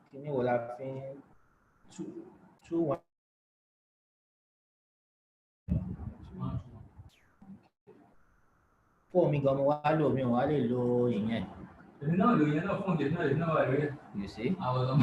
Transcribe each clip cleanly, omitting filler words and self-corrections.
kí ni wo la fi tú wọn. Fóònù mi gan mo wá lò mí ò wá lè lo ìyẹn. Èmi náà lò yẹn náà fún òde náà èmi náà wà lórí ẹ̀. You see? Àwọn ọ̀dọ́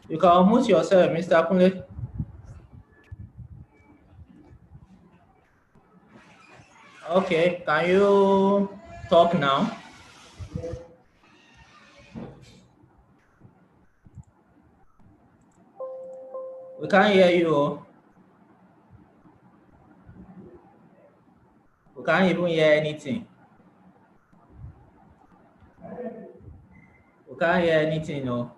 You can unmute yourself, Mr. Kunle. Okay, can you talk now? We can't hear you. We can't even hear anything. We can't hear anything, no.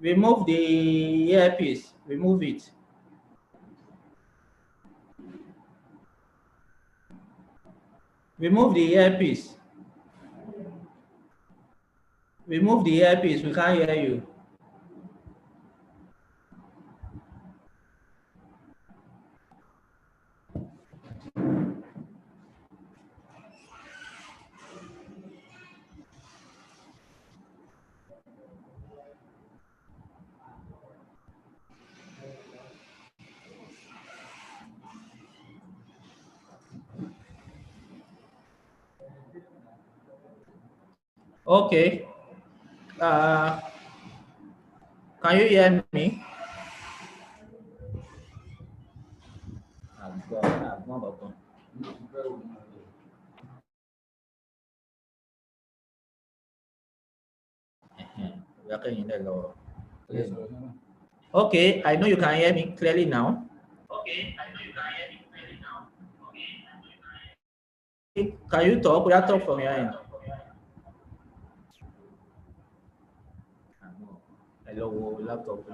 Remove the earpiece. Remove it. Remove the earpiece. Remove the earpiece. We can't hear you. Okay. Can you hear me? Okay, I know you can hear me clearly now. Okay, I know you can hear me clearly now. Okay, can you talk? We are talk from your end. Hello, laptop.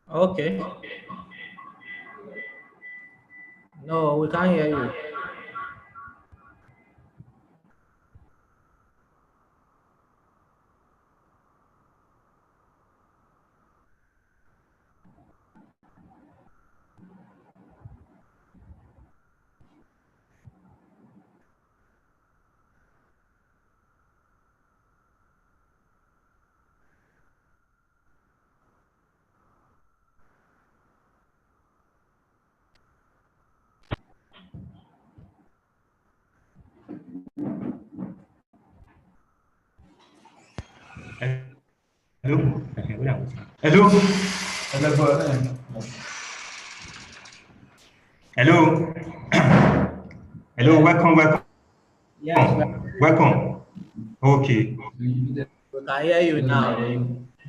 Okay. No, we can't hear you. Hello. Hello. Hello. Hello. Welcome. Yes, Welcome. Okay. we can hear you now.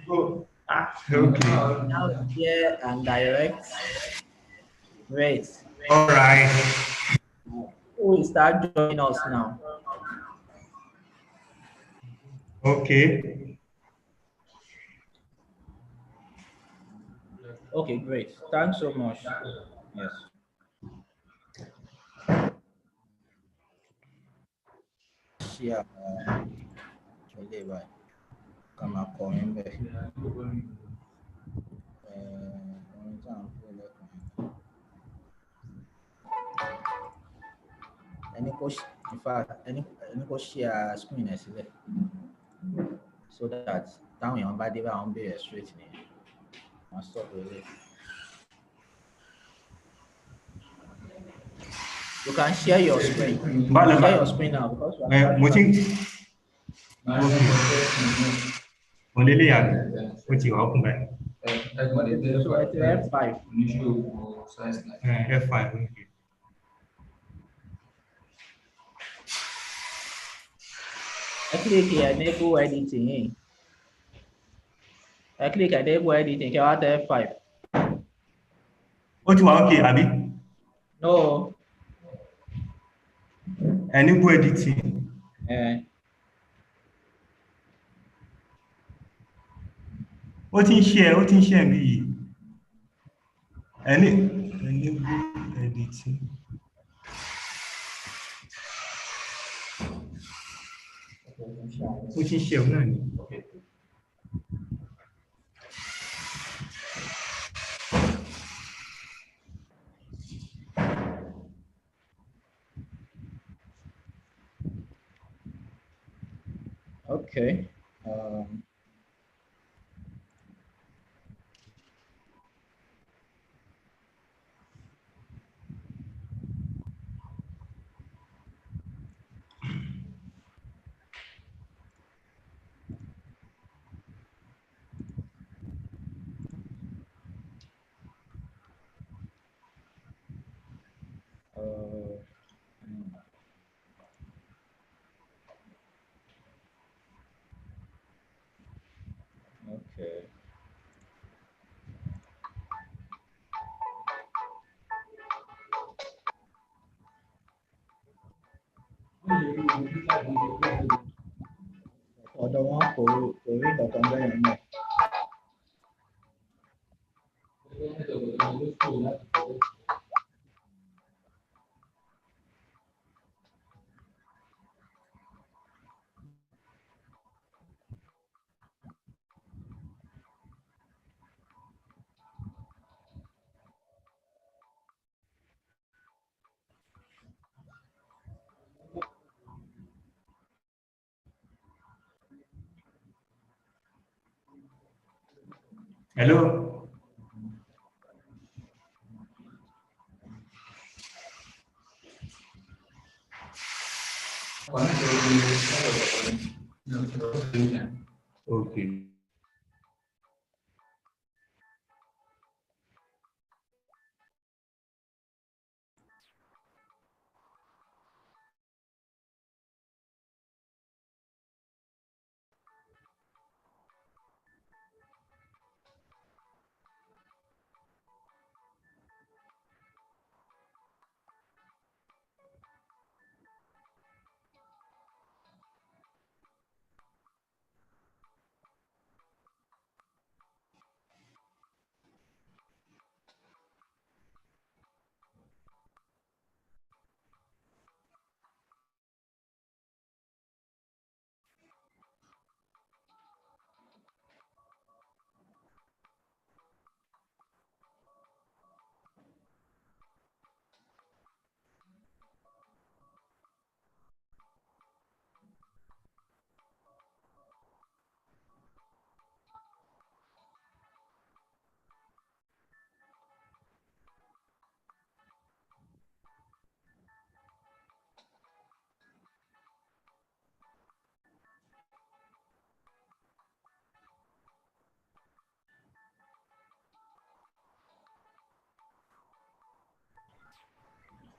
Okay. Now clear and direct. Great. All right. Who will start joining us now? Okay. Okay, great. Thanks so much. Yes. Yeah. Come on, call him back. Any question, in fact, any share screen ẹ sílẹ̀ so that táwọn èèyàn bá dé bá wọn bẹ̀rẹ̀ straight ni wọ́n stop really. You can share your screen. Share your screen now because we are Mo ti mo lè lè yàgò ó ti wà ókùn báyìí. so it's F5. F5. Okay. I click enable editing. I click enable editing. Kí wá tẹ F5. Ó ti wà okay, àbí? No. Enable editing. Ó ti ń share bí yìí. Enable editing. Ó ti ń share náà ni. Okay. Okay. Ọ̀dọ̀ wọn kò rí kankan bẹ́ẹ̀ náà. Hello. Okay.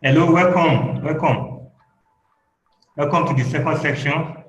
Hello, welcome. Welcome to the second section.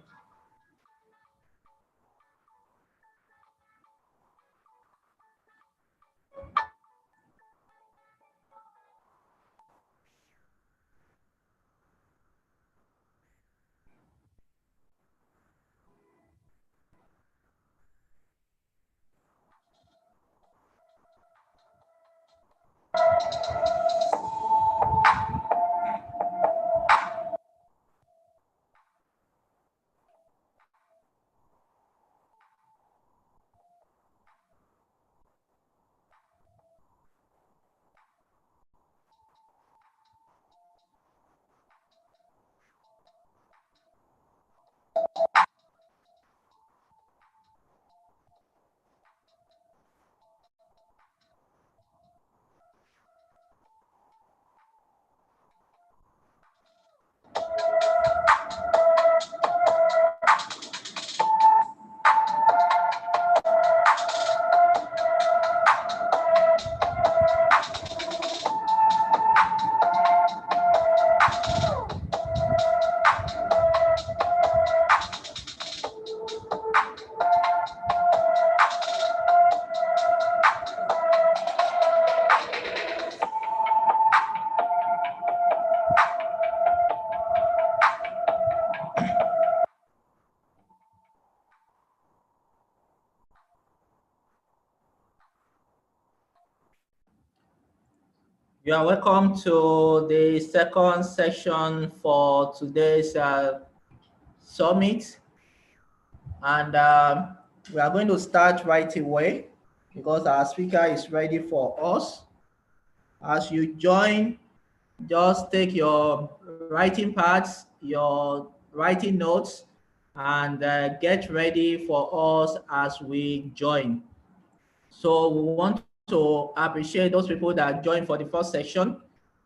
You are welcome to the second session for today's summit. And we are going to start right away because our speaker is ready for us. As you join, just take your writing pads, your writing notes, and get ready for us as we join. So we want to appreciate those people that joined for the first section.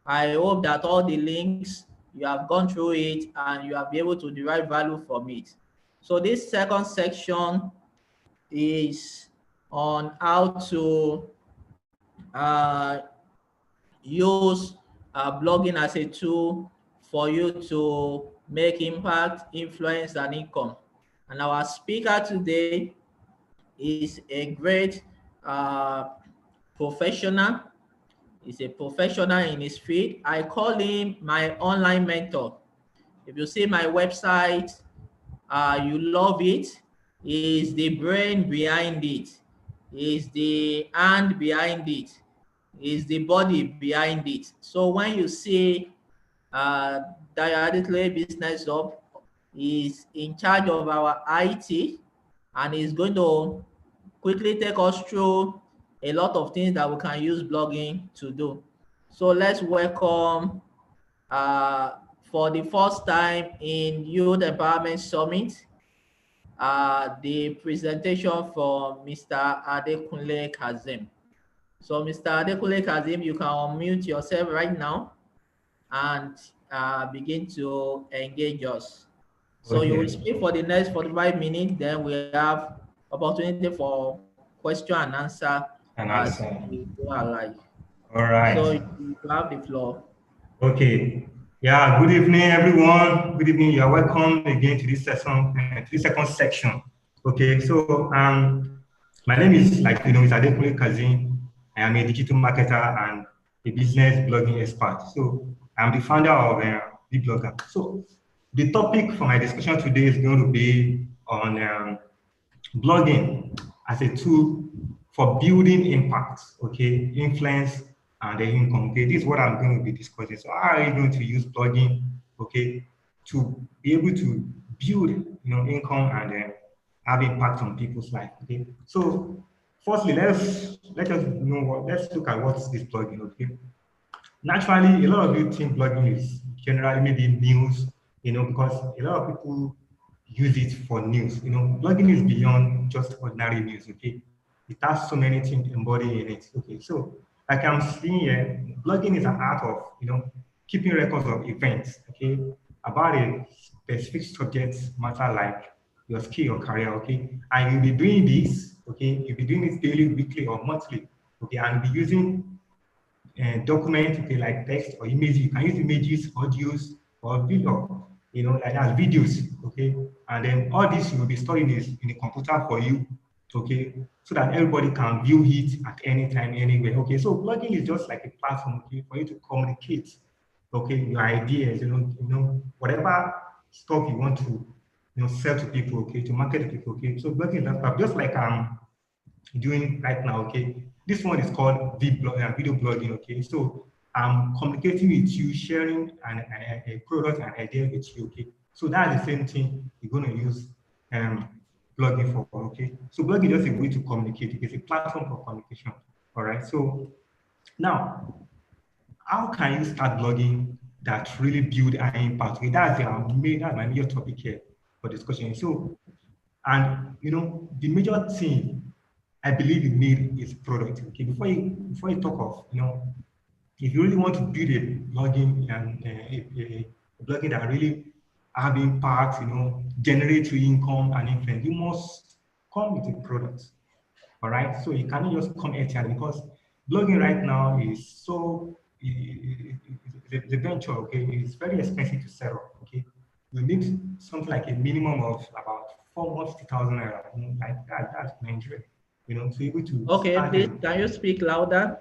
I hope that all the links, you have gone through it and you have been able to derive value from it. So this second section is on how to use blogging as a tool for you to make impact, influence, and income. And our speaker today is a great professional. He's a professional in his field. I call him my online mentor. If you see my website, you love it. He's the brain behind it. He's the hand behind it. Is the body behind it. So when you see Diadetle Business Hub is in charge of our IT and is going to quickly take us through a lot of things that we can use blogging to do. So let's welcome for the first time in Youth Empowerment Summit, the presentation from Mr. Adekunle Kazeem. So Mr. Adekunle Kazeem, you can unmute yourself right now and begin to engage us. So you will speak for the next 45 minutes, then we have opportunity for question and answer as we go live. All right. So you have the floor. Okay. Yeah, good evening, everyone. Good evening. You are welcome again to this session, to the second section. Okay, so my name is, like you know, Mr. Adekunle Kazeem. I am a digital marketer and a business blogging expert. So I'm the founder of vblogger. So the topic for my discussion today is going to be on blogging as a tool for building impact, okay, influence and the income. Okay, this is what I'm going to be discussing. So how are you going to use blogging, okay, to be able to build, income and have impact on people's life? Okay, so firstly, let's look at what is this blogging, okay? Naturally, a lot of you think blogging is generally maybe news, because a lot of people use it for news. Blogging is beyond just ordinary news, okay? It has so many things embodied in it, okay? So, like I'm seeing here, blogging is an art of, keeping records of events, okay, about a specific subject matter like your skill or career, okay? And you'll be doing this, okay? You'll be doing it daily, weekly, or monthly, okay? And be using documents, okay, like text or images. You can use images, audios, or video, like that, videos, okay? And then all this you will be storing this in the computer for you, okay? So that everybody can view it at any time, anywhere, okay? So blogging is just like a platform, okay, for you to communicate, okay, your ideas, whatever stuff you want to sell to people, okay, to market to people, okay. So blogging is that, just like I'm doing right now, okay. This one is called video blogging, okay. So I'm communicating with you, sharing a product and idea with you, okay. So that's the same thing you're going to use blogging for, okay. So blogging is just a way to communicate. It's a platform for communication, all right. So now, how can you start blogging that really build an impact? Okay, that's my major topic here for discussion. So, and the major thing I believe you need is product. Okay, before you talk of if you really want to build a blogging and a blogging that really have impact, generate your income and influence, you must come with a product. All right, so you cannot just come at because blogging right now is so the venture, okay, it's very expensive to set up, okay. You need something like a minimum of about 450,000 naira, like that's Nigeria, to be able to. Okay, please, can you speak louder?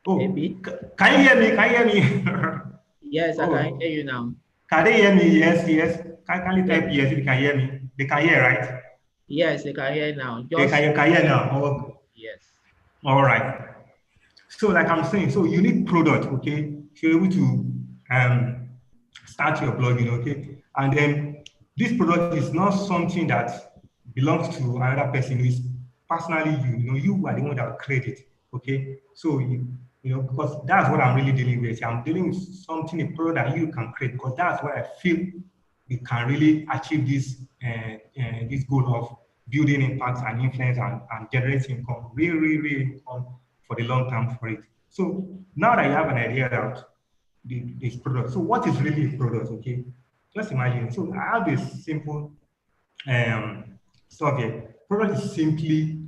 Oh, maybe. Can you hear me? Can you hear me? Yes, I can hear you now. Can they hear me? Yes. Can you type yes if you can hear me? They can hear, right? Yes, they can hear now. They can hear now. Oh, yes. All right. So like I'm saying, so you need product, okay, to be able to start your blogging, okay? And then this product is not something that belongs to another person. It's personally you are the one that create it, okay? So because that's what I'm really dealing with. I'm dealing with something, a product that you can create, because that's what I feel you can really achieve this goal of building impact and influence and generating income, really income for the long term for it. So now that you have an idea about this product, so what is really a product, okay? Just imagine. So I have this simple stuff here. Product is simply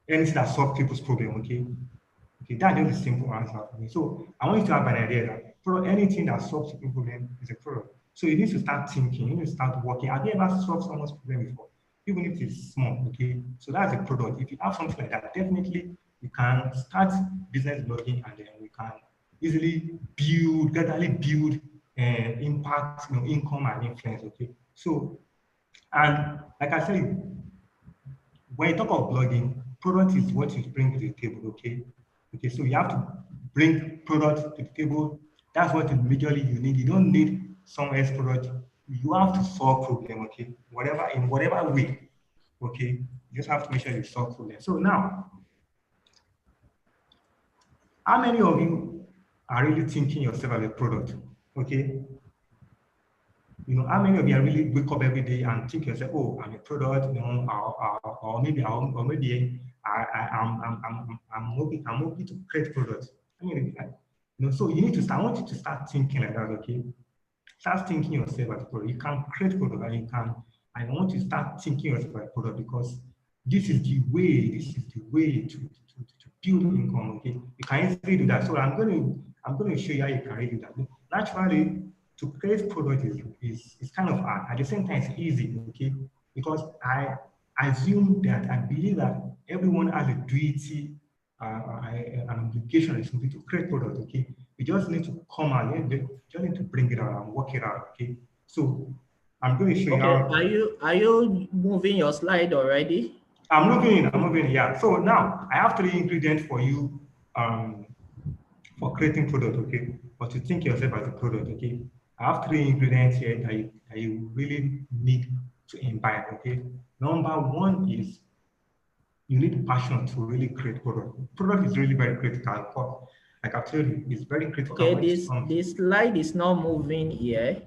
anything that solves people's problem, okay? Okay, that's just a simple answer for me. So I want you to have an idea that anything that solves people's problem is a product. So you need to start thinking, you need to start working. Have you ever solved someone's problem before? Even if it's small, okay? So that's a product. If you have something like that, definitely you can start business blogging, and then we can easily gradually build impact, income and influence, okay? So, and like I said, when you talk of blogging, product is what you bring to the table, okay? Okay, so you have to bring product to the table. That's what majorly you need. You don't need someone else's product. You have to solve problem, okay? In whatever way, okay? You just have to make sure you solve problem. So now, how many of you are really thinking yourself as a product, okay? How many of you are really wake up every day and think yourself, oh, I'm a product, or maybe I'm hoping to create products. I mean, so you need to start. I want you to start thinking like that, okay? Start thinking yourself as a product. You can create product, and you can. I want you to start thinking yourself as a product, because this is the way. This is the way to build income. Okay, you can easily do that. So I'm going to show you how you can really do that. Naturally, to create product is kind of hard. At the same time, it's easy, okay? Because I assume that I believe that everyone has a duty, an obligation, or something to create product, okay? You just need to come out, you just need to bring it out and work it out, okay? So I'm going to show you how. Are you moving your slide already? I'm moving, yeah. So now I have 3 ingredients for you for creating product, okay? But to think yourself as a product, okay? I have 3 ingredients here that you really need to imbibe, okay? Number 1 is you need passion to really create product. Product is really very critical, but like I've told you, it's very critical. Okay, this slide is not moving here.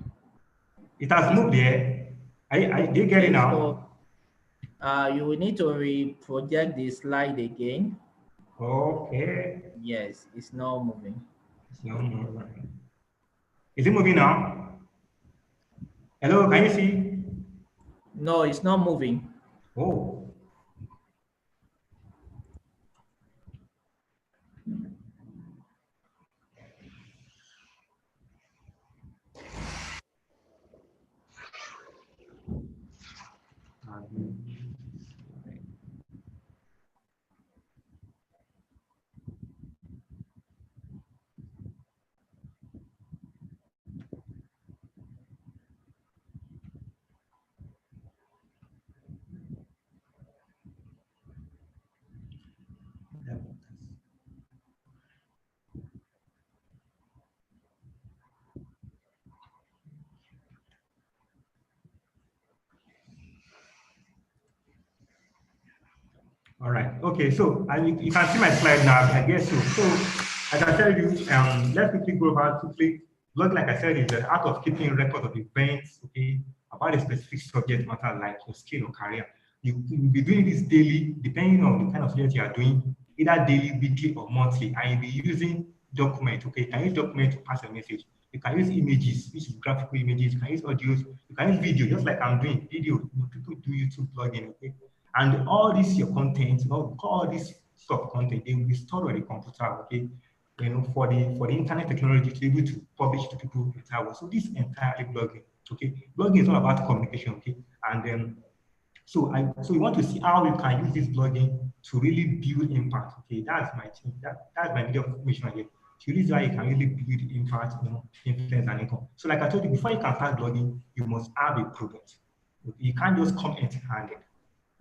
It has moved here. Do you get it now? So, you will need to project the slide again. Okay. Yes, it's not moving. It's not moving. Is it moving now? Hello, can you see? No, it's not moving. Oh. All right. Okay. So you can see my slide now. I guess so. So as I tell you, let's quickly go over quickly. Blog, like I said, is the art of keeping record of events, okay, about a specific subject matter like your skill or career. You will be doing this daily, depending on the kind of subject you are doing, either daily, weekly, or monthly. And you'll be using document, okay? You can use document to pass a message. You can use images, which is graphical images. You can use audios. You can use video, just like I'm doing video. People do YouTube blogging, okay? And all this your content, all this sub content, they will be stored on the computer, okay? For the internet technology to be able to publish to people entire. So this entirely blogging, okay? Blogging is all about communication, okay? And then so you want to see how you can use this blogging to really build impact, okay? That's my thing. That's my video mission again. To use how you can really build impact, influence and income. So like I told you, before you can start blogging, you must have a product. You can't just come empty-handed.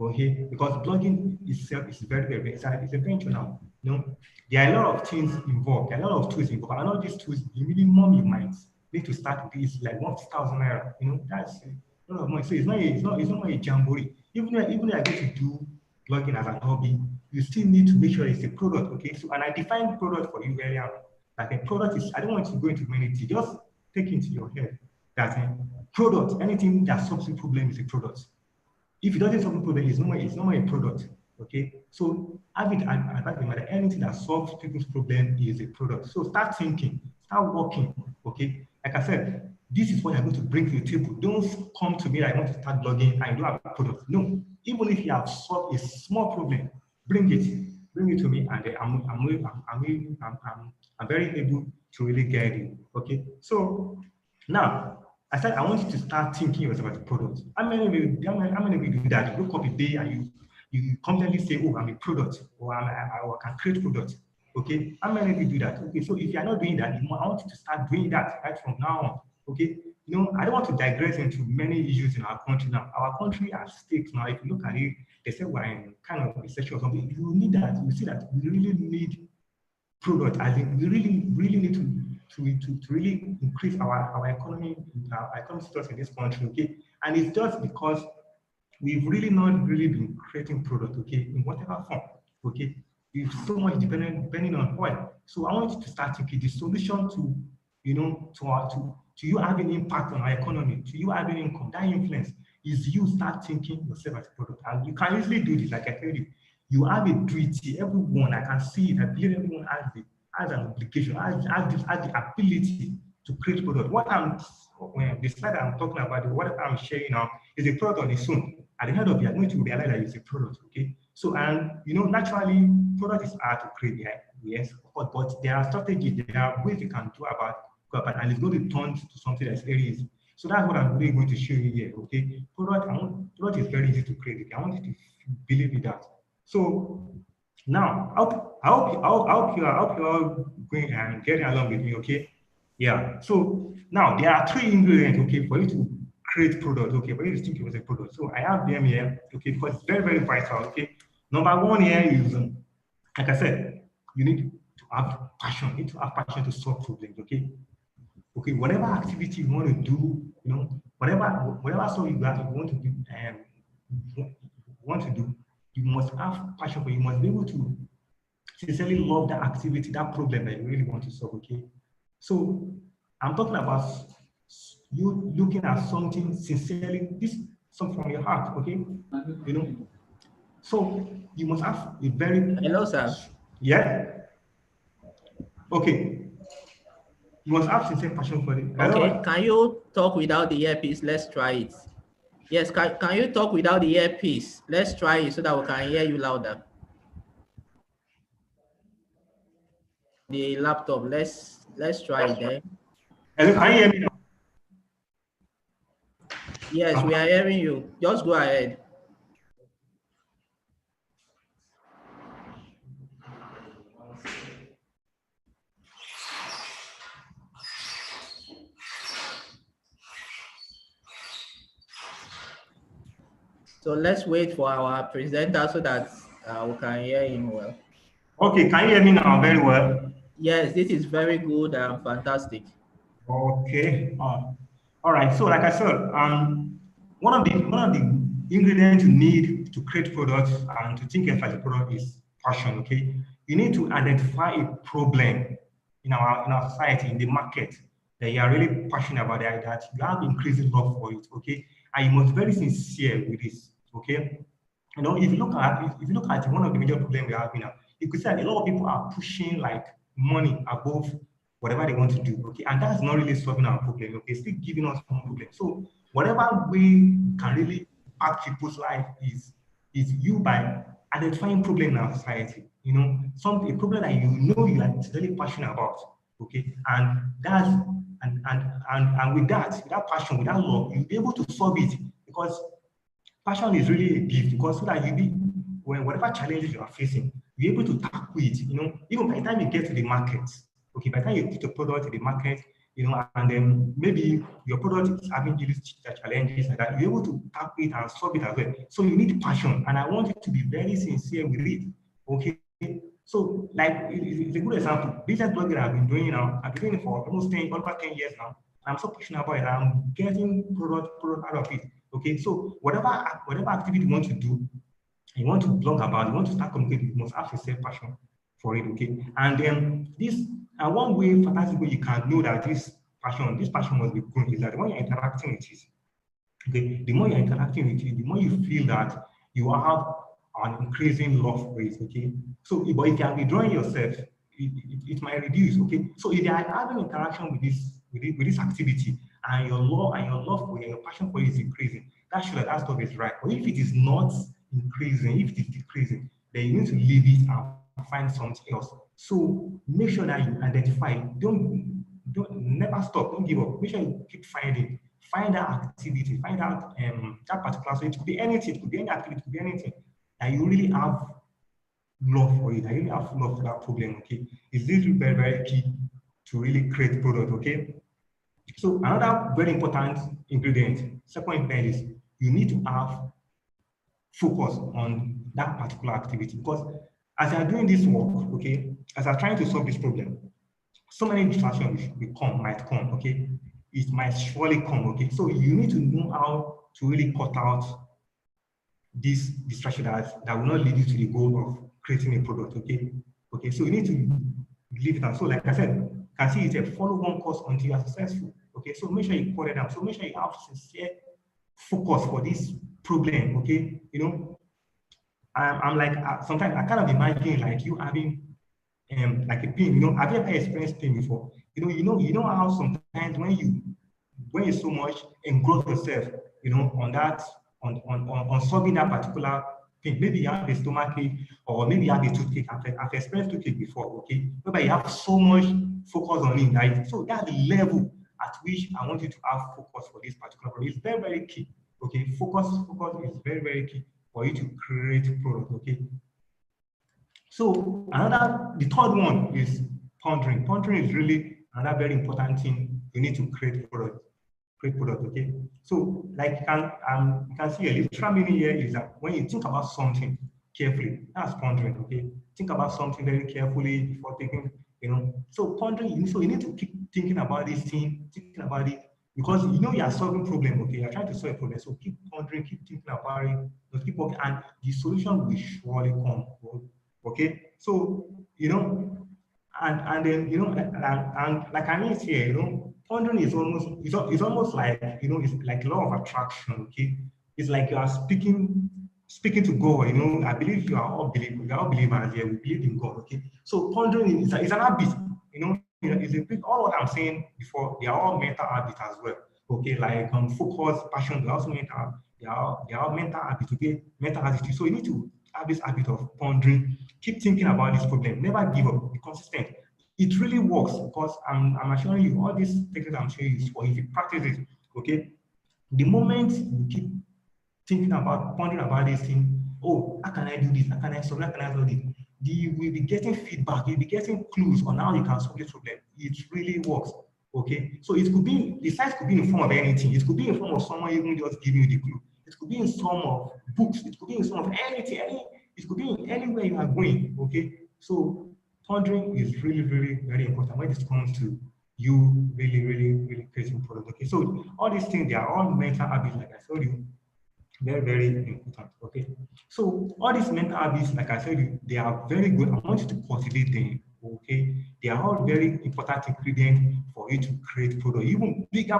okay? Because blogging itself is very it's a venture now. You know, there are a lot of things involved. There are a lot of tools involved. And all these tools, the minimum you might need to start with is like 1,000 naira. You know, that's a lot of money. So it's not a jamboree. Even if I get to do blogging as an hobby, you still need to make sure it's a product, okay? So, and I define product for you earlier. Like a product is, I don't want to go into many things. Just take into your head that product, anything that solves a problem is a product. If it doesn't solve a problem, it's no more a product. Okay, so have it at the matter. Anything that solves people's problem is a product. So start thinking, start working. Okay, like I said, this is what you're going to bring to the table. Don't come to me like I want to start blogging and you don't have a product. No, even if you have solved a small problem, bring it to me, and I'm very able to really guide you. Okay, so now I said I want you to start thinking yourself as a product. How many of you do that? You wake up a day and you confidently say, "Oh, I'm a product," or I can create products. Okay, how many of you do that? Okay, so if you are not doing that, I want you to start doing that right from now on. Okay, you know, I don't want to digress into many issues in our country now. Our country at stake now. If you look at it, they say we're in kind of recession or something. You need that. You see that we really need product. I think we really need to really increase our economy, our economic status in this country. Okay, and it's just because we've really not been creating product, okay, in whatever form, okay. We're so much depending on oil. So I want you to start thinking the solution to, you know, to you having impact on our economy, to you having income, that influence is you start thinking yourself as a product. And you can easily do this, like I told you. You have a duty, everyone, I can see it, I believe everyone has an obligation, has the ability to create product. The slide I'm talking about, what I'm sharing now is a product on its own. At the end of it, you're going to realize that it's a product, okay? So, and you know, naturally, product is hard to create, yes, but there are strategies, there are ways you can do about it, and it's going to turn to something that's very easy. So that's what I'm really going to show you here, okay? Product is very easy to create. Okay? I want you to believe in that. So now, I hope you are going and getting along with me, okay? Yeah. So now there are 3 ingredients, okay, for you to create product, okay, for you to think it was a product. So I have them here, okay, because it's very vital, okay. Number 1 here is, like I said, you need to have passion. You need to have passion to solve problems, okay. Okay, whatever activity you want to do, you know, whatever so you want to do, you must have passion for it. You must be able to sincerely love that activity, that problem that you really want to solve, okay? So I'm talking about you looking at something sincerely, something from your heart, okay? You know, so you must have a very... Hello, sir. Yeah? Okay. You must have sincere passion for it. Okay, can you talk without the earpiece? Let's try it. Yes, can you talk without the earpiece? Let's try it so that we can hear you louder. The laptop, let's try it then. Hello, can you hear me now? Yes, we are hearing you. Just go ahead. So let's wait for our presenter so that we can hear him well. Okay, can you hear me now very well? Yes, this is very good and fantastic. Okay. All right. So, like I said, one of the ingredients you need to create products and to think of as a product is passion. Okay, you need to identify a problem in our society, in the market, that you are really passionate about, that you have increasing love for it. Okay, and you must be very sincere with this. Okay, you know, if you look at one of the major problems we have now, you could say that a lot of people are pushing like money above whatever they want to do, okay, and that's not really solving our problem. Okay, still giving us more problem. So whatever way you can really impact people's life is you by identifying problem in our society. You know, a problem that you know you are really passionate about. Okay, and that's and with that passion, with that love, you'll be able to solve it, because passion is really a gift, because so that when whatever challenges you are facing, you're able to tackle it. You know, even by the time you get to the market, okay, by the time you put the product in the market, you know, and then maybe your product is having these challenges like that, you're able to tap it and solve it as well. So you need passion, and I want you to be very sincere with it. Okay. So, like, it's a good example. Business blogging I've been doing now, I've been doing it for almost over 10 years now. I'm so passionate about it. I'm getting product out of it. Okay. So whatever activity you want to do, you want to blog about, you want to start communicating, you must have a self passion for it. Okay. And then one way, fantastic way you can know that this passion must be grown is that when you're interacting with it, okay, the more you're interacting with it, the more you feel that you have an increasing love for it. Okay. So, but if you are withdrawing yourself, it might reduce. Okay. So if you are having interaction with this activity, and your love for it, your passion for it is increasing, that shows that stuff is right. But if it is not increasing, if it is decreasing, then you need to leave it and find something else. So make sure that you identify. Don't never stop. Don't give up. Make sure you keep finding. Find that activity. Find out that particular. So it could be anything. It could be any activity. It could be anything that you really have love for it. That you really have love for that problem. Okay, is this very, very key to really create product? Okay. So another very important ingredient, second ingredient, is you need to have focus on that particular activity, because as you're doing this work, okay, as you're trying to solve this problem, so many distractions might come, okay? It might surely come, okay? So you need to know how to really cut out this distraction that will not lead you to the goal of creating a product, okay? Okay, so you need to leave it out. So like I said, you can see it's a follow one course until you are successful, okay? So make sure you cut it down. So make sure you have sincere focus for this problem, okay? You know, I'm like, sometimes I kind of imagine like you having like a pain. You know, have you ever experienced pain before? You know how sometimes when you so much engross yourself, you know, on solving that particular thing. Maybe you have a stomachache, or maybe you have a toothache. I've experienced toothache before, okay? Maybe you have so much focus on it, right? So that's the level at which I want you to have focus for this particular problem. It's very, very key. Okay, focus is very, very key for you to create product. Okay. So the third one is pondering. Pondering is really another very important thing you need to create product. Okay. So like you can see a literal meaning here is that when you think about something carefully, that's pondering. Okay. Think about something very carefully before thinking. You know. So pondering. So you need to keep thinking about this thing, thinking about it. Because you know you are solving problem, okay? You're trying to solve a problem, so keep pondering, keep thinking about it, keep working, and the solution will surely come. Okay, so you know, and then you know, and like I mean here, you know, pondering is almost like, you know, it's like law of attraction. Okay, it's like you are speaking to God. You know, I believe you are all believers here. We believe in God. Okay, so pondering is an habit. You know, it's a bit, all what I'm saying before, they are all mental habits as well. Okay, like focus, passion, they also mental, they are mental habits, okay, mental attitude. So you need to have this habit of pondering, keep thinking about this problem, never give up, be consistent. It really works, because I'm assuring you, all these techniques I'm showing you is for if you practice it, okay? The moment you keep thinking about, pondering about this thing, oh, how can I do this? How can I solve? How can I solve this? You will be getting feedback, you'll be getting clues on how you can solve this problem. It really works. Okay. So it could be, the science could be in the form of anything. It could be in the form of someone even just giving you the clue. It could be in some of books, it could be in some of anything, it could be in anywhere you are going. Okay. So pondering is really, really very important when it comes to you really creating product. Okay. So all these things, they are all mental habits, like I told you. Very, very important. Okay. So all these mental habits, like I said, they are very good. I want you to cultivate them. Okay. They are all very important ingredients for you to create product. Even bigger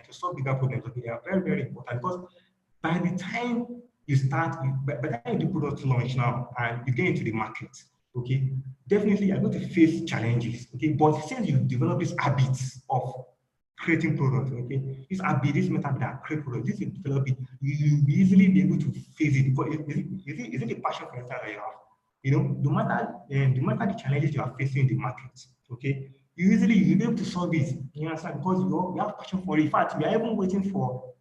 to solve bigger problems. Okay. They are very, very important, because by the time you start, by the time you do product launch now and you get into the market, okay, definitely you're going to face challenges. Okay. But since you develop these habits of creating products, okay? This method that create products, this is develop it, you will easily be able to face it, because is it a passion for yourself that you have? You know, no matter the challenges you are facing in the market, okay? You'll be able to solve it, you understand? Because you have passion for it. In fact, you are even waiting for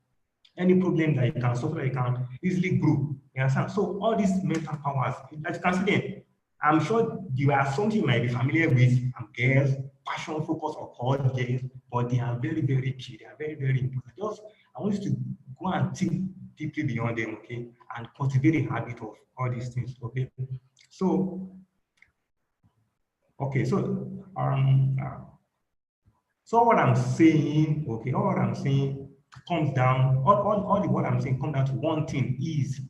any problem that you can solve, that you can easily grow. You understand? So all these mental powers, as you can see them, I'm sure you are something you might be familiar with. I'm guess passion, focus, or coordinate, but they are very, very key. They are very, very important. I want you to go and think deeply beyond them, okay, and cultivate a habit of all these things, okay. So, okay, so what I'm saying, okay, all what I'm saying comes down, what I'm saying comes down to one thing: ease.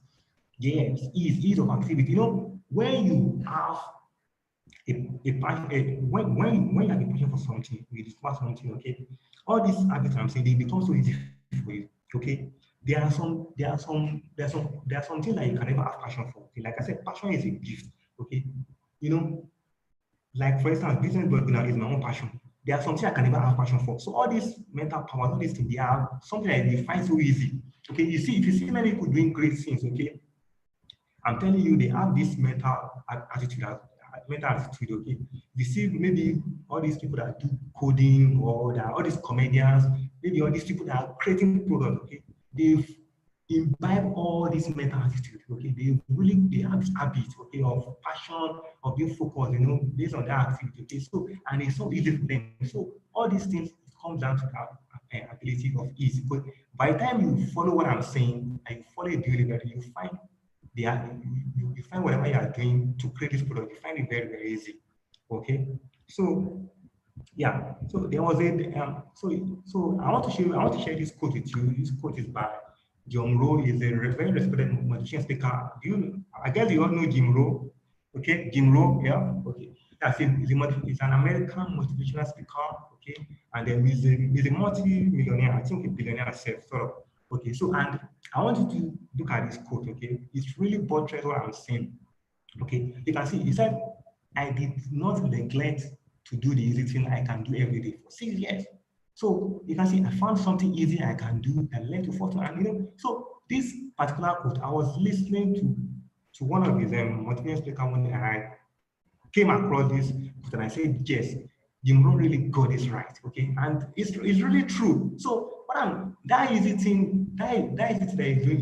Yes, ease of activity. You know, when you have when you have a passion for something, you discover something, okay, all these habits I'm saying, they become so easy for you, okay. There are some things that you can never have passion for. Okay? Like I said, passion is a gift, okay. You know, like for instance, business burger is my own passion. There are something I can never have passion for. So all these mental powers, all these things, they are something that they find so easy. Okay, you see, if you see many people doing great things, okay, I'm telling you, they have this mental attitude, okay. You see, maybe all these people that do coding, or that all these comedians, maybe all these people that are creating products, okay, they've imbibe all this mental attitude, okay. They have this habit, okay, of passion, of being focused, you know, based on that activity, okay. So, and it's so easy for them. So all these things, it comes down to that ability of ease. But by the time you follow what I'm saying and you follow it deliberately, you find you find whatever you are doing to create this product, you find it very, very easy. Okay. So yeah. So there was a so I want to share this quote with you. This quote is by Jim Rohn. Is a very respected motivation speaker. I guess you all know Jim Rohn. Okay, Jim Rohn. Yeah. Okay. He's an American motivational speaker. Okay, and then he's a multi-millionaire. I think a billionaire himself, sort of. Okay, so, and I want you to look at this quote, okay? It's really buttress what I'm saying. Okay, you can see, he said, I did not neglect to do the easy thing I can do every day for 6 years. So you can see, I found something easy I can do and learn to focus on. And, you know, so this particular quote, I was listening to one of his motivational speakers when I came across this, and I said, yes, Jim Rohn really got this right, okay? And it's really true. So that easy thing that he's doing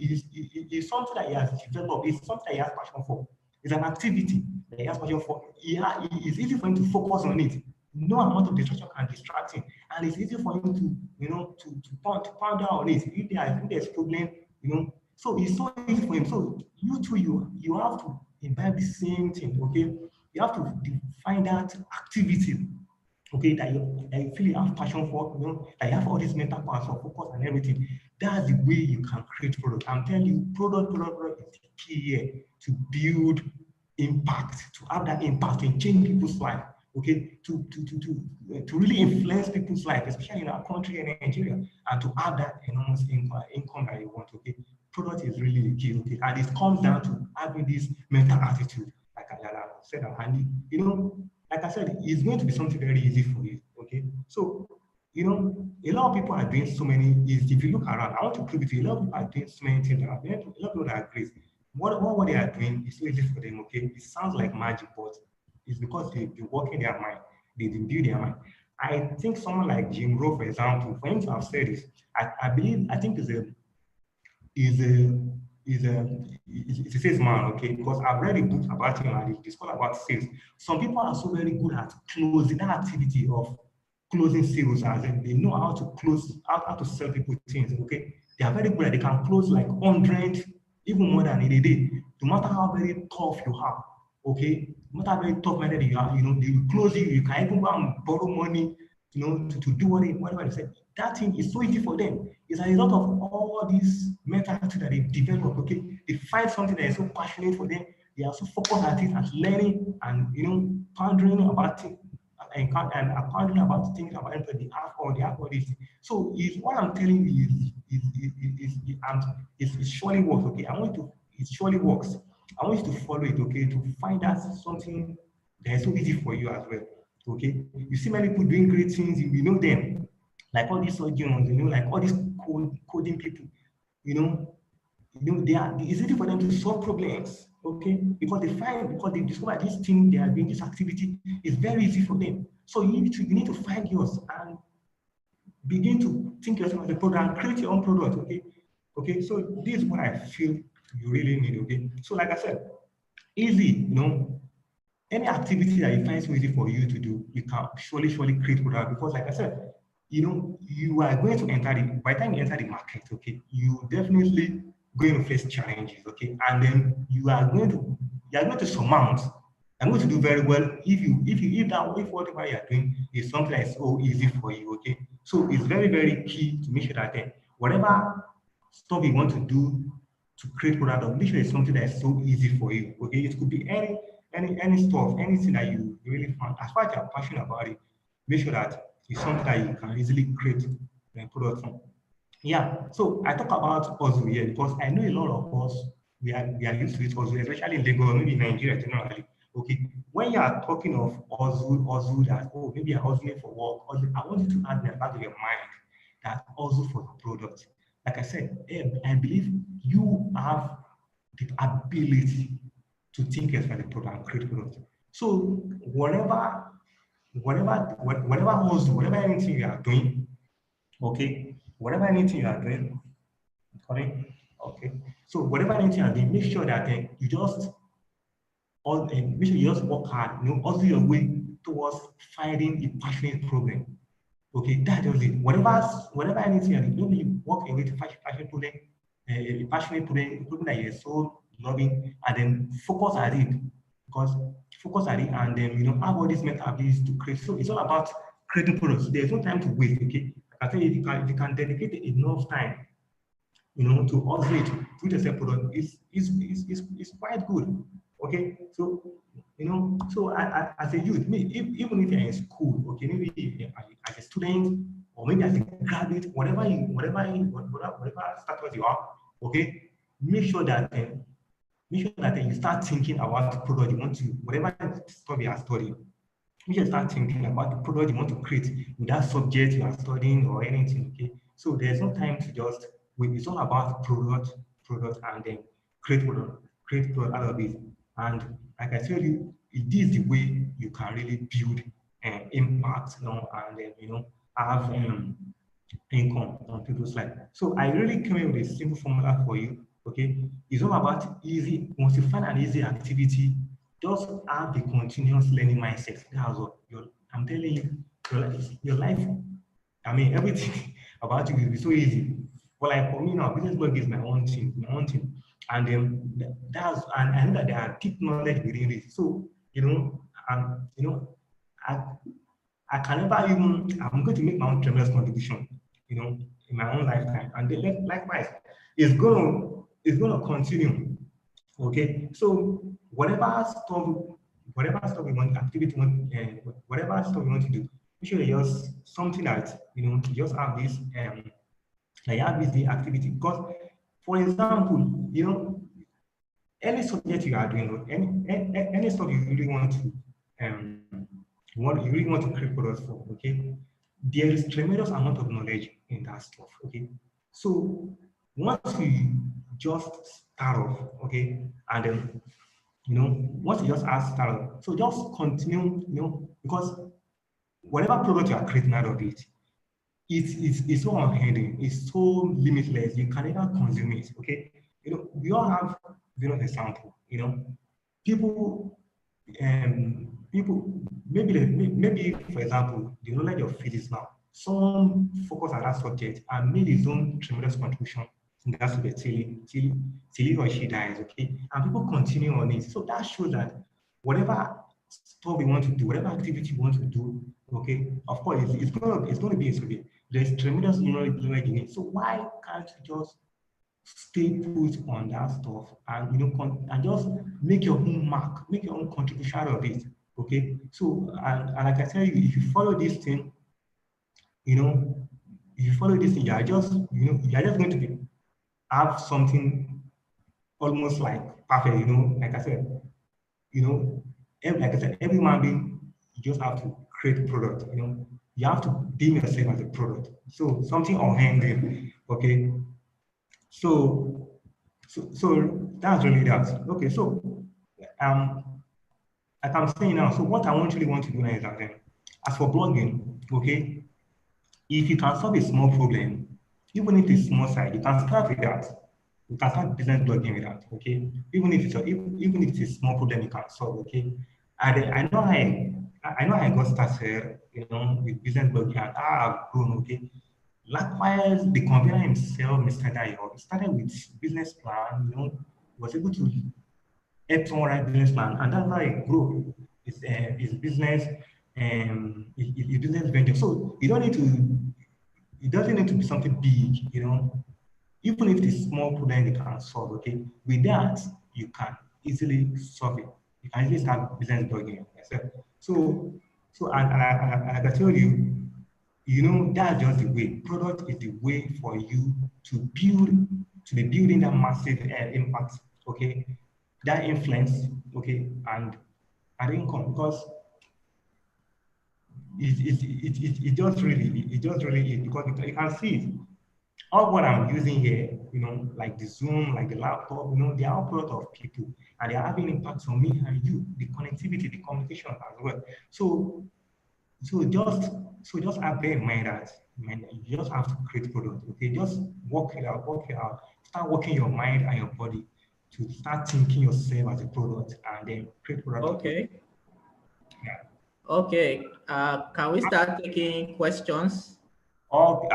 is something that he has developed. It's something that he has passion for. It's an activity that he has passion for. It's easy for him to focus on it. No amount of distraction can distract him, and it's easy for him to, you know, to pound down on it. If there's problem, you know, so it's so easy for him. So you too, you have to imbibe the same thing, okay? You have to find that activity, okay, that you feel you have passion for, you know, that you have all these mental powers for focus and everything. That's the way you can create product. I'm telling you, product is the key here to build impact, to have that impact and change people's life, okay, to really influence people's life, especially in our country and Nigeria, and to have that enormous income that you want, okay. Product is really the key, okay, and it comes down to having this mental attitude, like I said, and you know, like I said, it's going to be something very easy for you, okay? So, you know, a lot of people are doing so many, if you look around, I want to prove it to you, a lot of people are doing so many things, a lot of people that are great. What they are doing is so easy for them, okay? It sounds like magic, but it's because they've been working their mind, they've been building their mind. I think someone like Jim Rohn, for example, for him to have said this, I think is a salesman, okay? Because I've read a book about him and it's called about sales. Some people are so very good at closing that activity of closing sales, as in they know how to close, how to sell people things, okay? They are very good at, they can close like 100, even more than in a day, no matter how very tough you are, okay? No matter how very tough minded you are, you know, they will close you can even go and borrow money, you know, to do whatever they said. That thing is so easy for them. It's a result of all these mental attitude that they've developed, okay? They find something that is so passionate for them. They are so focused at it, at learning and, you know, pondering about it and pondering about things about it. They have all these things. So what I'm telling you is surely works, okay? It surely works. I want you to follow it, okay? To find out something that is so easy for you as well, okay? You see many people doing great things, you know them. Like all these surgeons, you know, like all these coding people, you know, it's easy for them to solve problems, okay? Because they discover this thing they are doing, this activity is very easy for them. So you need to find yours and begin to think yourself as a product and create your own product, okay? Okay, so this is what I feel you really need, okay? So like I said, easy, you know, any activity that you find so easy for you to do, you can surely create product, because like I said, you are going to enter by the time you enter the market, okay, you definitely going to face challenges, okay, and then you are going to surmount. I'm going to do very well if whatever you are doing is something that is so easy for you, okay. So it's very, very key to make sure that whatever stuff you want to do to create product, make sure it's something that is so easy for you, okay. It could be any stuff, anything that you really find, as far as you're passionate about it, make sure that it's something that you can easily create a product from. Yeah, so I talk about hustle here because I know a lot of us, we are used to it hustle, especially in Lagos, maybe in Nigeria generally. Okay, when you are talking of hustle that, oh, maybe you're hustling for work, I want you to add in the back of your mind that hustle for your product. Like I said, I believe you have the ability to think as a product and create product. So whatever hustle, whatever anything you are doing, okay, whatever anything you are doing, okay. So whatever anything you are doing, make sure that you just make sure you just work hard, hustle your way towards finding a passionate problem. Okay, that just it. Whatever anything you do, you work your way to passionate problem, a passionate problem that you're so loving, and then focus at it. And then have all these mental abilities to create. So it's all about creating products. There's no time to waste. Okay, I tell you, if you can dedicate enough time, to hustle it, to yourself product is quite good. Okay, so so as a youth, even if you're in school, okay, maybe as a student or maybe as a graduate, whatever status you are, okay, make sure that you start thinking about the product you want to, whatever stuff you are studying. You just start thinking about the product you want to create with that subject you are studying or anything. Okay, so there's no time to just wait. It's all about product, and then create product out of it. And like I tell you, it is the way you can really build impact, and then have income on people's life. So I really came up with a simple formula for you. Okay, it's all about easy. Once you find an easy activity, just have the continuous learning mindset. That's what I'm telling you, your life, I mean, everything about you will be so easy. But like for me now, business blog is my own thing. And then I know that there are deep knowledge within it. So, I can never I'm going to make my own tremendous contribution, in my own lifetime. And then likewise, it's gonna continue. Okay, so whatever stuff we want, activity we want, whatever stuff we want to do, make sure just something that you just have this like have this activity. Because, for example, any subject you are doing, any stuff you really want to create products for, okay, there is tremendous amount of knowledge in that stuff. Okay, so once you just start off, okay, and then once you just start off, so just continue, because whatever product you are creating out of it, it's so unending, it's so limitless, you can never consume it. Okay, we all have example, people maybe for example, the knowledge of physics now, some focus on that subject and made his own tremendous contribution in that subject till he or she dies, okay? And people continue on it. So that shows that whatever stuff we want to do, whatever activity we want to do, okay, of course it's gonna be a subject. There's tremendous knowledge in it. So why can't you just stay put on that stuff and and just make your own mark, make your own contribution out of it? Okay, so and like I tell you, if you follow this thing, you are just going to have something almost like perfect. Like I said, every human being, you just have to create a product. You have to deem yourself as a product. So something unending. Okay, so that's really that. Okay, so like I'm saying now, so what I really want to do now is that as for blogging, okay, if you can solve a small problem, even if it's small side, you can start with that. You can start business blogging with that, okay? Even if it's a small problem you can solve, okay? I know I got started, with business blogging and how I've grown, okay. Likewise, the convener himself, Mr. Dayo, started with business plan, was able to help someone write business plan, and that's how it grew. His business, his business venture. So it doesn't need to be something big, even if it's small problem you can solve, okay? With that, you can easily solve it. You can easily start business blogging yourself. And like I told you, that's just the way. Product is the way for you to be building that massive impact, okay? That influence, okay, and income, because it just really is, because you can see it. All what I'm using here, like the Zoom, like the laptop, they are all product of people, and they are having impact on me and you, the connectivity, the communication as well. So just have bear in mind that, you just have to create product, okay? Just work it out, start working your mind and your body to start thinking yourself as a product, and then create product. Okay. Yeah. Okay. Can we start taking questions? Oh,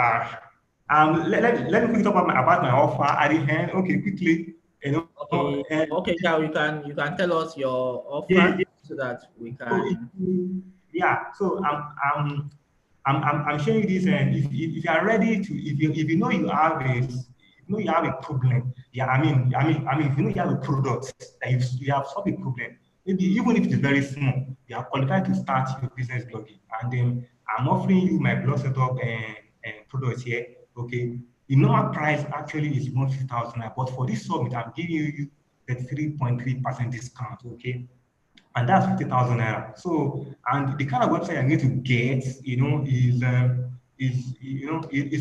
let me quickly talk about my offer at the end. Okay, quickly. Okay. Okay. Yeah, you can tell us your offer, yeah. so that we can. So I'm showing you this, and if you are ready to, if you know you have a problem, I mean, if you know you have a product that you have solved a problem, maybe even if it's very small, you are qualified to start your business blogging, and then I'm offering you my blog setup and products here. Okay, the normal price actually is 150,000, but for this summit, I'm giving you 33.3% discount. Okay. And that's 50,000 naira. So, and the kind of website I'm going to get, is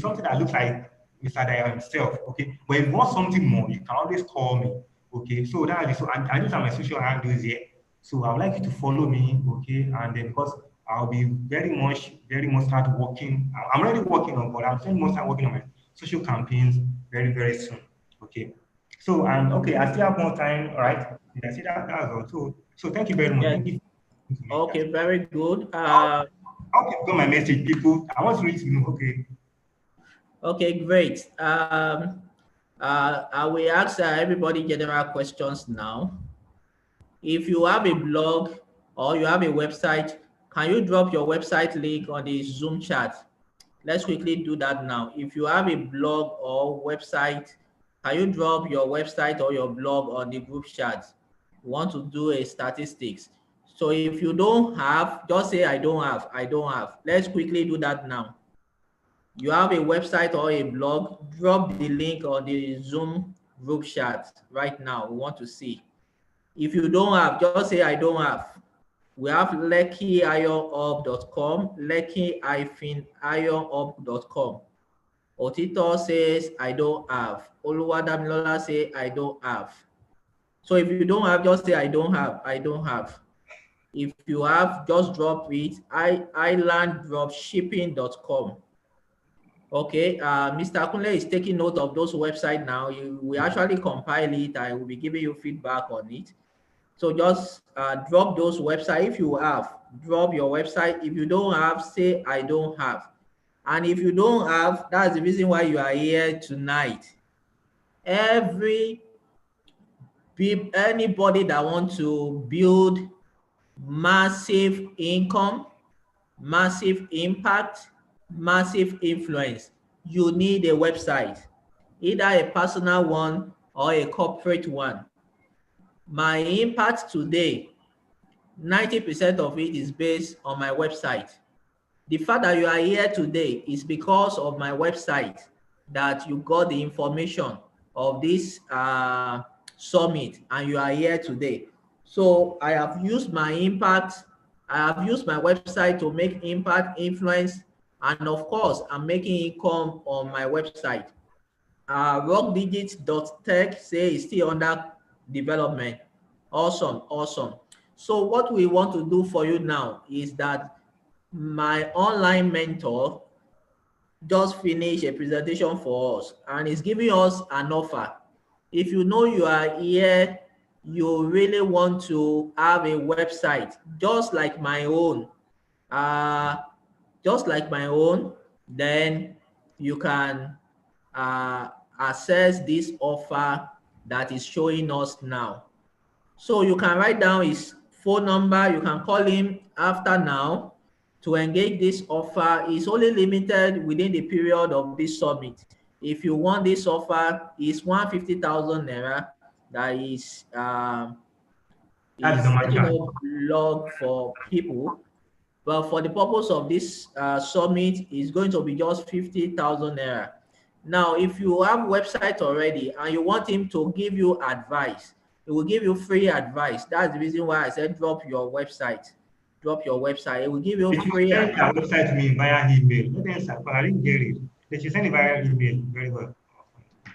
something that looks like Mr. Daya himself. Okay, but if you want something more, you can always call me. Okay, so that is so, and these are my social handles here. So I would like you to follow me. Okay, and then because I'll be very much start working. I'm already working on, but I'm very much start working on my social campaigns very, very soon. Okay. So, and okay, I still have more time. All right. I see that's all. So thank you very much. Yeah. Thank you. Okay, very good. Okay, got my message, people. I want to read to you. Okay. Okay, great. I will ask everybody general questions now. If you have a blog or you have a website, can you drop your website link on the Zoom chat? Let's quickly do that now. If you have a blog or website, can you drop your website or your blog on the group chat? We want to do a statistics. So if you don't have, just say I don't have. Let's quickly do that now. You have a website or a blog, drop the link on the Zoom group chat right now. We want to see. If you don't have, just say I don't have. We have lekkyironhub.com, lekki-ironhub.com. Otito says I don't have. Oluwadamilola say I don't have. So if you don't have, just say I don't have. If you have, just drop it. islanddropshipping.com. Okay, Mr. Akunle is taking note of those websites now. We actually compile it. I will be giving you feedback on it. So just drop those websites. If you have, drop your website. If you don't have, say I don't have. And if you don't have, that's the reason why you are here tonight. Anybody that wants to build massive income, massive impact, massive influence, you need a website, either a personal one or a corporate one. My impact today, 90% of it is based on my website. The fact that you are here today is because of my website, that you got the information of this summit and you are here today. So I have used my impact. I have used my website to make impact, influence, and of course, I'm making income on my website. Rockdigits.tech say is still under development. Awesome. So what we want to do for you now is that my online mentor just finished a presentation for us and is giving us an offer. If you know you are here you really want to have a website just like my own, then you can access this offer that is showing us now. So you can write down his phone number. You can call him after now to engage this offer. It's only limited within the period of this summit. If you want this offer, it's 150,000 naira. That is That is the setting magic. up blog for people. But for the purpose of this summit, it's going to be just 50,000 naira. Now, if you have website already and you want him to give you advice, he will give you free advice. That's the reason why I said drop your website. Drop your website. It will give you They should free send advice. their website to me via email. Let them start, I didn't get it. They should send it via email. Very well.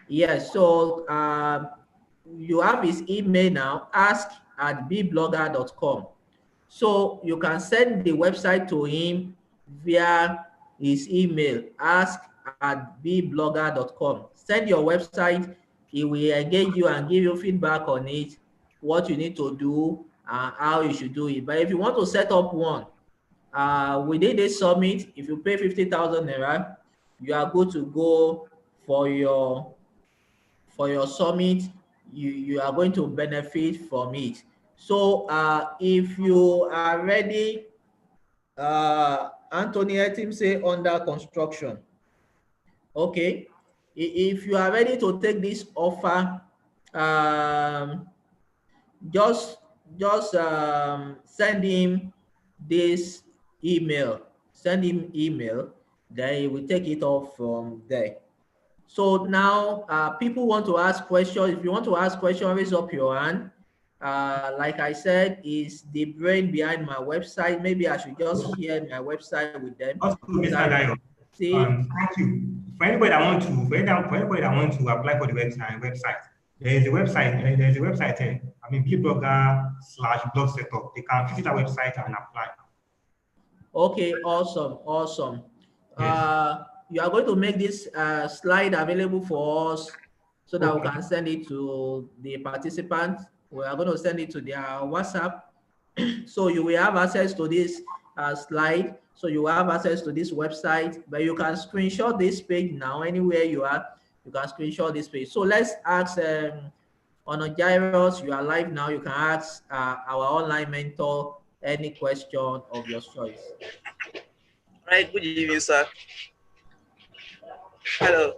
Yes, so you have his email now, ask@bblogger.com. So you can send the website to him via his email, ask@bblogger.com. Send your website, he will engage you and give you feedback on it, what you need to do, and how you should do it. But if you want to set up one, within this summit, if you pay 50,000 naira, you are good to go for your summit. You are going to benefit from it. So if you are ready, Anthony, let him say under construction. Okay, if you are ready to take this offer, just send him this email. Send him email, then he will take it off from there. So now people want to ask questions. If you want to ask questions, raise up your hand. Like I said, is the brain behind my website. Maybe I should just share my website with them. Also, Mr. Dayo, thank you. For anybody that want to, apply for the website, there is a website. There is a website here. I mean, bblogger/blog setup. They can visit our website and apply. Okay, awesome. Yes. You are going to make this slide available for us so that we can send it to the participants. We are going to send it to their WhatsApp. So you will have access to this slide. So you will have access to this website, but you can screenshot this page now. Anywhere you are, you can screenshot this page. So let's ask Onogyrus, you are live now. You can ask our online mentor any question of your choice. Right, good evening, sir. Hello.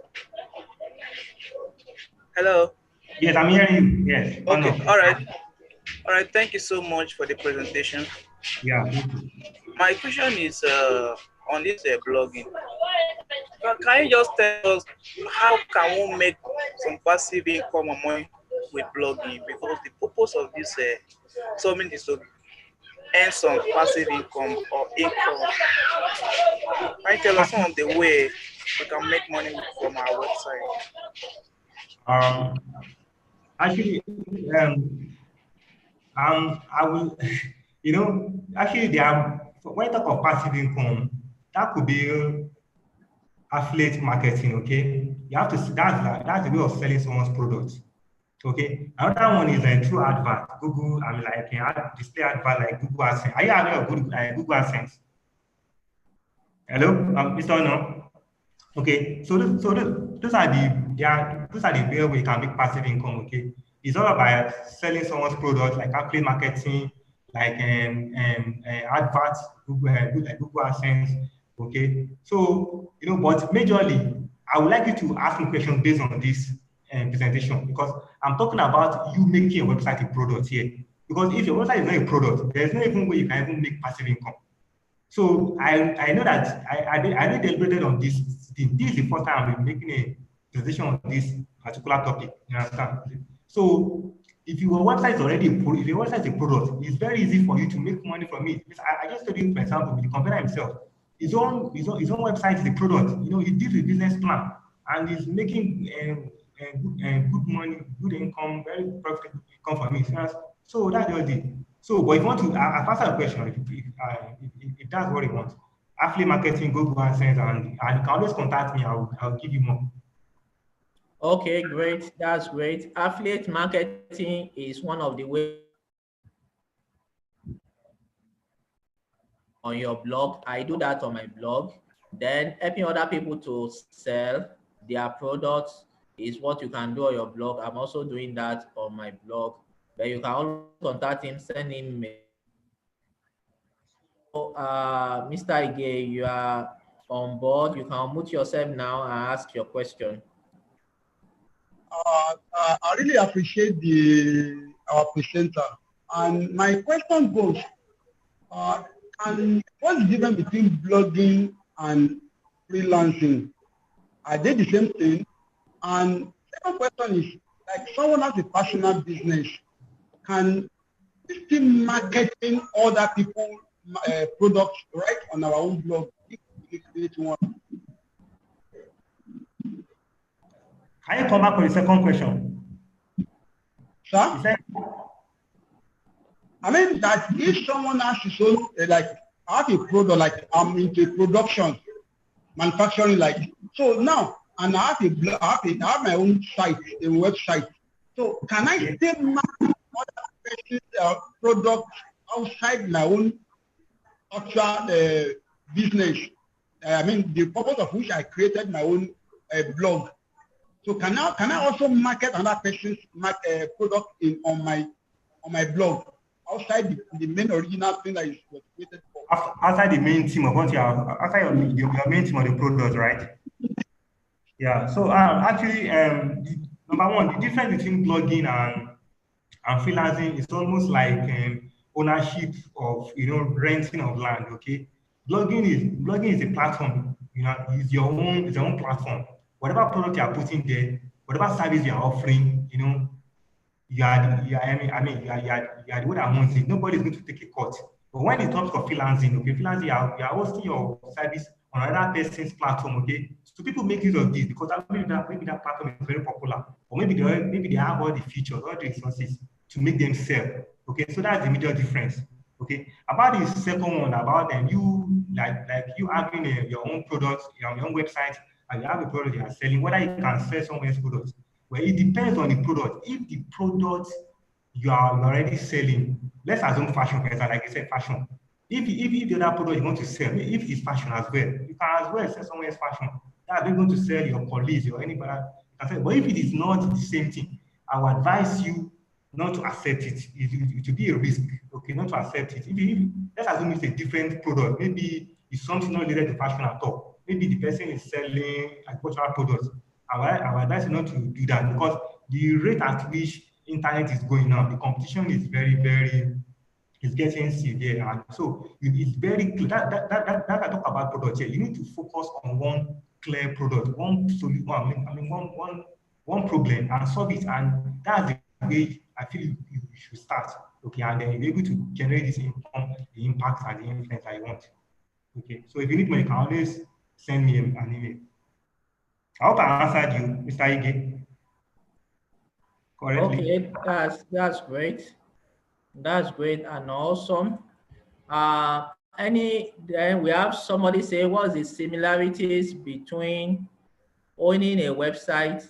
Yes, I'm hearing you. Yes. Okay. All right. Thank you so much for the presentation. Yeah. My question is on this blogging. Can you just tell us how can we make some passive income or money with blogging? Because the purpose of this summit is to earn some passive income or income. Can you tell us some of the way we can make money from our website? Actually, I will, actually, when you talk of passive income, that could be affiliate marketing, okay? You have to see that's the way of selling someone's product, okay? Another one is through advert, Google, display advert like Google AdSense. Are you aware of Google AdSense? Hello, Mr. No? Okay, so those are the way we can make passive income, okay? It's all about selling someone's product, like affiliate marketing, like adverts, Google AdSense, okay? So, but majorly, I would like you to ask me questions based on this presentation, because I'm talking about you making your website a product here. Because if your website is not a product, there's no even way you can even make passive income. So I know that I deliberated on this thing. This is the first time I'm making a presentation on this particular topic. You understand? So if your website is already if your website is a product, it's very easy for you to make money from it. I just told you, for example, with the company himself, his own website is a product. He did a business plan and he's making good money, good income, very profitable income from it. So that's the idea. So, but if you want to, I've answered the question. If that's what you want, affiliate marketing, Google AdSense, and you can always contact me. I'll give you more. Okay, great. That's great. Affiliate marketing is one of the ways on your blog. I do that on my blog. Then helping other people to sell their products is what you can do on your blog. I'm also doing that on my blog. But you can always contact him, send him mail. So, Mr. Ige, you are on board. You can unmute yourself now and ask your question. I really appreciate our presenter. And my question goes, what's the difference between blogging and freelancing? Are they the same thing? And second question is, like someone has a personal business, can we still marketing other people's products right on our own blog if we create one? Can you come back for the second question? Sir? I mean that if someone has his own, like I have a product, like I'm into production, manufacturing, like so now, and I have my own site, a website. So can I still market other person's products outside my own actual business? I mean the purpose of which I created my own blog. So can I also market another person's product on my blog outside the main original thing that is created for? Outside the main team of what you have, outside your main team of the product, right? Yeah. So actually, number one, the difference between blogging and freelancing is almost like ownership of renting of land. Okay. Blogging is a platform. It's your own platform. Whatever product you are putting there, whatever service you are offering, you are the one that owns it. Nobody is going to take a cut. But when it comes to freelancing, okay, freelancing, you are hosting your service on another person's platform, okay. So people make use of this because maybe that platform is very popular, or maybe they have all the features, all the resources to make them sell. Okay, so that's the major difference. Okay, about the second one, about you you having your own products, your own website, and you have a product you are selling, whether you can sell someone else's products. Well, it depends on the product. If the product you are already selling, let's assume fashion, for example, like I said, fashion. If the other product you want to sell, if it's fashion as well, you can as well sell someone else's fashion. That's not going to sell your colleagues or anybody. But if it is not the same thing, I would advise you not to accept it. It will be a risk, okay, not to accept it. Let's assume it's a different product. Maybe it's something not related to fashion at all. Maybe the person is selling agricultural products. I would advise you not to do that because the rate at which internet is going now, the competition is it's getting severe. And so it's very clear that I talk about products here. You need to focus on one clear product, one solution, one problem and solve it. And that's the way I feel you should start. Okay, and then you'll be able to generate this income, the impact and the influence I want. Okay, so if you need more, you can always send me an email. I hope I answered you, Mr. Ige. Correctly. Okay, that's great. That's great and awesome. Then we have somebody say, what's the similarities between owning a website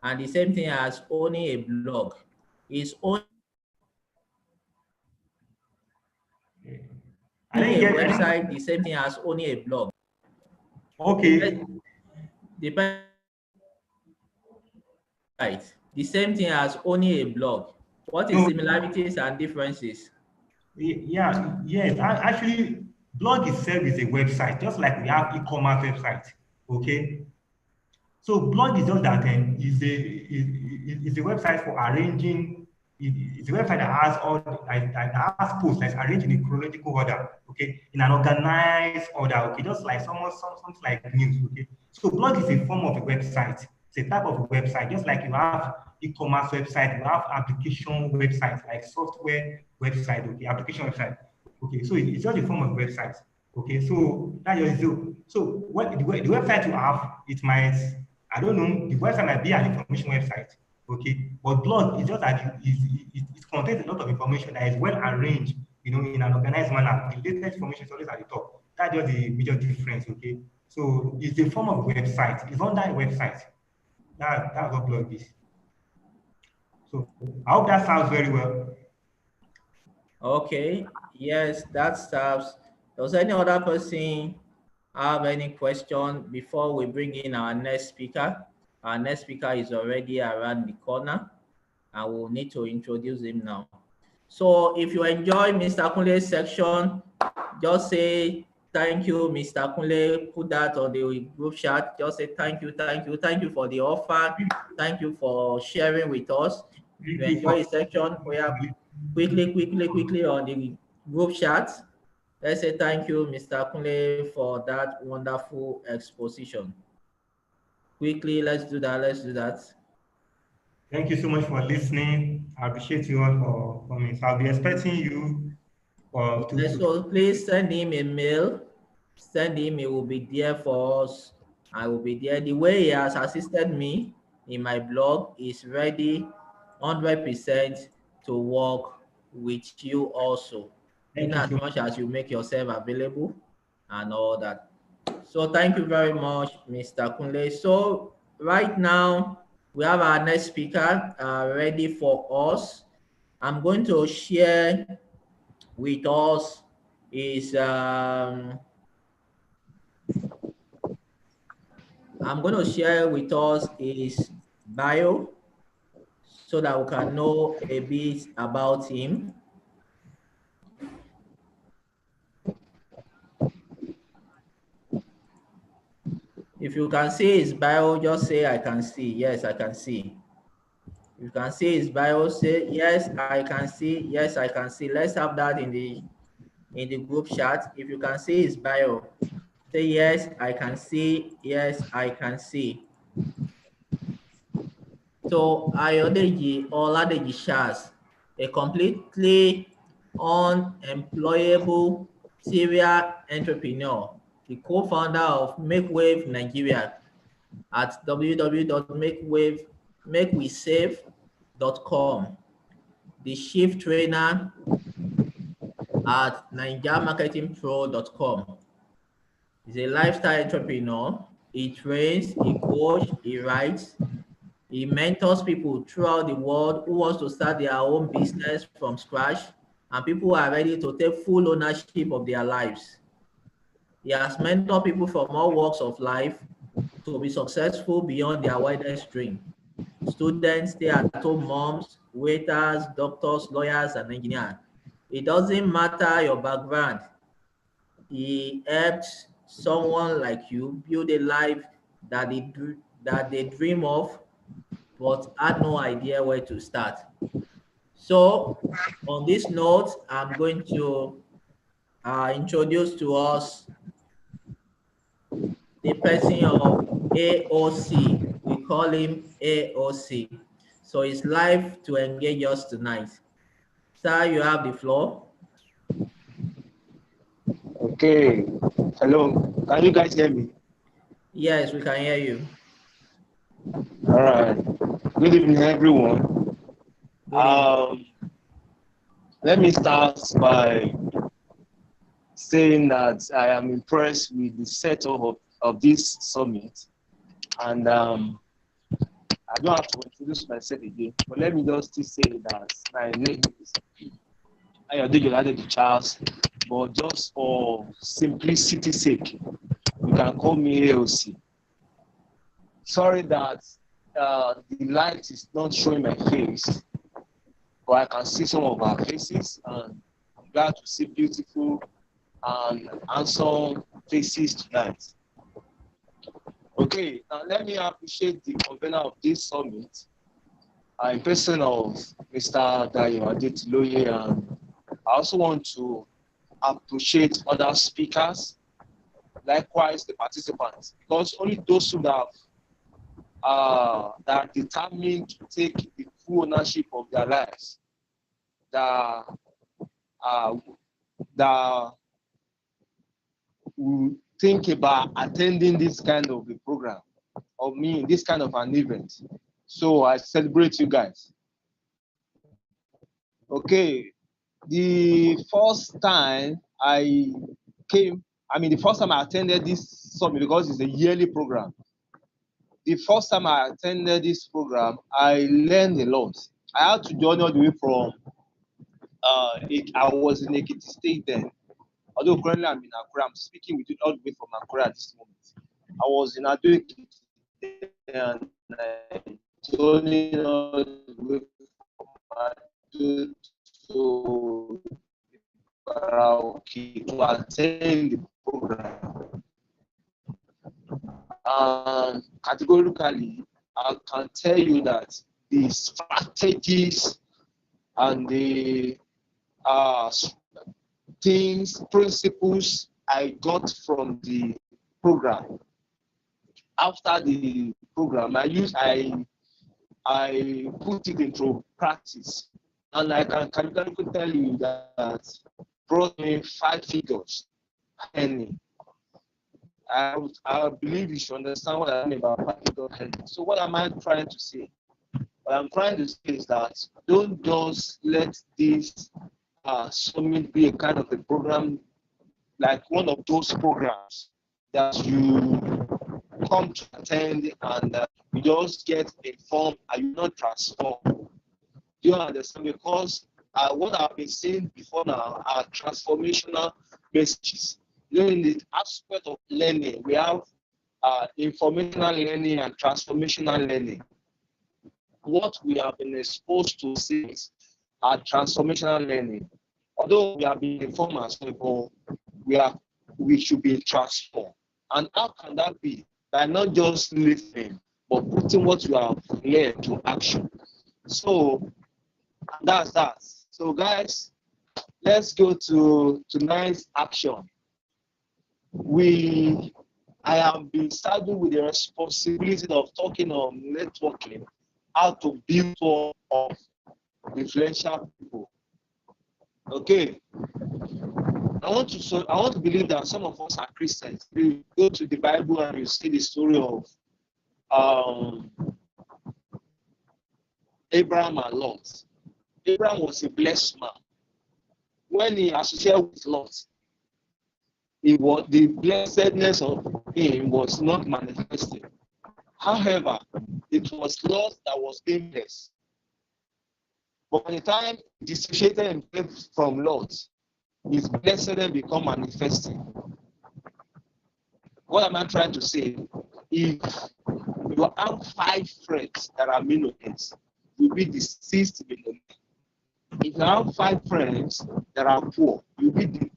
and the same thing as owning a blog? Is owning a website the same thing as owning a blog? Okay. Depends. Right. The same thing as owning a blog. What is similarities and differences? Yes. Actually, blog itself is a website, just like we have e-commerce website. Okay. So blog is just that is a website for arranging. It's a website that has all that has posts like arranged in a chronological order. Okay, in an organized order. Okay, just like something like news. Okay. So blog is a form of a website. It's a type of a website, just like you have e-commerce website, you have application websites like software website, okay, application website. Okay, so it's just a form of website. Okay, so that is so what the website you have, it might, I don't know, the website might be an information website. Okay, but blog is just that it contains a lot of information that is well arranged, in an organized manner. The latest information is always at the top. That's just the major difference. Okay, so it's a form of website. It's under a website. That's what blog is. So I hope that sounds very well. Okay, yes, that serves. Does any other person have any question before we bring in our next speaker? Our next speaker is already around the corner, and we'll need to introduce him now. So if you enjoy Mr. Kunle's section, just say thank you, Mr. Kunle. Put that on the group chat. Just say thank you, thank you, thank you for the offer. Thank you for sharing with us. If you enjoy his section, we have quickly on the group chat. Let's say thank you, Mr. Kunle, for that wonderful exposition. Quickly, let's do that. Thank you so much for listening. I appreciate you all for coming. So I'll be expecting you So please send him a mail. Send him, he will be there for us. I will be there. The way he has assisted me in my blog is ready 100% to work with you also. In as much as you make yourself available and all that. So thank you very much, Mr. Kunle. So right now, we have our next speaker ready for us. I'm going to share with us is I'm going to share with us his bio so that we can know a bit about him. If you can see his bio, just say I can see. Yes, I can see. You can see his bio, say yes, I can see. Yes, I can see. Let's have that in the group chat. If you can see his bio, say yes, I can see. Yes, I can see. So Ayodeji Oladeji Shaz, a completely unemployable serial entrepreneur, the co-founder of MakeWave Nigeria at www.makewesave.com, the chief trainer at NigeriaMarketingPro.com. He's a lifestyle entrepreneur. He trains, he coaches, he writes. He mentors people throughout the world who wants to start their own business from scratch, and people are ready to take full ownership of their lives. He has mentored people from all walks of life to be successful beyond their wildest dream. Students, stay-at-home moms, waiters, doctors, lawyers, and engineers. It doesn't matter your background. He helps someone like you build a life that they dream of, but had no idea where to start. So on this note, I'm going to introduce to us the person of AOC. We call him AOC. So it's live to engage us tonight. Sir, you have the floor. Okay. Hello. Can you guys hear me? Yes, we can hear you. All right. Good evening, everyone. Let me start by saying that I am impressed with the setup of this summit. And I don't have to introduce myself again, but let me just say that my name is Ayodeji Charles, but just for simplicity's sake, you can call me AOC. Sorry that the light is not showing my face, but I can see some of our faces, and I'm glad to see beautiful and handsome faces tonight. Okay, now let me appreciate the convener of this summit, in person of Mr. Dayo Adetiloye, and I also want to appreciate other speakers, likewise the participants, because only those who that are determined to take the full ownership of their lives, that will think about attending this kind of a program, or this kind of an event. So I celebrate you guys. Okay, the first time I attended this summit, because it's a yearly program. the first time I attended this program, I learned a lot. I had to join all the way from, I was in Ekiti State then. Although currently I'm in Accra, I'm speaking with you all the way from Accra at this moment. I was in Ado Ekiti and I joined all the way from Ado to Karaoke to attend the program. And categorically, I can tell you that the strategies and the things, principles I got from the program. After the program, I put it into practice, and I can categorically tell you that brought me 5 figures. And I believe you should understand what I mean by 5 figures. So what am I trying to say? What I'm trying to say is that don't just let this summit be a kind of a program, like one of those programs that you come to attend and you just get informed and you not transform. Do you understand? Because what I've been saying before now are transformational messages. You know, in the aspect of learning, we have informational learning and transformational learning. What we have been exposed to since are transformational learning. Although we have been informed as people, we should be transformed. And how can that be? By not just listening, but putting what you have learned to action. So that's that. So guys, let's go to tonight's action. I have been saddled with the responsibility of talking on networking, how to build of influential people. Okay. I want to believe that some of us are Christians. We go to the Bible and you see the story of Abraham and Lot. Abraham was a blessed man. When he associated with Lot, the blessedness of him was not manifested. However, it was Lot that was being blessed. But by the time he dissociated himself from Lot, his blessedness become manifesting. What am I trying to say? If you have 5 friends that are millionaires, you'll be the 6th millionaire. If you have 5 friends that are poor, you'll be the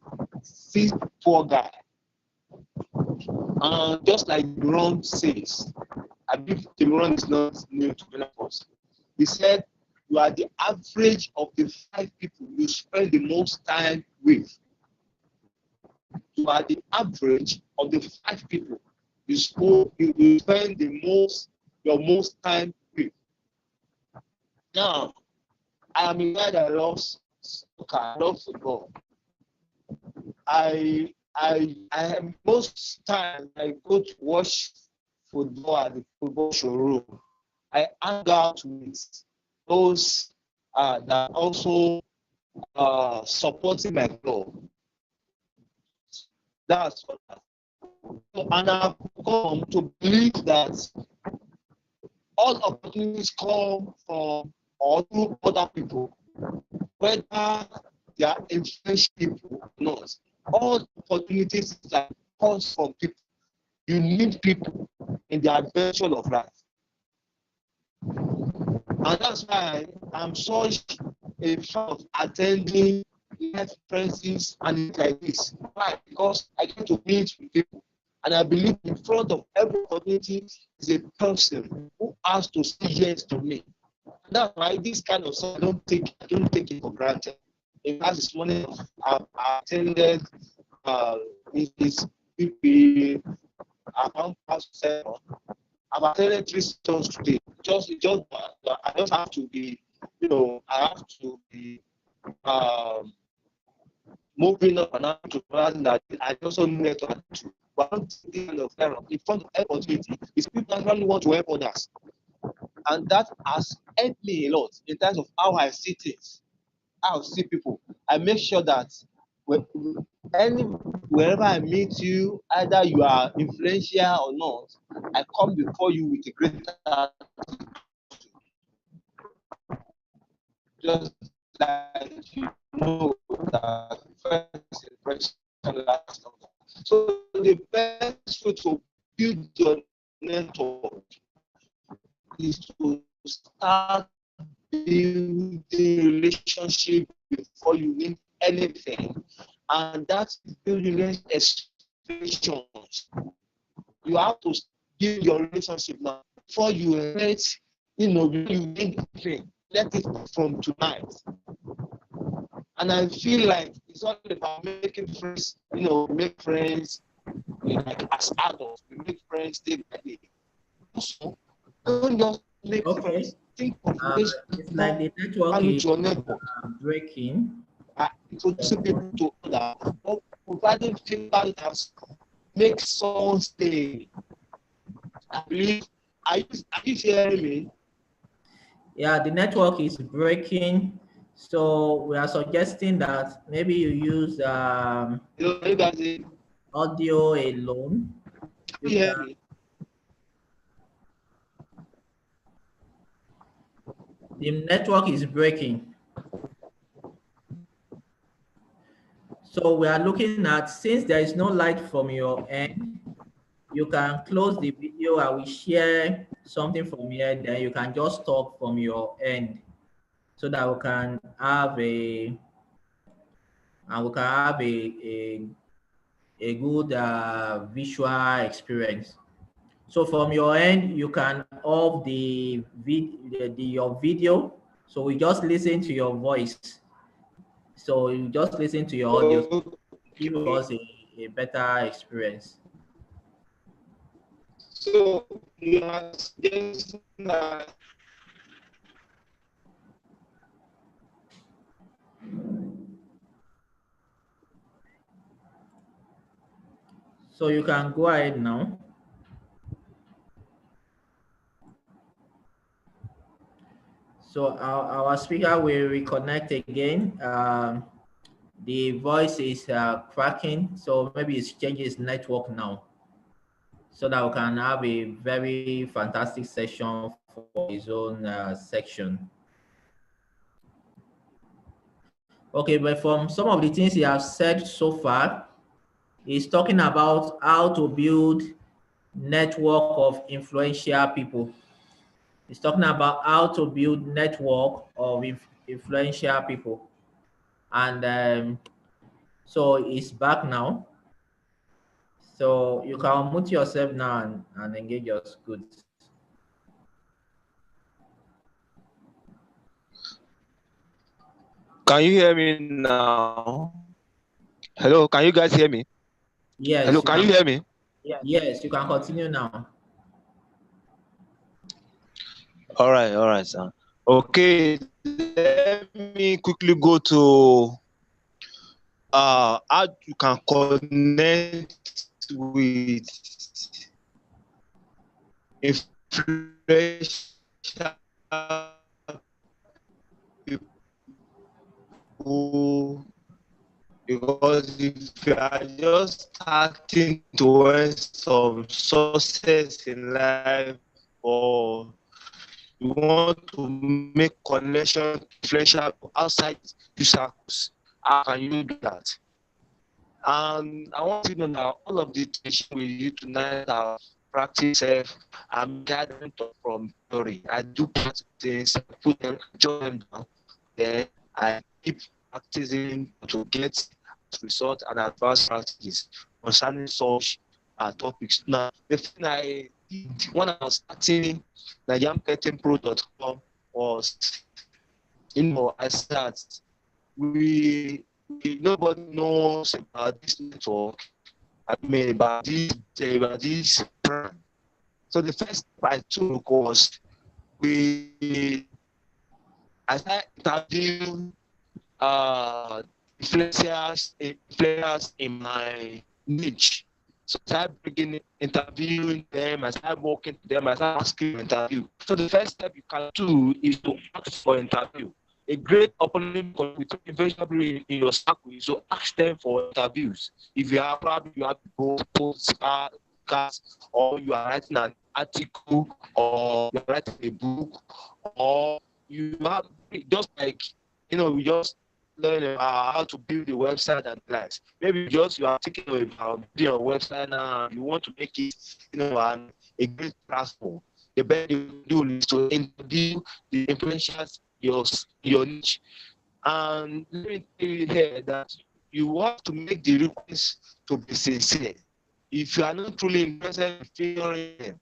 6th poor guy. Just like Ron says, I believe Ron is not new to many of us. He said, you are the average of the 5 people you spend the most time with. You are the average of the 5 people you spend your most time with. Now, I am a guy that loves soccer, I love football. I most times I go to watch football at the football showroom. I hang out with those that also supporting my club. That's what. And I've come to believe that all opportunities come from or through other people, whether they are influential people or not. All opportunities that comes from people. You need people in the adventure of life. And that's why I'm such a fan of attending life conferences and things like this. Why? Because I get to meet with people. And I believe in front of every opportunity is a person who has to say yes to me. And that's why this kind of stuff I don't take it for granted. In fact, this morning I attended this PP around past 7. I've attended 3 sessions today. I just have to be, I have to be moving up and out to plan that I also need to add to. But I don't think kind of error in front of opportunity is people actually want to help others. And that has helped me a lot in terms of how I see things, how I see people. I make sure that wherever I meet you, either you are influential or not, I come before you with a greater attitude. Just like you know that first impression lasts longer. So the best way to build your network is to start building relationship before you need anything, and that's building expectations. You have to build your relationship now before you let you need anything. Let it from tonight. And I feel like it's all about making friends. Make friends like as adults. We make friends day by day. Also, don't just make friends. Think of ways it's like the network is your network. breaking. Introducing people to others, or providing feedback that makes someone stay. I believe. Are you hearing me? Yeah, the network is breaking. So we are suggesting that maybe you use audio alone. You hear me? The network is breaking. So we are looking at, since there is no light from your end, you can close the video. I will share something from here, then you can just talk from your end so that we can have a good visual experience. So from your end, you can off your video. So we just listen to your voice. So you just listen to your audio, give us a better experience. So you are suggesting that so you can go ahead now. So our speaker will reconnect again. The voice is cracking, so maybe it's changing its network now, so that we can have a very fantastic session for his own section. Okay, but from some of the things he has said so far, he's talking about how to build network of influential people. He's talking about how to build network of influential people. And so it's back now. So you can unmute yourself now and engage your good. Can you hear me now? Hello, can you guys hear me? Yes. Hello, can you hear me? Yes, you can continue now. All right, sir. Okay, let me quickly go to how you can connect with influential people, because if you are just starting to earn some success in life, or you want to make connection influential outside the circles, how can you do that? And I want you to know that all of the teaching we do tonight are practice. I'm gathering from theory. I do practice things, put them, jot them down, then I keep practicing to get result and advanced practices concerning such topics. Now, the thing I did when I was starting NigerianPettingPro.com was, I started, nobody knows about this network. I mean, about this brand. So the first step I took was I started interviewing influencers in my niche. So I started interviewing them, I started working to them, I started asking for interview. So the first step you can do is to ask for interview. a great opportunity with investment in your circle is to ask them for interviews. If you have probably you have podcasts, or you are writing an article, or you are writing a book, or you have just like we just learn about how to build a website and likes. Maybe you are thinking about building a website now, you want to make it a great platform. The best you do is to interview the influencers your niche. And let me tell you here that you have to make the request to be sincere. If you are not truly interested in figuring them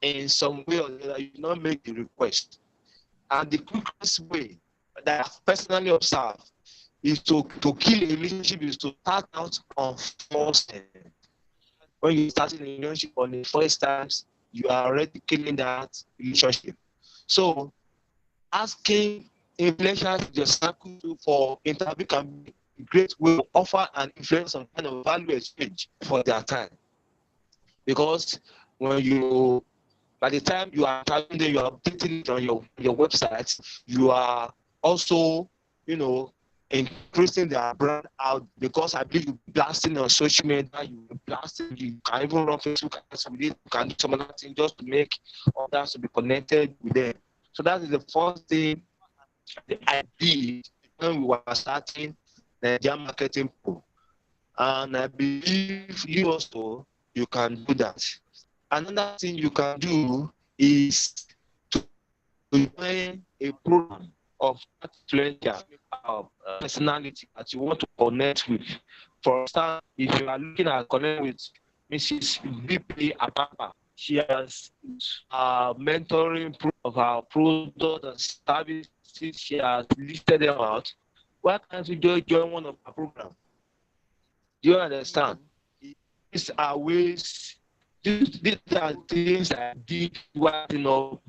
in some way or the other, you do not make the request. And the quickest way that I've personally observed is to kill a relationship is to start out on first time. When you start a relationship on the first times, you are already killing that relationship. So asking influencers in your circle for interview can be a great way to offer and influence some kind of value exchange for their time. Because by the time you are typing them, you are updating it on your website, you are also, increasing their brand out, because I believe you're blasting on social media, you can even run Facebook ads with it, you can do some other things just to make others to be connected with them. So that is the first thing I did when we were starting the Nigerian Marketing Pro. And I believe you can do that. Another thing you can do is to join a program of influencer personality that you want to connect with. For instance, if you are looking at connecting with Mrs. BP Apapa, she has mentoring of our product and services. She has listed them out. Why can't you join one of our programs? Do you understand? These are ways. These are things I did while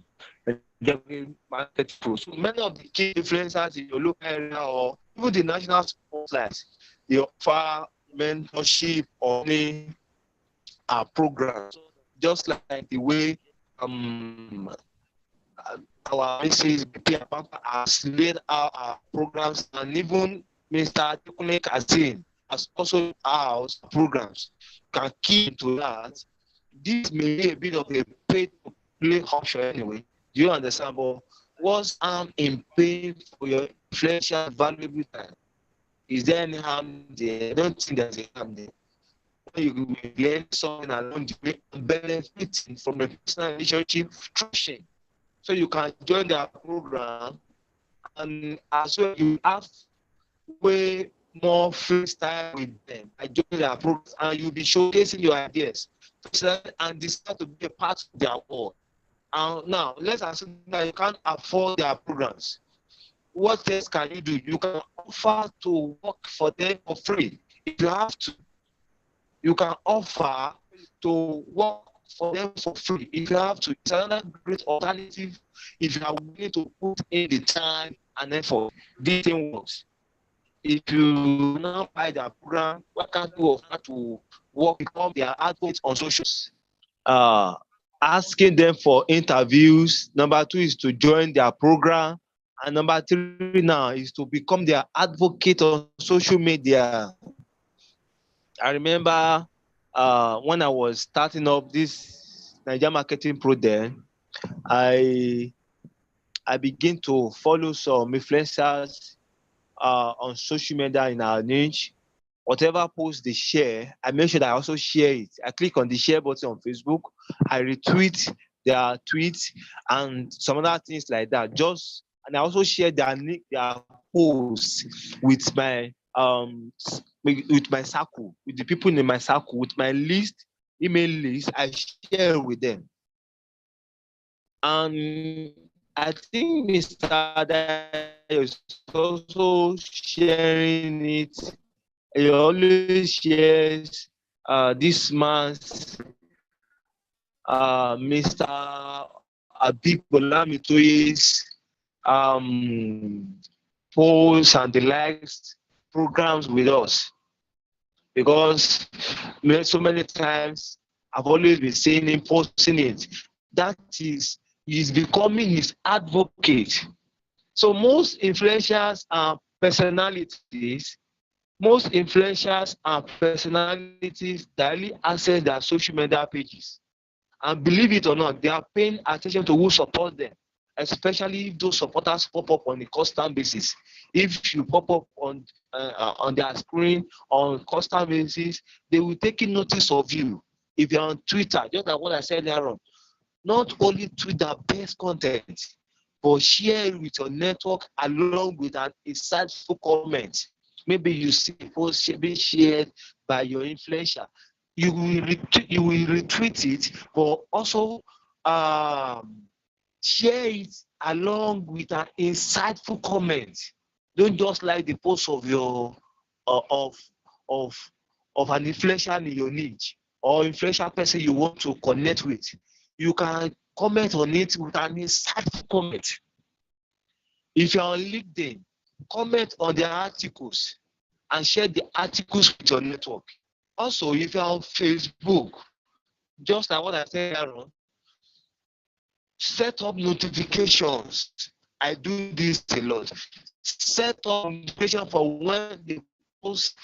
Market Pro. So many of the key influencers in your local area or even the national spotlights, they offer mentorship or any programs, just like the way our Mrs. BP Apapa has laid out our programs, and even Mr. Adekunle Kazeem has also out programs. Can key into that. This may be a bit of a pay-to-play option anyway. Do you understand? But what's harm in paying for your influential valuable time? Is there any harm there? I don't think there's a harm there. You learn something along the way and benefiting from a personal relationship structuring. So you can join their program, and as well you have way more freestyle with them. I join their programs and you'll be showcasing your ideas and decide to be a part of their world. Now, let's assume that you can't afford their programs. What else can you do? You can offer to work for them for free. If you have to, you can offer to work for them for free. If you have to, it's another great alternative. If you are willing to put in the time and effort, this thing works. If you now buy their program, why can't you offer to work become their advocates on socials? Asking them for interviews. Number 2 is to join their program. And number 3 now is to become their advocate on social media. I remember when I was starting up this Nigerian Marketing Pro then, I began to follow some influencers on social media in our niche. Whatever post they share, I make sure that I also share it. I click on the share button on Facebook. I retweet their tweets and some other things like that. And I also share their posts with my circle, with the people in my circle, with my email list. I share with them. And I think Mr. Adayo is also sharing it. He always shares this man's Mr. Abib Bolamitoye's posts and the likes programs with us, because so many times I've always been seeing him posting it. That is, he's becoming his advocate. So most influencers and personalities directly access their social media pages. And believe it or not, they are paying attention to who supports them, especially if those supporters pop up on a constant basis. If you pop up on their screen on constant basis, they will take notice of you. If you're on Twitter, just like what I said earlier on, not only tweet the best content, but share it with your network along with an insightful comment. Maybe you see a post being shared by your influencer. You will retweet it, but also share it along with an insightful comment. Don't just like the post of your of an influencer in your niche or influential person you want to connect with. You can comment on it with an insightful comment. If you're on LinkedIn, comment on their articles and share the articles with your network. Also, if you're on Facebook, just like what I said earlier, set up notifications. I do this a lot. Set up notification for when they post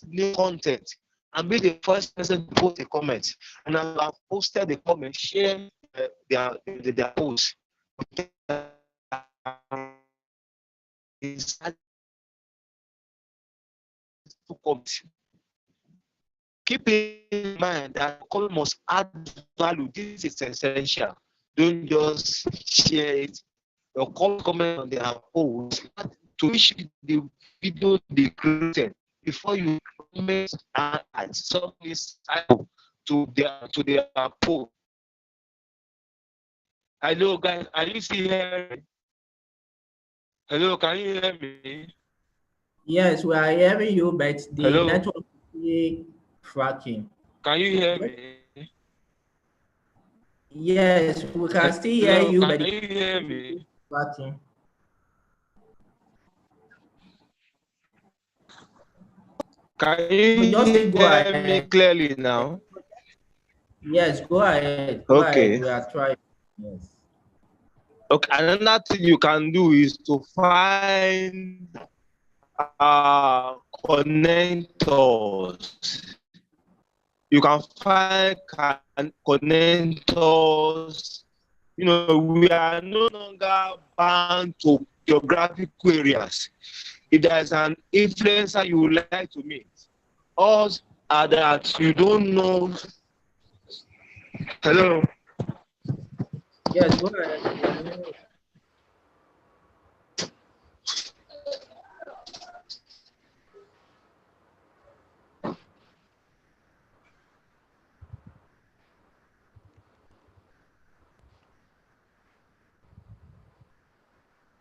new content, and be the first person to post a comment. And I have posted the comment, share their post. Keep in mind that comment must add value. This is essential. Don't just share it or comment on their post to which the video they created before you comment and add something to their post. Hello guys, are you still hearing? Hello, can you hear me? Yes, we are hearing you, but the Hello? network is cracking. Can you hear me? Yes, we can still hear Hello, you, can but you hear me? cracking. Can So you just go hear me ahead. clearly now? Yes, go ahead. Go Okay. ahead. We are trying. Yes. Okay, another thing you can do is to find connectors. You can find connectors. You know, we are no longer bound to geographic areas. If there's an influencer you would like to meet, or that you don't know. Hello. Yes, go ahead.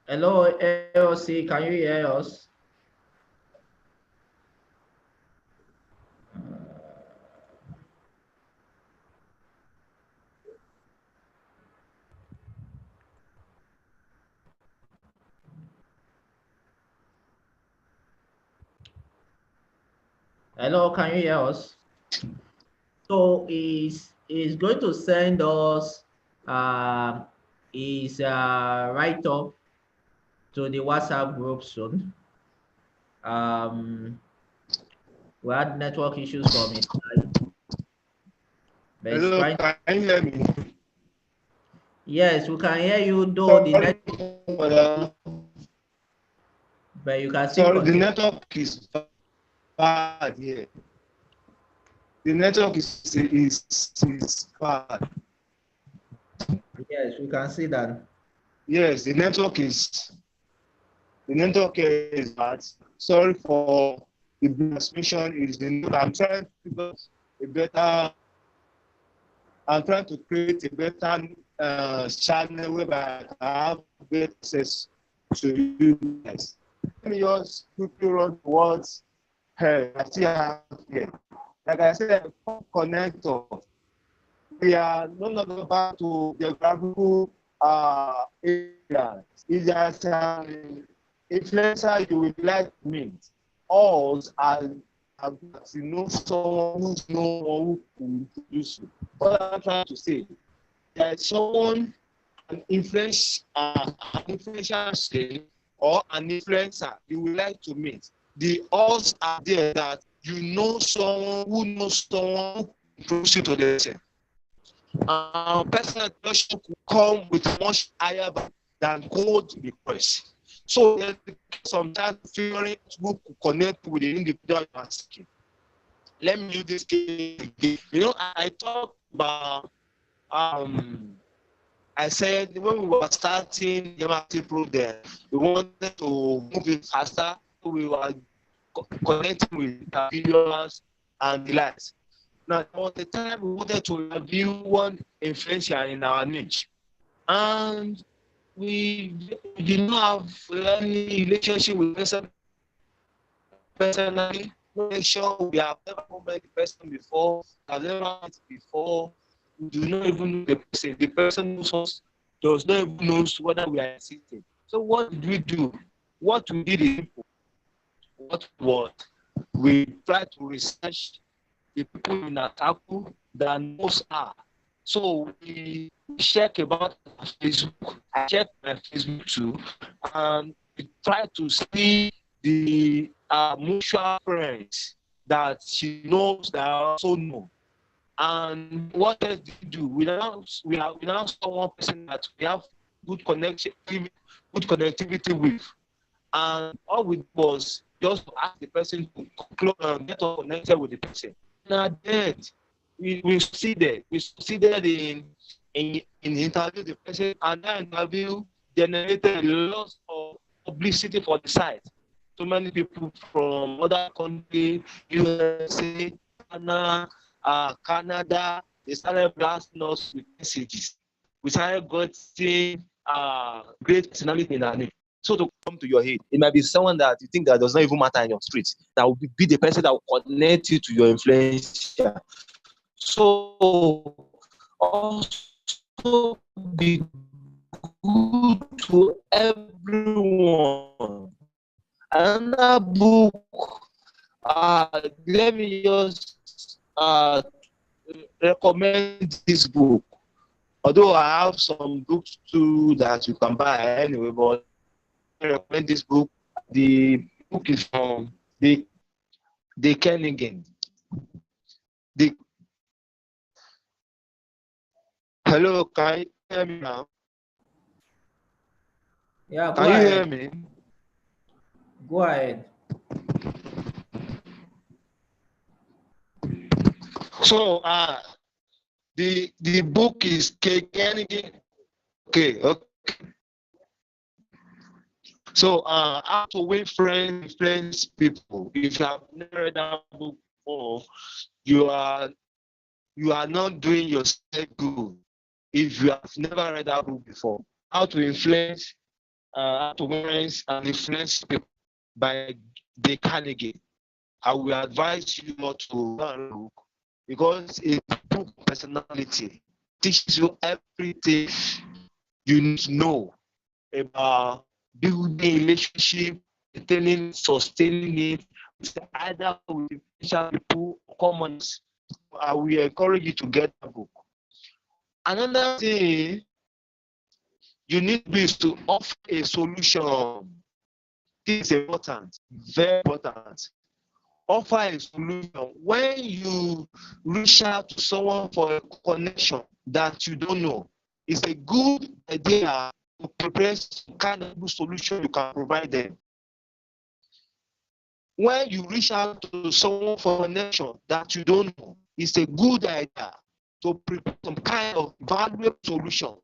Hello, AOC, can you hear us? Hello, can you hear us? So is going to send us his write-up to the WhatsApp group soon. We had network issues from his side. Hello, can you hear me? Yes, we can hear you, though the network, but you can still Sorry, the continue. network is bad here. The network is bad. Yes, we can see that. Yes, the network is bad. Sorry for the transmission. I'm trying to figure a better. I'm trying to create a better channel whereby I have better access to you guys. Let me just quickly run towards I still have here. Like I said, connector. We are no longer back to geographical areas. If there's an influencer you would like to meet, or you know someone who's no one who can introduce you. What I'm trying to say, there is someone an influencer or an influencer you would like to meet, the odds are there that you know someone who knows someone who introduces you to the person. Personal introduction could come with much higher value than cold request. So there's sometimes figuring who could connect with the individual you are seeking. Let me use this case again. You know, I talked about I said when we were starting the MRT program, we wanted to move it faster. So we were connecting with viewers and the likes. Now, there was the time we wanted to review one influencer in our niche, and we did not have any relationship with person personally. Make sure we have never met the person before, have never met before. We do not even know the person. The person knows us, does not even know whether we are existing. So what did we do? What we did is what we tried to research the people in Ataku that knows her. So we check about Facebook. I checked my Facebook too, and we try to see the mutual friends that she knows that I also know. And what else did we do? We now saw one person that we have good connectivity with, and all we did was just to ask the person to get connected with the person. Now then, we succeeded in interview the person, and that interview generated a lot of publicity for the site. So many people from other countries, USA, Canada, they started blasting us with messages. We started getting great personality in our name. So to come to your head, it might be someone that you think that does not even matter in your street. That will be the person that will connect you to your influencer. So also be good to everyone. Another book, let me just recommend this book. Although I have some books too that you can buy anyway, but I recommend this book. The book is from the Kenigan. Hello, can you hear me now? Yeah, Can you hear me? Go ahead. So the book is Kenigan. Okay. So how to win friends, influence people. If you have never read that book before, you are not doing yourself good. If you have never read that book before, how to influence, how to win friends and influence people by Dale Carnegie. I will advise you not to read the book because it's a book of personality. It teaches you everything you need to know about building a relationship, maintaining, sustaining it, either with potential people or commons. I will encourage you to get the book. Another thing you need to do is to offer a solution. This is important, very important. Offer a solution. When you reach out to someone for a connection that you don't know, it's a good idea to prepare some kind of good solution you can provide them. When you reach out to someone for a connection that you don't know, it's a good idea to prepare some kind of valuable solution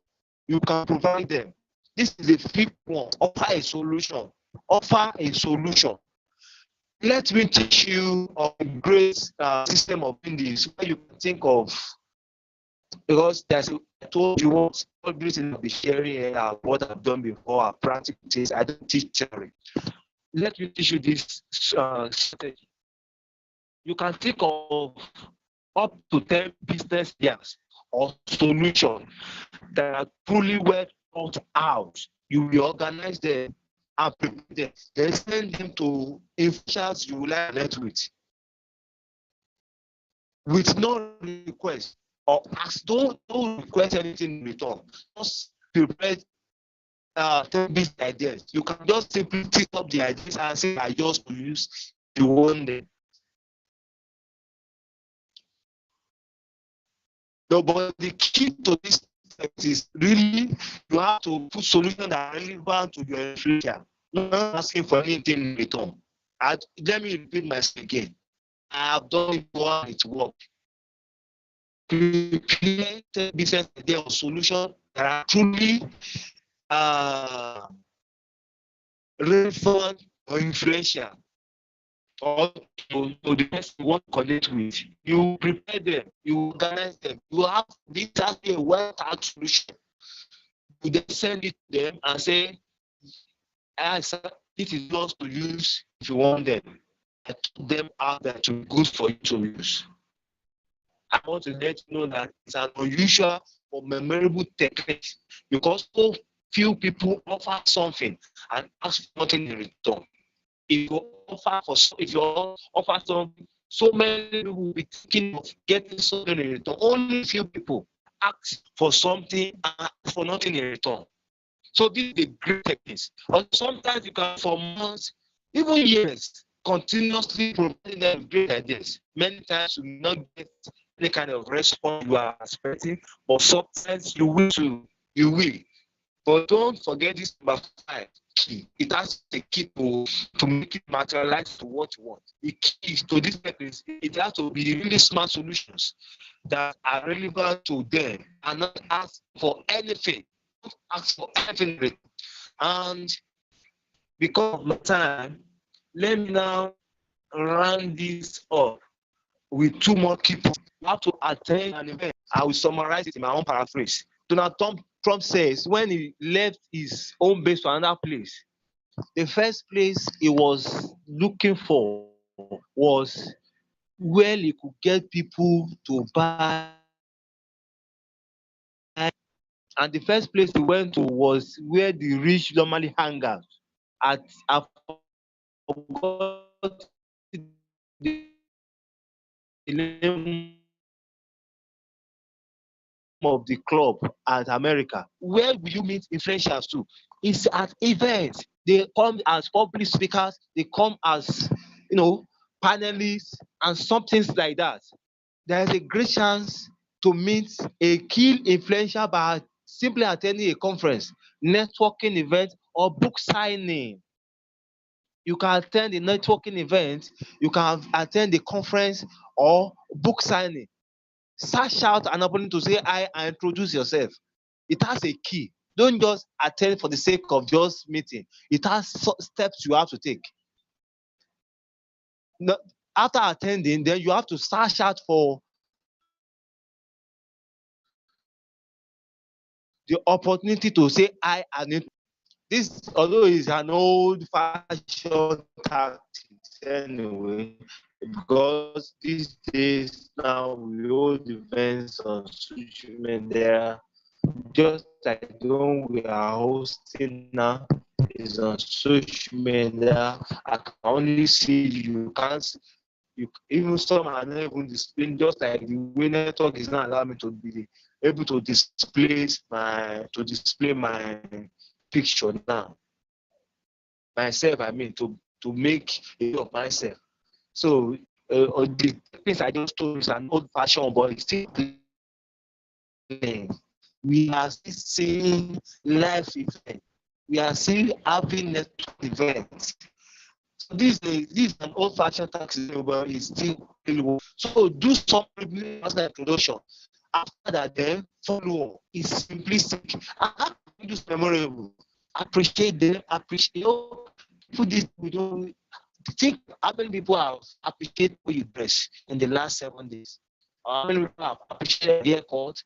you can provide them. This is the fifth one. Offer a solution. Offer a solution. Let me teach you a great system of doing this where you can think of, because I told you what everything I'll be sharing what I've done before, our practices. I don't teach theory. Let me teach you this strategy. You can think of up to 10 business ideas or solutions that are truly well thought out. You will organize them and prepare them, then send them to influencers you will like to connect with no request or ask, don't request anything in return. Just prepare business ideas. You can just simply pick up the ideas and say, I just use the one day. No, but the key to this is really you have to put solutions that are relevant to your future. Not asking for anything in return. Let me repeat myself again. I have done it while it worked. Create a business idea or solution that are truly relevant or influential, or to the person you want to connect with. You prepare them, you organize them, you have this as a well-thought solution. You then send it to them and say, this is yours to use if you want them. I took them out that to be good for you to use. I want to let you know that it's an unusual or memorable technique because so few people offer something and ask for nothing in return. If you offer something, so many people will be thinking of getting something in return. Only few people ask for something and ask for nothing in return. So this is the great technique. Or sometimes you can, for months, even years, continuously providing them with great ideas. Many times you will not get any kind of response you are expecting, but sometimes you will. But don't forget this number 5 key. It has the key to make it materialize to what you want. The key to this technique, it has to be really smart solutions that are relevant to them and not ask for anything. Don't ask for anything. And because of my time, let me now round this up with 2 more people. You have to attend an event. I will summarize it in my own paraphrase. Donald Trump says when he left his home base to another place, the first place he was looking for was where he could get people to buy. And the first place he went to was where the rich normally hang out. I forgot the name of the club at America. Where will you meet influencers too? It's at events. They come as public speakers, they come as panelists and some things like that. There is a great chance to meet a key influencer by simply attending a conference, networking event, or book signing. You can attend a networking event, you can attend a conference or book signing. Search out an opportunity to say hi and introduce yourself. It has a key. Don't just attend for the sake of just meeting. It has steps you have to take. Now, after attending, then you have to search out for the opportunity to say hi and this, although it's an old-fashioned tactics anyway, because these days now we all depends on social media. Just like the one we are hosting now is on social media. I can only see you can't. Even some are not even displaying. Just like the way network is not allowing me to be able to display my picture now. Myself, I mean, to make it of myself. So the things I just told is an old-fashioned, but it's still we are still seeing live events. We are still having network events. So this is an old-fashioned taxi, but it's still available. So do some introduction. After that, then follow. It's simplistic. And it's memorable. Appreciate them. Appreciate. Put this. We don't think how many people have appreciated how you dress in the last 7 days. How many people have appreciated the haircut,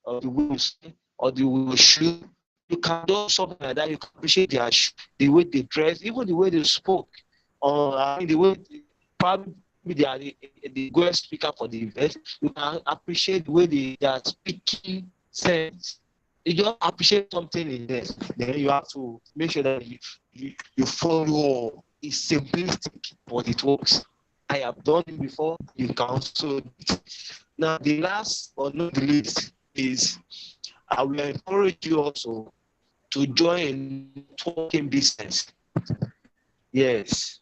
or the way you sing, or the way you shoe? You can do something like that. You can appreciate the way they dress, even the way they spoke, or the way probably they are the guest speaker for the event. You can appreciate the way they are speaking sense. You just appreciate something in this. Then you have to make sure that you follow. It's simplistic, but it works. I have done it before. You can also do it. Now, the last but not the least is I will encourage you also to join a networking business. Yes.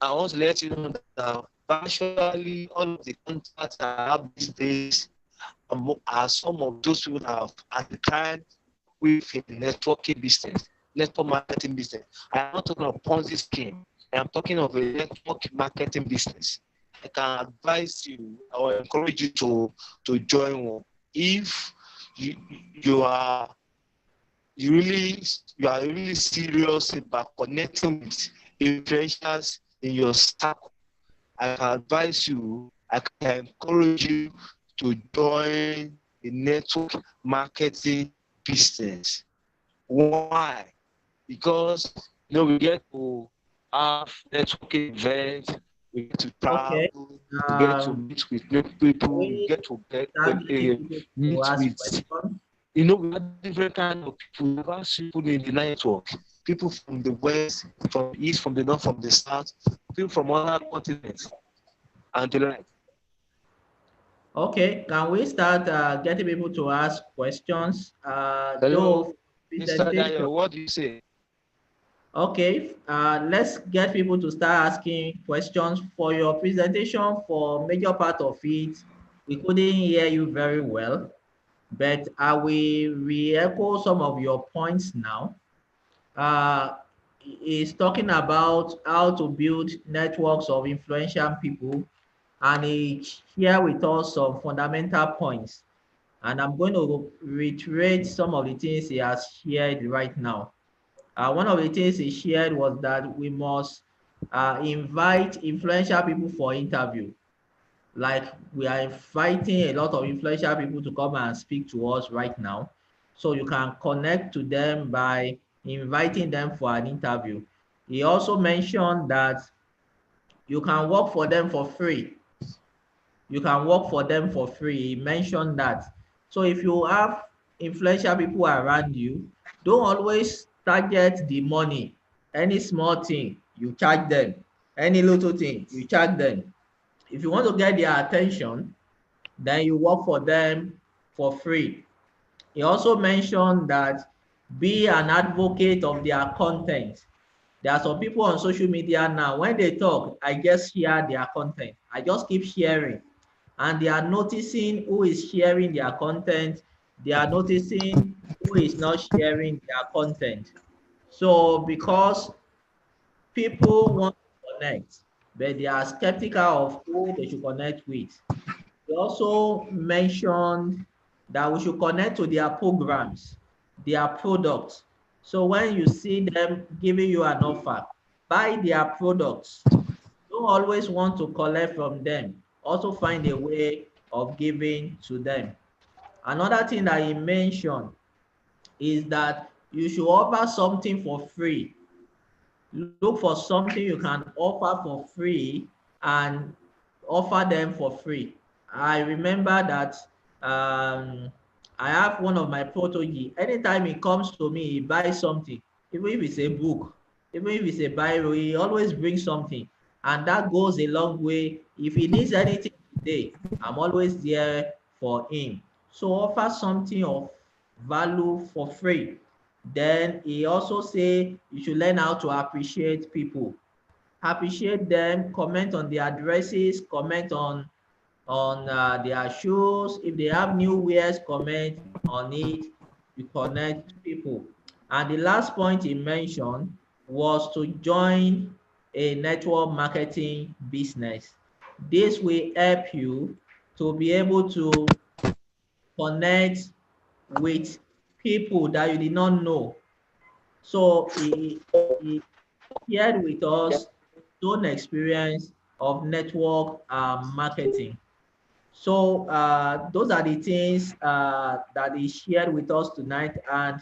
I want to let you know that virtually all of the contacts I have these days are some of those people that have at the time with in the networking business, network marketing business. I am not talking of Ponzi scheme. I am talking of a network marketing business. I can advise you or encourage you to join one if you are really serious about connecting with influencers in your circle. I can advise you, I can encourage you to join the network marketing business. Why? Because we get to have networking events, we get to Okay. travel, we get to meet with new people, we We get to start getting people to meet ask with questions. we have different kind of people. We have people in the network, people from the west, from the east, from the north, from the south, people from other continents, and the like. Okay, can we start getting people to ask questions? Though Hello, Mr. presentation. Dayo, what do you say? Okay, let's get people to start asking questions for your presentation. For major part of it, we couldn't hear you very well, but I will re-echo some of your points now. Is talking about how to build networks of influential people, and he share with us some fundamental points. And I'm going to reiterate some of the things he has shared right now. One of the things he shared was that we must invite influential people for interview. Like we are inviting a lot of influential people to come and speak to us right now. So you can connect to them by inviting them for an interview. He also mentioned that you can work for them for free. You can work for them for free. He mentioned that. So if you have influential people around you, don't always target the money. Any small thing, you charge them. Any little thing, you charge them. If you want to get their attention, then you work for them for free. He also mentioned that be an advocate of their content. There are some people on social media now, when they talk, I just share their content. I just keep sharing. And they are noticing who is sharing their content. They are noticing who is not sharing their content. So because people want to connect, but they are skeptical of who they should connect with. They also mentioned that we should connect to their programs, their products. So when you see them giving you an offer, buy their products. Don't always want to collect from them. Also find a way of giving to them. Another thing that he mentioned is that you should offer something for free. Look for something you can offer for free and offer them for free. I remember that I have one of my protege. Anytime he comes to me, he buys something, even if it's a book, even if it's a Bible, he always brings something. And that goes a long way. If he needs anything today, I'm always there for him. So offer something of value for free. Then he also say you should learn how to appreciate people. Appreciate them, comment on their dresses, comment on their shoes. If they have new wears, comment on it. You connect people. And the last point he mentioned was to join a network marketing business. This will help you to be able to connect with people that you did not know. So he shared with us his own experience of network marketing. So those are the things that he shared with us tonight. And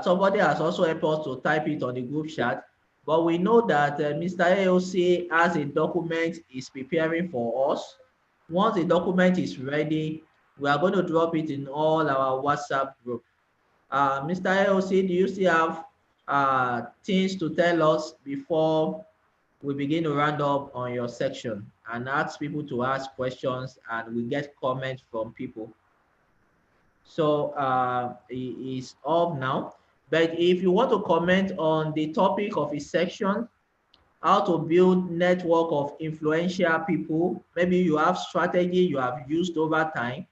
somebody has also helped us to type it on the group chat. But we know that Mr. AOC has a document he's preparing for us. Once the document is ready, we are going to drop it in all our WhatsApp group. Mr. AOC, do you still have things to tell us before we begin to round up on your section and ask people to ask questions and we get comments from people? So he is off now. But if you want to comment on the topic of his section, how to build network of influential people, maybe you have strategy you have used over time.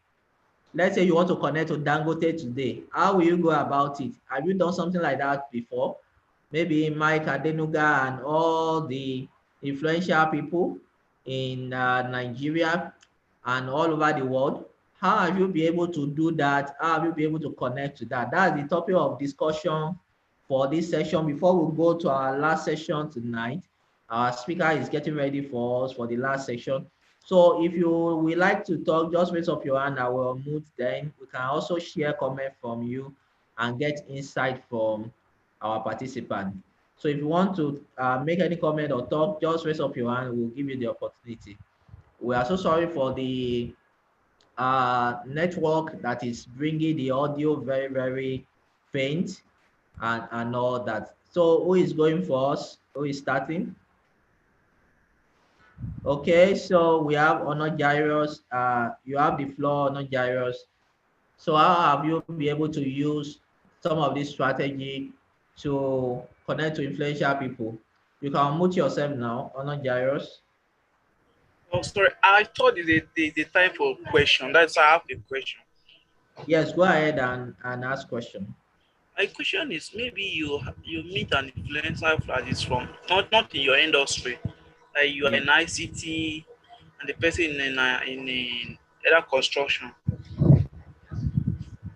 Let's say you want to connect to Dangote today. How will you go about it? Have you done something like that before? Maybe Mike Adenuga and all the influential people in Nigeria and all over the world. How have you been able to do that? How have you been able to connect to that? That's the topic of discussion for this session. Before we go to our last session tonight, our speaker is getting ready for us for the last section. So if you would like to talk, just raise up your hand. I will mute. Then we can also share comment from you and get insight from our participant. So if you want to make any comment or talk, just raise up your hand. We'll give you the opportunity. We are so sorry for the network that is bringing the audio very, very faint and all that. So who is going for us? Who is starting? Okay, so we have Honor Jairus. You have the floor, Honor Jairus. So how have you been able to use some of this strategy to connect to influential people? You can unmute yourself now, Honor Jairus. Oh, sorry. I thought the time for question. That's why I have a question. Yes, go ahead and ask question. My question is, maybe you meet an influencer that is from not in your industry, like you are in ICT, and the person in either construction,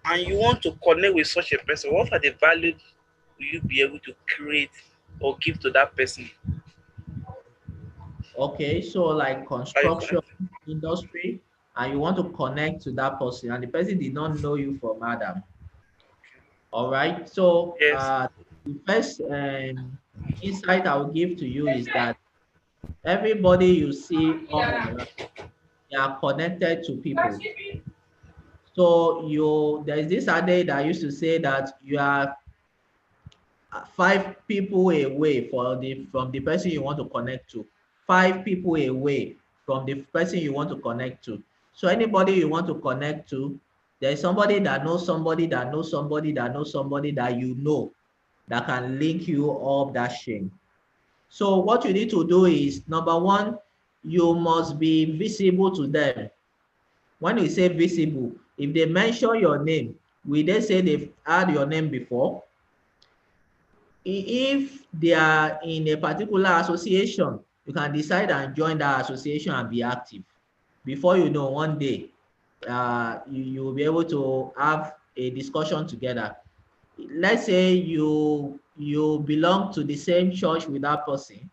and you want to connect with such a person. What are the values will you be able to create or give to that person? Okay, so like construction industry, and you want to connect to that person, and the person did not know you from Adam. All right, so Yes. the first insight I will give to you is that everybody you see all around, they are connected to people. So there's this adage that used to say that you are 5 people away from the person you want to connect to. 5 people away from the person you want to connect to. So anybody you want to connect to, there's somebody that knows somebody that knows somebody that knows somebody that you know that can link you up that chain. So what you need to do is, number one, you must be visible to them. When we say visible, if they mention your name, will they say they've heard your name before? If they are in a particular association, you can decide and join that association and be active. Before you know, one day, you will be able to have a discussion together. Let's say you belong to the same church with that person,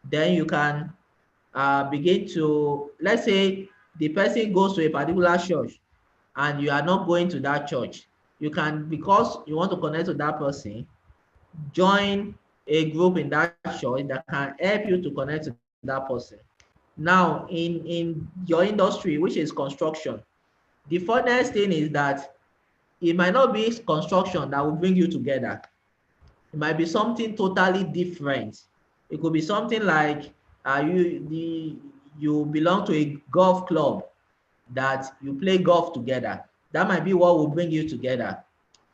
then you can begin to, let's say the person goes to a particular church and you are not going to that church. You can, because you want to connect to that person, join a group in that church that can help you to connect to that person. Now, in your industry, which is construction, the funniest thing is that it might not be construction that will bring you together. It might be something totally different. It could be something like you belong to a golf club that you play golf together. That might be what will bring you together.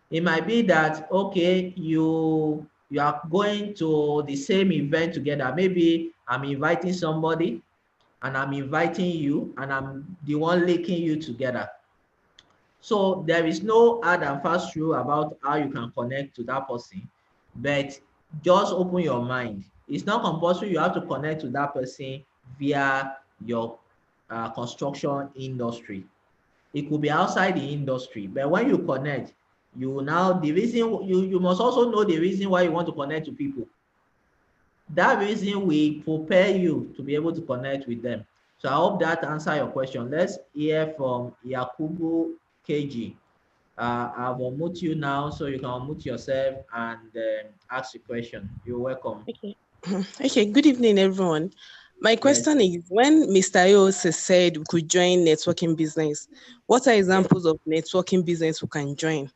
It might be that, okay, you are going to the same event together. Maybe I'm inviting somebody and I'm inviting you and I'm the one linking you together. So there is no hard and fast rule about how you can connect to that person, but just open your mind. It's not compulsory you have to connect to that person via your construction industry. It could be outside the industry, but when you connect, you must also know the reason why you want to connect to people. That reason will prepare you to be able to connect with them. So I hope that answers your question. Let's hear from Yakubu KG. I will unmute you now so you can unmute yourself and ask the question. You're welcome. Okay. Okay, good evening, everyone. My question is, when Mr. Ayose said we could join networking business, what are examples of networking business we can join?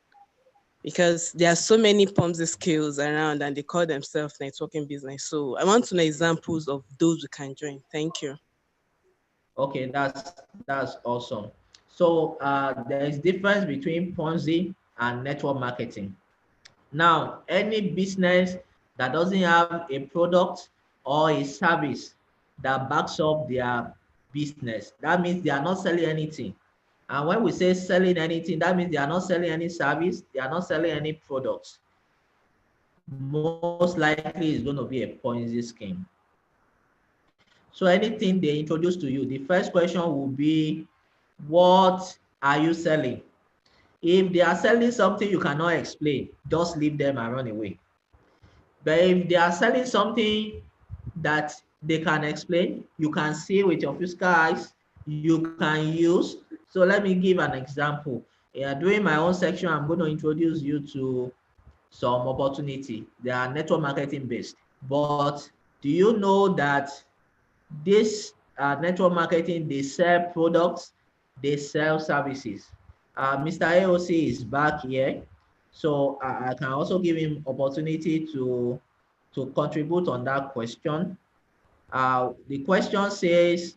Because there are so many Ponzi skills around and they call themselves networking business. So I want to know examples of those we can join. Thank you. Okay, that's awesome. So there is difference between Ponzi and network marketing. Now, any business that doesn't have a product or a service that backs up their business, that means they are not selling anything. And when we say selling anything, that means they are not selling any service, they are not selling any products. Most likely it's going to be a Ponzi scheme. So anything they introduce to you, the first question will be, what are you selling? If they are selling something you cannot explain, just leave them and run away. But if they are selling something that they can explain, you can see with your physical eyes, you can use. So let me give an example. During my own section, I'm going to introduce you to some opportunity. They are network marketing based. But do you know that this network marketing, they sell products, they sell services? Mr. AOC is back here, so I can also give him opportunity to contribute on that question. The question says,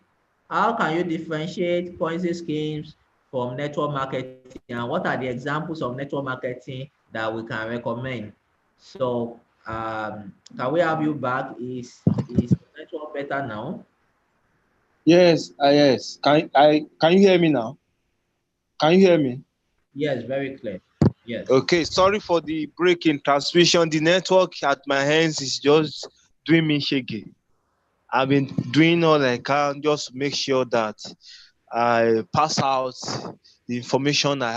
how can you differentiate Ponzi schemes from network marketing, and what are the examples of network marketing that we can recommend? So can we have you back? Is network better now? Yes, yes. Can you hear me now? Can you hear me? Yes, very clear. Yes. Okay, sorry for the break in transmission. The network at my hands is just doing me shaky. I've been doing all I can just to make sure that I pass out the information I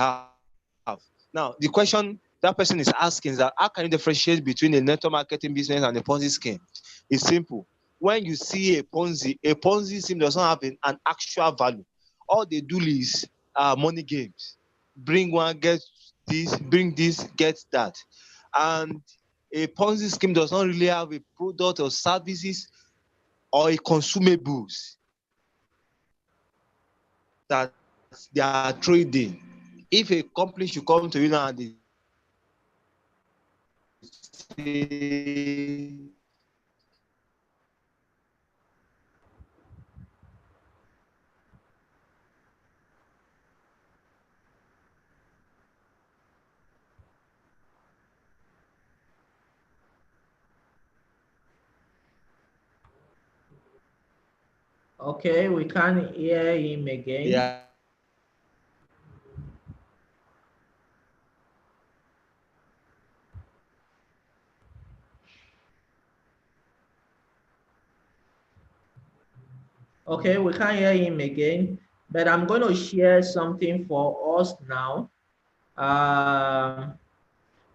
have. Now, the question that person is asking is that how can you differentiate between a network marketing business and a Ponzi scheme? It's simple. When you see a Ponzi scheme does not have an actual value. All they do is money games. Bring one, get this, bring this, get that. And a Ponzi scheme does not really have a product or services or a consumables that they are trading. If a company should come to you now and they say, Okay, we can't hear him again. yeah. Okay, we can't hear him again, but I'm going to share something for us now.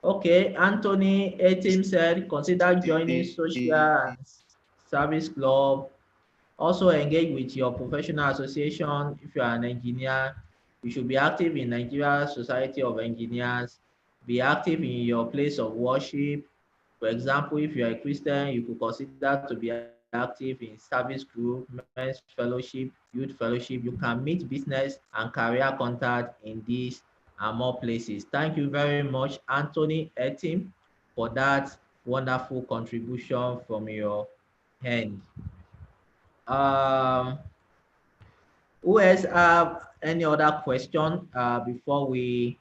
Okay, Anthony A-Team said, consider joining social and service club. Also engage with your professional association. If you are an engineer, you should be active in Nigeria Society of Engineers. Be active in your place of worship. For example, if you are a Christian, you could consider to be active in service group, men's fellowship, youth fellowship. You can meet business and career contact in these and more places. Thank you very much, Anthony Etim, for that wonderful contribution from your hand. Who else have any other question before we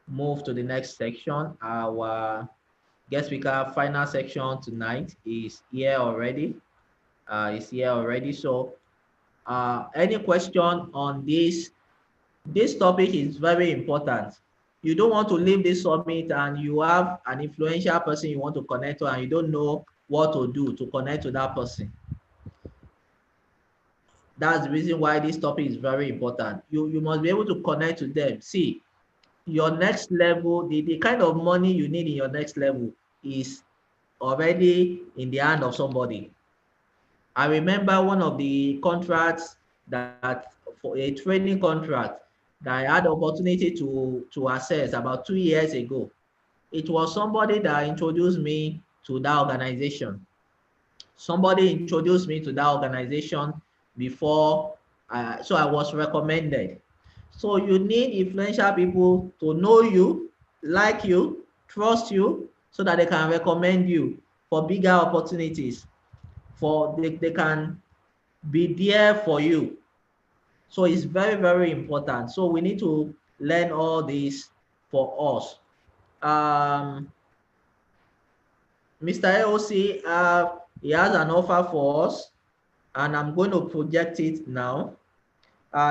move to the next section? Our guest speaker final section tonight is here already. So any question on this? This topic is very important. You don't want to leave this summit and you have an influential person you want to connect to and you don't know what to do to connect to that person. That's the reason why this topic is very important. You must be able to connect to them. See, your next level, the kind of money you need in your next level is already in the hand of somebody. I remember one of the contracts that for a training contract that I had the opportunity to access about 2 years ago. It was somebody that introduced me to that organization. Somebody introduced me to that organization before, so I was recommended. So you need influential people to know you, like you, trust you, so that they can recommend you for bigger opportunities. They can be there for you. So it's very, very important. So we need to learn all this for us. Mr. AOC, he has an offer for us, and I'm going to project it now.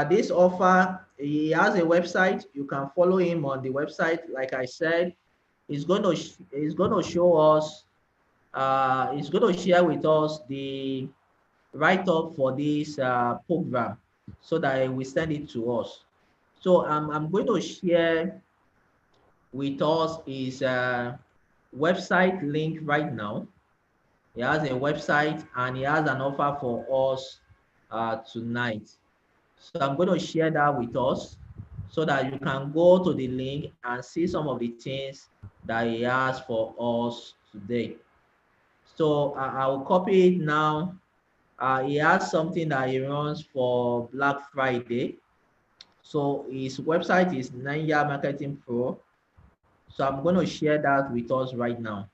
This offer, he has a website. You can follow him on the website. Like I said, he's going to show us, he's going to share with us the write-up for this program so that we send it to us. So I'm going to share with us his website link right now. He has a website and he has an offer for us tonight. So I'm going to share that with us so that you can go to the link and see some of the things that he has for us today. So I will copy it now. He has something that he runs for Black Friday. So his website is Ninja Marketing Pro. So I'm going to share that with us right now.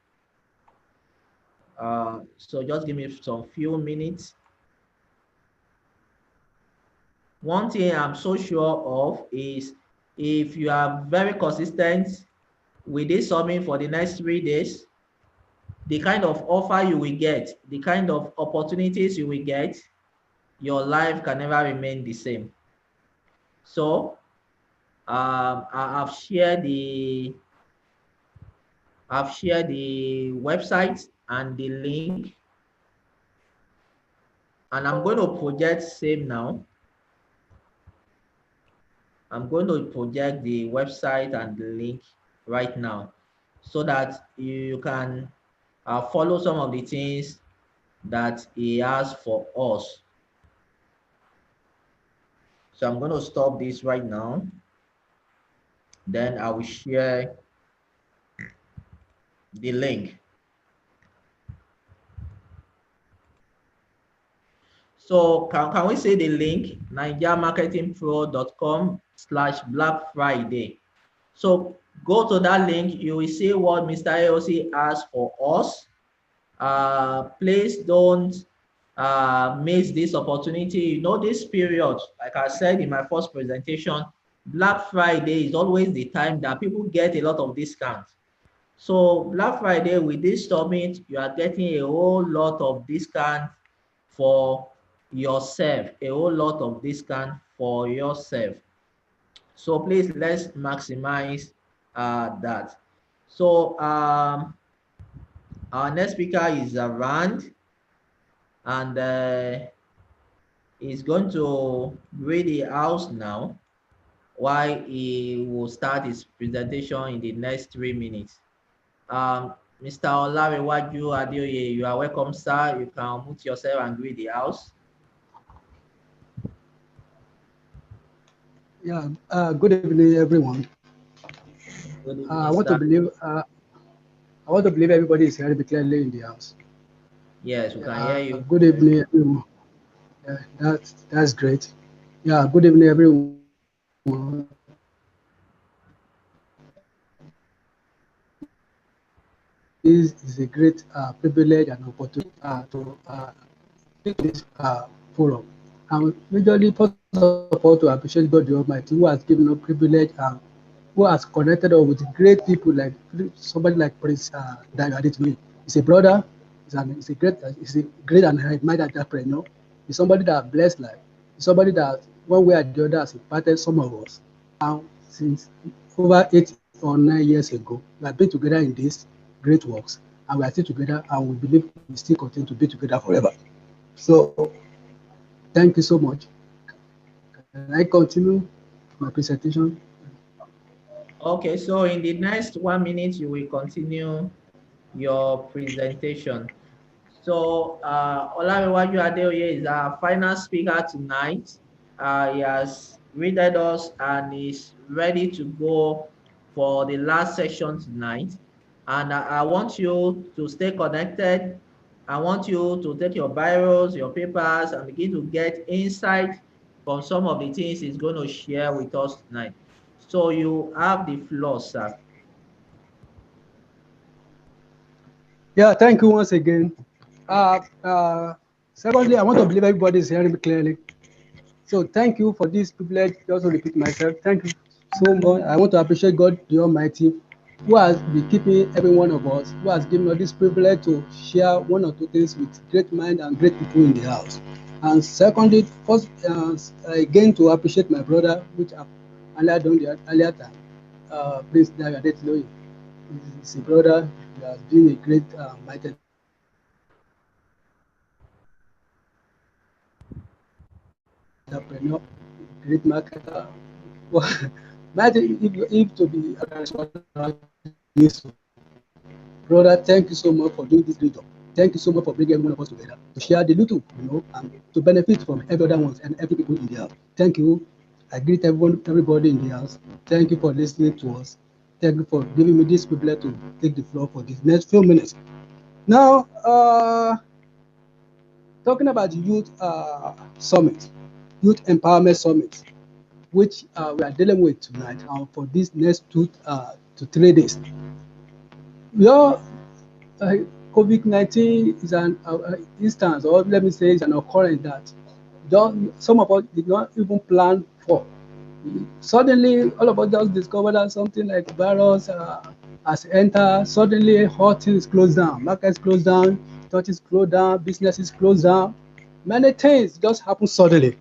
So just give me some few minutes. One thing I'm so sure of is if you are very consistent with this summit for the next 3 days, the kind of offer you will get, the kind of opportunities you will get, your life can never remain the same. So I've shared the website and the link, and I'm going to project same now. I'm going to project the website and the link right now so that you can follow some of the things that he has for us. So I'm going to stop this right now. Then I will share the link. So can we say the link, ninjamarketingpro.com/Black Friday. So go to that link, you will see what Mr. AOC has for us. Please don't miss this opportunity. You know, this period, like I said in my first presentation, Black Friday is always the time that people get a lot of discounts. So Black Friday with this summit, you are getting a whole lot of discount for yourself, a whole lot of discount for yourself. So please, let's maximize that. So our next speaker is Rand, and he's going to read the house now while he will start his presentation in the next 3 minutes. Mr. Olarewaju Adeoye, you are welcome, sir. You can mute yourself and greet the house. Yeah, good evening, everyone. Good evening, I want to believe everybody is hearing me clearly in the house. Yes, we can hear you. Good evening, everyone. Yeah, that's great. Yeah, good evening, everyone. This is a great privilege and opportunity to take this forum. And majorly, first of all, to appreciate God the Almighty, who has given us privilege and who has connected us with great people like somebody like Prince Dayo Adetumi. He's a brother. He's a great and high-minded entrepreneur. He's somebody that blessed life. He's somebody that one way or the other has impacted some of us. Now, since over 8 or 9 years ago, we have been together in this great works, and we are still together, and we believe we still continue to be together forever. So, thank you so much. Can I continue my presentation? Okay, so in the next 1 minute, you will continue your presentation. So Olarewaju Adeoye is our final speaker tonight. He has greeted us and is ready to go for the last session tonight. And I want you to stay connected. I want you to take your biros, your papers, and begin to get insight from some of the things he's going to share with us tonight. So you have the floor, sir. Yeah, thank you once again. Secondly, I want to believe everybody is hearing me clearly. So thank you for this privilege. Just to repeat myself, thank you so much. I want to appreciate God the Almighty, who has been keeping every one of us, who has given us this privilege to share one or two things with great mind and great people in the house. And secondly, first, again to appreciate my brother, which I've earlier done the earlier time, Prince David Adetloye. He's a brother. He has been a great mighty entrepreneur, great marketer. Imagine if to be brother, thank you so much for doing this great job. Thank you so much for bringing everyone of us together to share the little, and to benefit from every other ones and every people in the house. Thank you. I greet everybody in the house. Thank you for listening to us. Thank you for giving me this privilege to take the floor for these next few minutes. Now, talking about the youth summit, youth empowerment summit, which we are dealing with tonight for these next 2 to 3 days. COVID-19 is an instance, or let me say, it's an occurrence that some of us did not even plan for. Suddenly, all of us just discovered that something like virus has entered. Suddenly, all things closed down, markets closed down, churches closed down, businesses closed down. Many things just happen suddenly.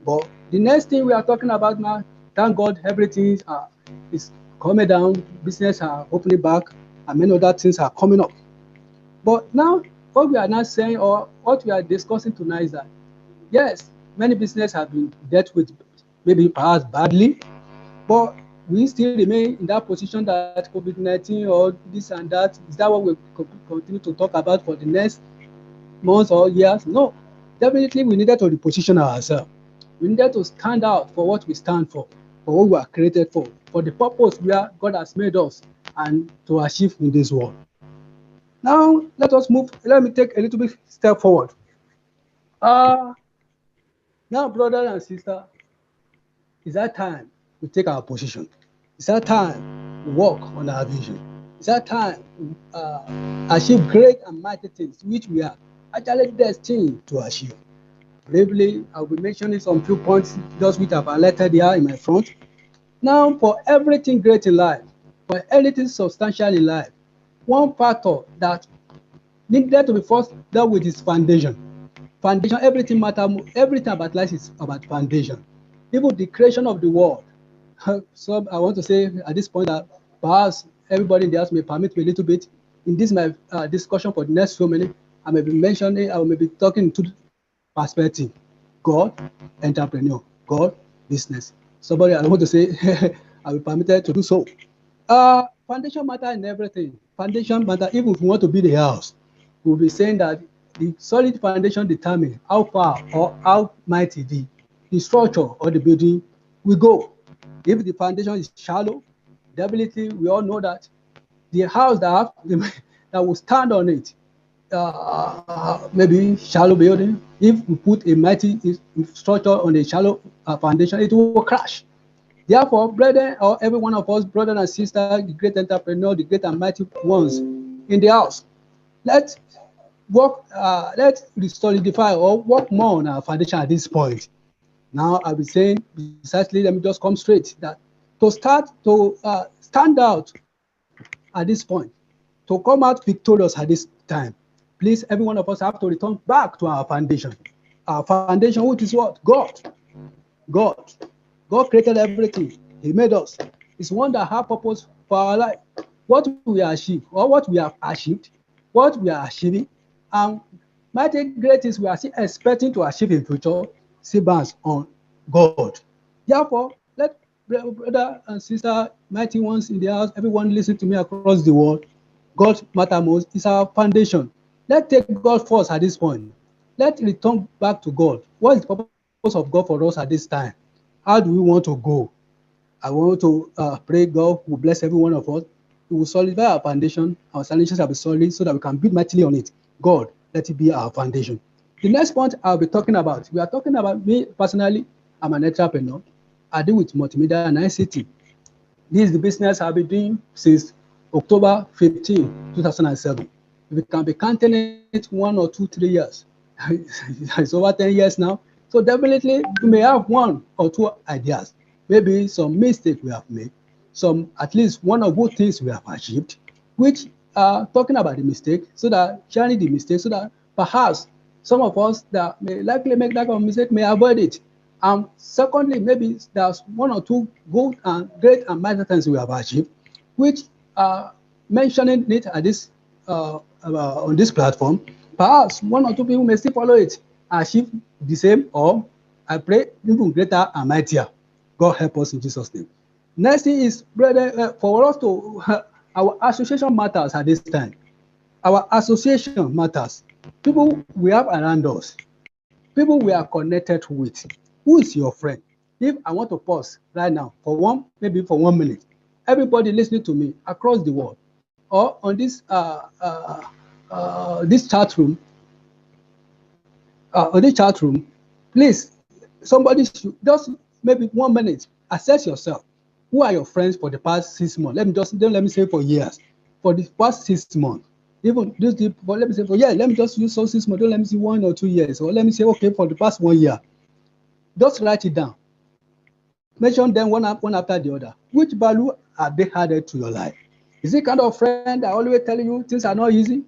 But the next thing we are talking about now, thank God, everything is coming down, business are opening back, and many other things are coming up. But now, what we are now saying, or what we are discussing tonight, is that yes, many businesses have been dealt with, maybe perhaps badly, but we still remain in that position that COVID-19 or this and that, is that what we continue to talk about for the next months or years? No, definitely we needed to reposition ourselves. We needed to stand out for what we stand for what we are created for the purpose where God has made us and to achieve in this world. Now, let us move. Let me take a little bit step forward. Now, brother and sister, it's that time we take our position. It's that time we work on our vision. It's that time we achieve great and mighty things which we are actually destined to achieve. Briefly, I'll be mentioning some few points just which I've highlighted here in my front. Now, for everything great in life, for anything substantial in life, one factor that needed to be first dealt with is foundation. Foundation, everything about life is about foundation. Even the creation of the world. So I want to say at this point that perhaps everybody in the house may permit me a little bit in this my discussion for the next few minutes. I may be talking to perspective: God, entrepreneur; God, business. Somebody, I want to say, I will be permitted to do so. Foundation matter in everything. Foundation matter even if we want to build a house. We'll be saying that the solid foundation determines how far or how mighty the structure or the building will go. If the foundation is shallow, definitely we all know that the house that will stand on it, maybe shallow building, if we put a mighty structure on a shallow foundation, it will crash. Therefore, brethren, or every one of us, brother and sister, the great entrepreneur, the great and mighty ones in the house, let's solidify or work more on our foundation at this point. Now, I'll be saying precisely, let me just come straight, that to start to stand out at this point, to come out victorious at this time, please, every one of us have to return back to our foundation. Our foundation, which is what? God. God created everything. He made us. It's one that has purpose for our life. What we achieve, or what we have achieved, what we are achieving, and mighty great things we are still expecting to achieve in future, see bands on God. Therefore, let brother and sister, mighty ones in the house, everyone listen to me across the world. God matter most is our foundation. Let's take God first at this point. Let's return back to God. What is the purpose of God for us at this time? How do we want to go? I want to pray God will bless every one of us. We will solidify our foundation. Our foundation shall be solid so that we can build mightily on it. God, let it be our foundation. The next point I'll be talking about, we are talking about me personally. I'm an entrepreneur. I deal with multimedia and ICT. This is the business I've been doing since October 15, 2007. We can be counting it 1 or 2, 3 years. It's over 10 years now. So definitely you may have one or two ideas, maybe some mistake we have made, some at least one or good things we have achieved, which are talking about the mistake, so that sharing the mistake, so that perhaps some of us that may likely make that kind of mistake may avoid it. And secondly, maybe there's one or two good and great and mighty things we have achieved, which mentioning it at this on this platform, perhaps one or two people may still follow it, achieve the same, or I pray even greater and mightier. God help us in Jesus' name. Next thing is, brother, for us to our association matters at this time. Our association matters. People we have around us, people we are connected with. Who is your friend? If I want to pause right now for maybe for 1 minute, everybody listening to me across the world or on this this chat room, please, somebody should just maybe 1 minute assess yourself. Who are your friends for the past 6 months? Don't let me say for years, for the past 6 months. Even this, but let me say let me just use 6 months. Don't let me see 1 or 2 years, or let me say okay for the past 1 year. Just write it down. Mention them one after the other. Which value are they added to your life? Is it kind of friend that always telling you things are not easy,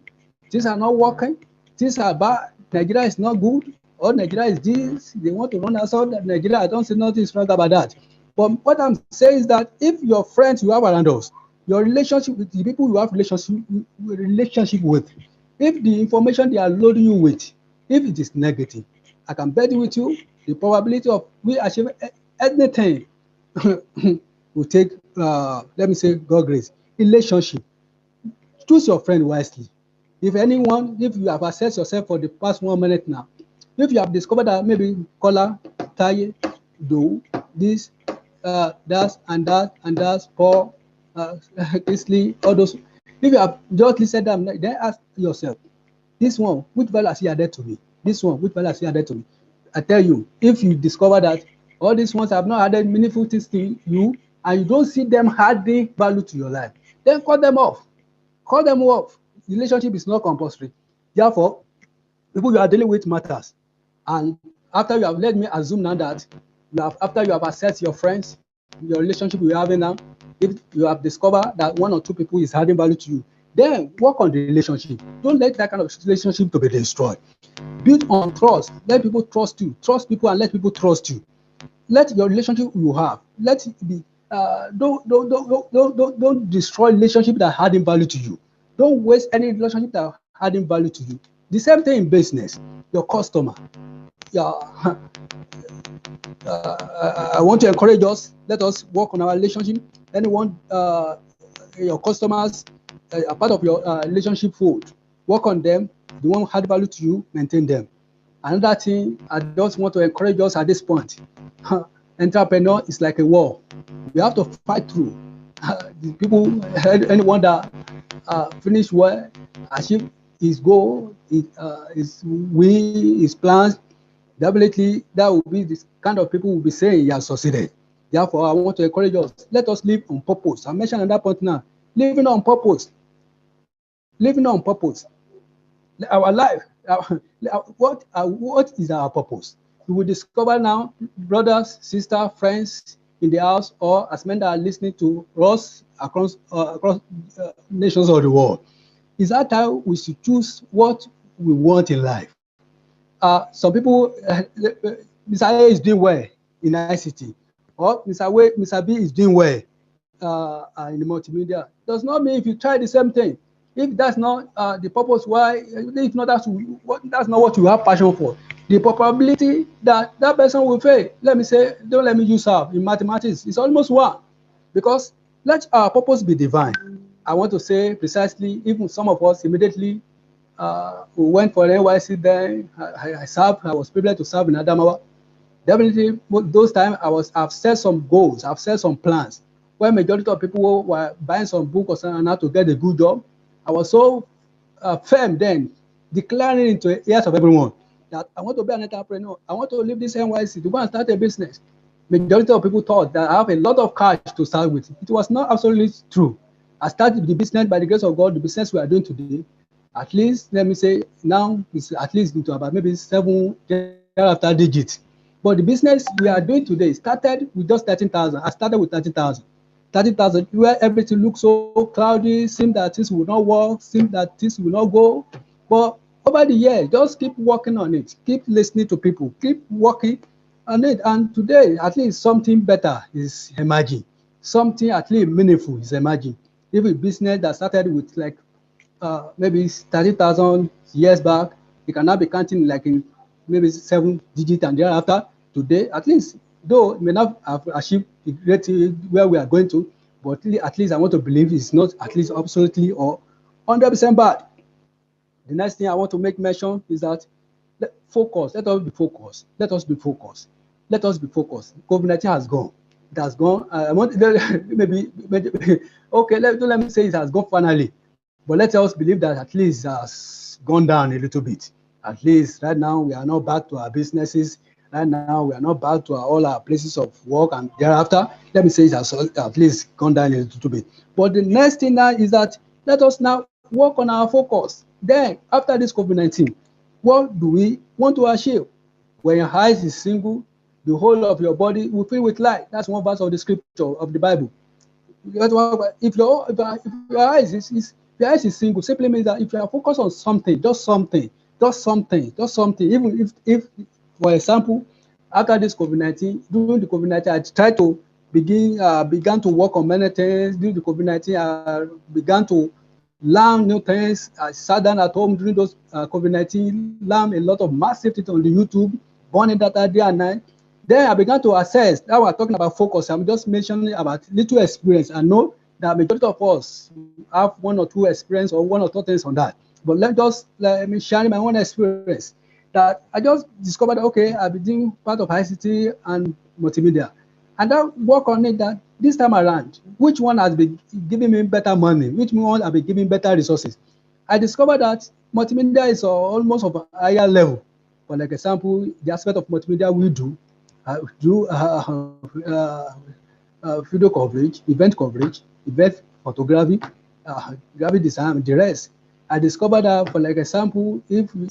things are not working, things are bad, Nigeria is not good, or Nigeria is this, they want to run us out of Nigeria? I don't see nothing wrong about that. But what I'm saying is that if your friends you have around us, your relationship with the people you have relationship with, if the information they are loading you with, if it is negative, I can bet with you the probability of we achieve anything will take, let me say, God grace. Relationship. Choose your friend wisely. If you have assessed yourself for the past 1 minute now, if you have discovered that maybe Kola, Taye, Do, this, that, and that, Paul, Isley, all those, if you have just listed them, then ask yourself, this one, which value has he added to me? This one, which value has he added to me? I tell you, if you discover that all these ones have not added meaningful things to you, and you don't see them adding value to your life, then cut them off. Cut them off. Relationship is not compulsory. Therefore, people you are dealing with matters. And after you have let me assume now that after you have assessed your friends, your relationship you're having now, if you have discovered that 1 or 2 people is adding value to you, then work on the relationship. Don't let that kind of relationship to be destroyed. Build on trust. Let people trust you. Trust people and let people trust you. Let your relationship you have, let it be. Don't destroy relationship that adding value to you. Don't waste any relationship that adding value to you. The same thing in business. Your customer. I want to encourage us. Let us work on our relationship. Anyone, your customers, a part of your relationship fold. Work on them. The one who add value to you, maintain them. Another thing I just want to encourage us at this point. Entrepreneur is like a war. We have to fight through. The people, anyone that finish well, achieve his goal, his plans, definitely that will be this kind of people will be saying he has succeeded. Therefore, I want to encourage us. Let us live on purpose. I mentioned at that point now, living on purpose. Living on purpose. Our life, what is our purpose? We will discover now, brothers, sisters, friends in the house, or as men that are listening to us across nations of the world. Is that how we should choose what we want in life? Some people, Mr. A is doing well in ICT, or Mr. B is doing well in the multimedia. Does not mean if you try the same thing, if that's not the purpose, why? If not, that's not what you have passion for. The probability that that person will fail, don't let me use her in mathematics, it's almost 1, because let our purpose be divine. I want to say precisely, even some of us immediately we went for an NYC then. I was privileged to serve in Adamawa. Definitely, those times I've set some goals, I've set some plans. When majority of people were buying some book or something now to get a good job, I was so firm then, declaring into the ears of everyone that I want to be an entrepreneur. I want to leave this NYC to go and start a business. Majority of people thought that I have a lot of cash to start with. It was not absolutely true. I started the business by the grace of God. The business we are doing today, at least let me say now, it's at least into about maybe 7 after digits. But the business we are doing today started with just 13,000. I started with 13,000. 30,000, where everything looks so cloudy, seems that this will not work, seems that this will not go. But over the years, just keep working on it, keep listening to people, keep working on it. And today, at least something better is emerging. Something at least meaningful is emerging. Even a business that started with like maybe 30,000 years back, you can now be counting like in maybe 7 digits and thereafter. Today, at least, though it may not have achieved the great where we are going to, but at least I want to believe it's not at least absolutely or 100% bad. The next thing I want to make mention is that focus. Let us be focused. Let us be focused. Let us be focused. COVID-19 has gone. It has gone. I want maybe okay. Let me say it has gone finally, but let us believe that at least it has gone down a little bit. At least right now we are not back to our businesses. Right now we are not back to all our places of work, and thereafter, let me say it has at least gone down a little bit. But the next thing now is that let us now work on our focus. Then after this COVID-19, what do we want to achieve? When your eyes is single, the whole of your body will fill with light. That's one verse of the scripture of the Bible. If your eyes is single, simply means that if you are focused on something, just something, even if for example, after this COVID-19, during the COVID-19, I tried to began to work on many things. During the COVID-19, I began to learn new things. I sat down at home during those COVID-19, learned a lot of massive things on the YouTube, burning data day and night. Then I began to assess. Now we're talking about focus. I'm just mentioning about little experience. I know that majority of us have 1 or 2 experience or 1 or 2 things on that. But let me share my own experience. That I just discovered, okay, I've been doing part of ICT and multimedia. And I work on it that this time around, which one has been giving me better money? Which one has been giving better resources? I discovered that multimedia is almost of a higher level. For like example, the aspect of multimedia we do video coverage, event photography, graphic design, the rest. I discovered that, for like example, if you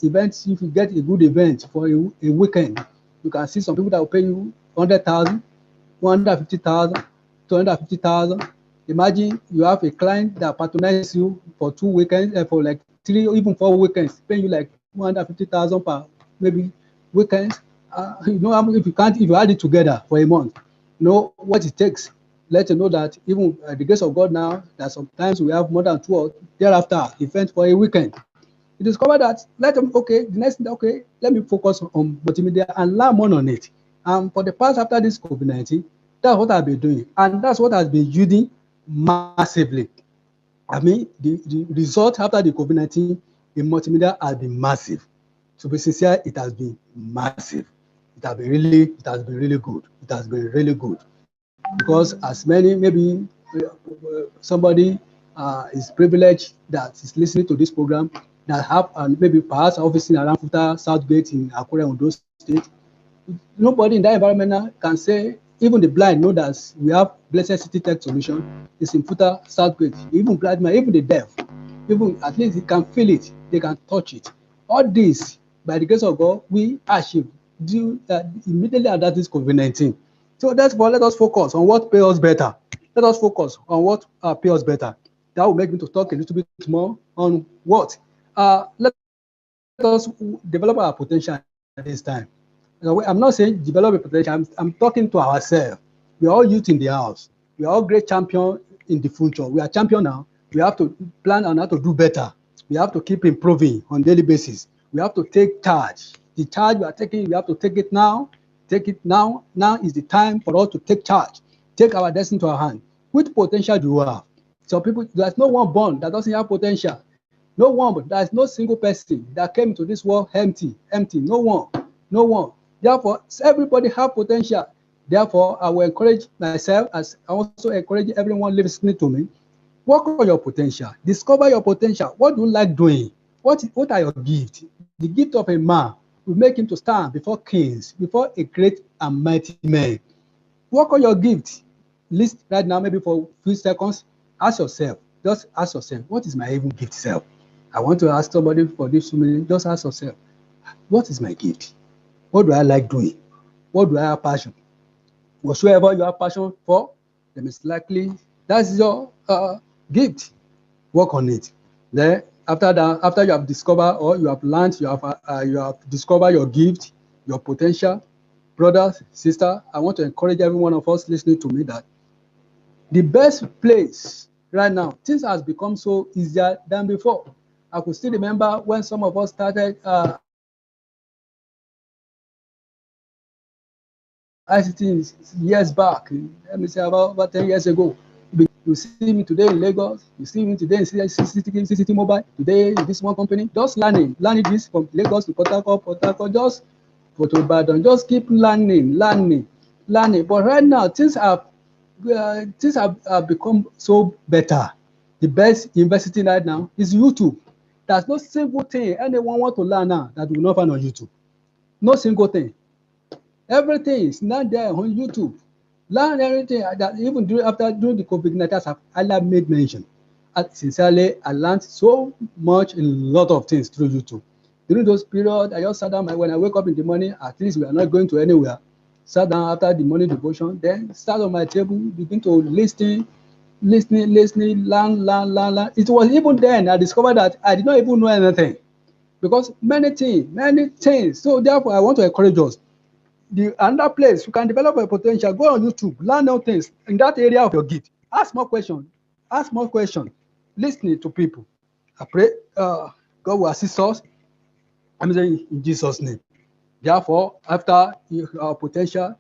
get a good event for a weekend, you can see some people that will pay you 100,000, 150,000, 250,000. Imagine you have a client that patronizes you for 2 weekends, for like 3 or even 4 weekends, paying you like 150,000 per maybe weekends. You know, if you add it together for a month, you know what it takes. Let you know that even the grace of God now, that sometimes we have more than 2 or thereafter events for a weekend. You discover that the next thing, okay, let me focus on multimedia and learn more on it. And for the past after this COVID-19, that's what I've been doing, and that's what has been yielding massively. I mean, the result after the COVID-19 in multimedia has been massive. To be sincere, it has been massive. It has been really good. It has been really good. Because as many, maybe somebody is privileged that is listening to this program that have maybe perhaps office in around Futa, Southgate in Akure, Ondo State. Nobody in that environment can say, even the blind know that we have Blessed City Tech Solution. It's in Futa, Southgate. Even blind man, even the deaf, even at least they can feel it, they can touch it. All this, by the grace of God, we achieved immediately after this COVID-19. So therefore, let us focus on what pays us better. Let us focus on what pays us better. That will make me to talk a little bit more on what. Let us develop our potential at this time. I'm not saying develop a potential. I'm talking to ourselves. We are all youth in the house. We are all great champion in the future. We are champion now. We have to plan on how to do better. We have to keep improving on a daily basis. We have to take charge. The charge we are taking, we have to take it now. Take it now. Now is the time for us to take charge. Take our destiny to our hand. Which potential do you have? Some people, there's no one born that doesn't have potential. No one, but there's no single person that came to this world empty. No one. Therefore, everybody have potential. Therefore, I will encourage myself, as I also encourage everyone listening to me, work on your potential. Discover your potential. What do you like doing? What are your gifts? The gift of a man will make him to stand before kings, before a great and mighty man. Work on your gift. List right now, maybe for a few seconds. Ask yourself, just ask yourself, what is my even gift self? I want to ask somebody for this minute. Just ask yourself, what is my gift? What do I like doing? what do I have passion? Whatsoever you have passion for, then it's likely that's your gift. Work on it. Then after that, after you have discovered or you have learned, you have discovered your gift, your potential, brothers, sister, I want to encourage every one of us listening to me that the best place right now, things has become so easier than before. I could still remember when some of us started ICT years back, let me say about 10 years ago. You see me today in Lagos, you see me today in CCT Mobile, today in this one company, just learning this from Lagos to Port Harcourt, just to Ibadan, just keep learning. But right now, things have become so better. The best university right now is YouTube. There's no single thing anyone want to learn now that will not find on YouTube. No single thing. Everything is not there on YouTube. Learn everything that even during the COVID-19 I made mention. Sincerely, I learned so much in a lot of things through YouTube. During those periods, I just sat down. When I wake up in the morning, at least we are not going to anywhere. Sat down after the morning devotion, then start on my table, begin to listen, learn. It was even then I discovered that I did not even know anything because many things. So therefore, I want to encourage us. Another place you can develop a potential, go on YouTube, learn new things in that area of your gift. Ask more questions, listening to people. I pray God will assist us. I'm saying in Jesus' name. Therefore, after our potential,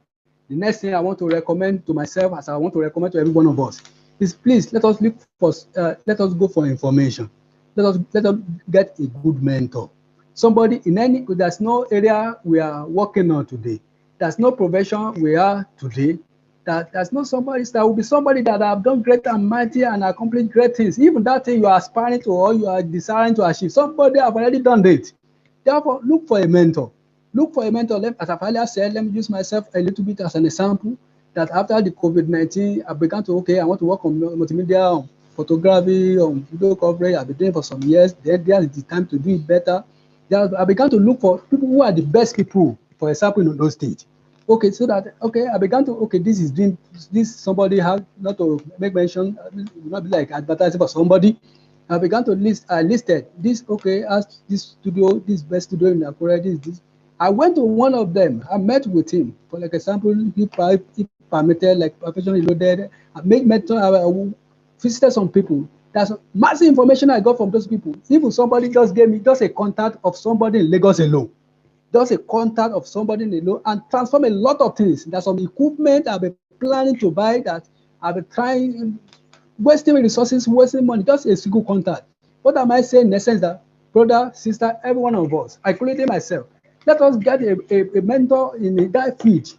the next thing I want to recommend to myself, as I want to recommend to every one of us, is please let us go for information. Let us get a good mentor. Somebody there's no area we are working on today. There's no profession we are today. There's no somebody. There will be somebody that have done great and mighty and accomplished great things. Even that thing you are aspiring to or you are desiring to achieve, somebody have already done it. Therefore, look for a mentor. As I've earlier said, let me use myself a little bit as an example. That after the COVID-19, I began to I want to work on multimedia, on photography, on video coverage. I've been doing it for some years. There is the time to do it better. I began to look for people who are the best people, for example, in those states. So that I began to this is doing this. Somebody have not to make mention, not be like advertising for somebody. I began to I listed this. As this studio, this best studio in Akure, this. I went to one of them. I met with him. For like example, if permitted, like professionally loaded, I visited some people. That's massive information I got from those people. Even somebody just gave me just a contact of somebody in Lagos alone. Just a contact of somebody in Lagos and transform a lot of things. There's some equipment I've been planning to buy that I've been trying, wasting resources, wasting money, just a single contact. What am I saying in essence that, brother, sister, every one of us, including myself, let us get a mentor in that field.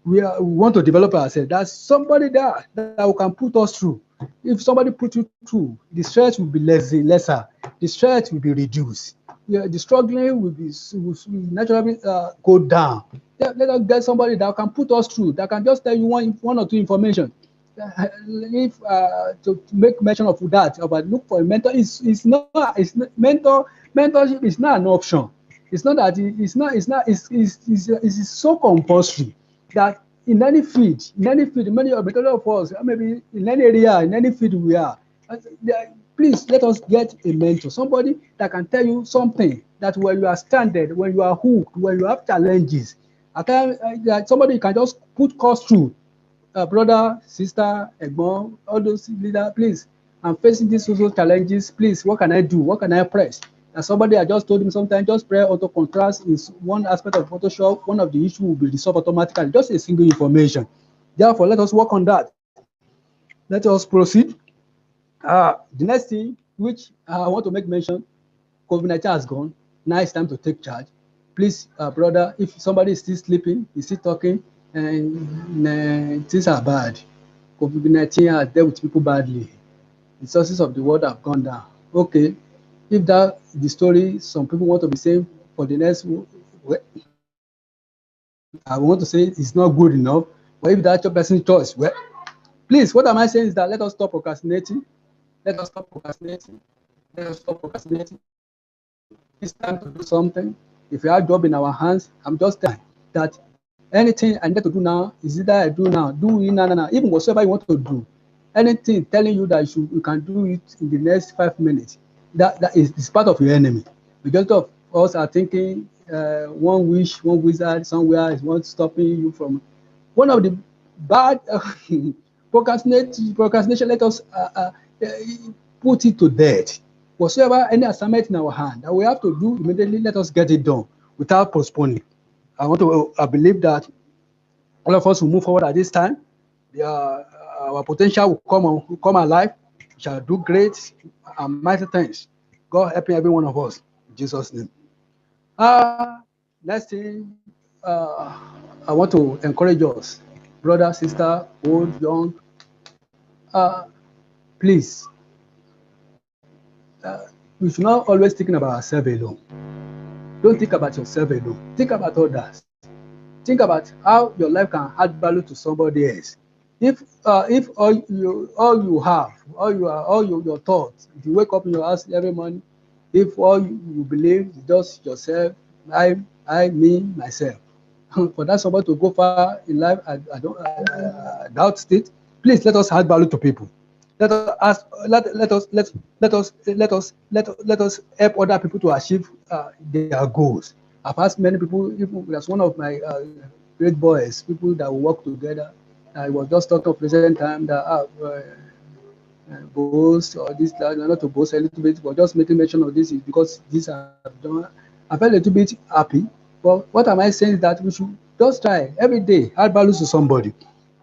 We want to develop ourselves. There's somebody there that can put us through. If somebody put you through, the stress will be lesser. The stress will be reduced. The struggling will naturally go down. Let us get somebody that can put us through, that can just tell you one or two information. If to make mention of that, but look for a mentor. Mentorship is not an option. It's not that it's so compulsory that in any field, many of us, maybe in any area, in any field we are, please let us get a mentor, somebody that can tell you something that when you are stranded, when you are hooked, when you have challenges, somebody you can just put course through. Brother, sister, Egbon, all those leaders, please, I'm facing these social challenges. Please, what can I do? What can I press? And somebody I just told him sometimes just pray auto contrast is one aspect of Photoshop. One of the issues will be resolved automatically. Just a single information. Therefore, let us work on that. Let us proceed. The next thing which I want to make mention, COVID-19 has gone. Now it's time to take charge. Please, brother, if somebody is still sleeping, is still talking, and things are bad. COVID-19 has dealt with people badly. The sources of the world have gone down. If that the story some people want to be saying for the next, I want to say it's not good enough. But if that's your person's choice, please, what am I saying is that let us stop procrastinating. It's time to do something. If you have a job in our hands, I'm just telling that anything I need to do now is either I do now, do it now. Even whatsoever you want to do, anything telling you that you can do it in the next 5 minutes, that is part of your enemy. Majority of us are thinking one wish, one wizard somewhere is one stopping you from. One of the bad procrastination. Let us put it to death. Whatsoever any assignment in our hand that we have to do immediately, let us get it done without postponing. I believe that all of us will move forward at this time. Our potential will come alive. We shall do great and mighty things. God helping every one of us in Jesus' name. Next thing, I want to encourage us, brother, sister, old, young. Please, we should not always think about ourselves alone. Don't think about yourself alone. Think about others. Think about how your life can add value to somebody else. If all you have, your thoughts, if you wake up in your house every morning, if all you believe is just yourself, I, me, myself, for that somebody to go far in life, I doubt it. Please let us add value to people. Let us help other people to achieve their goals. I've asked many people, even that's one of my great boys, people that work together. I was just talking of present time that boast or this, not to boast a little bit, but just making mention of this is because this I've done. I felt a little bit happy. But what am I saying is that we should just try every day, add value to somebody.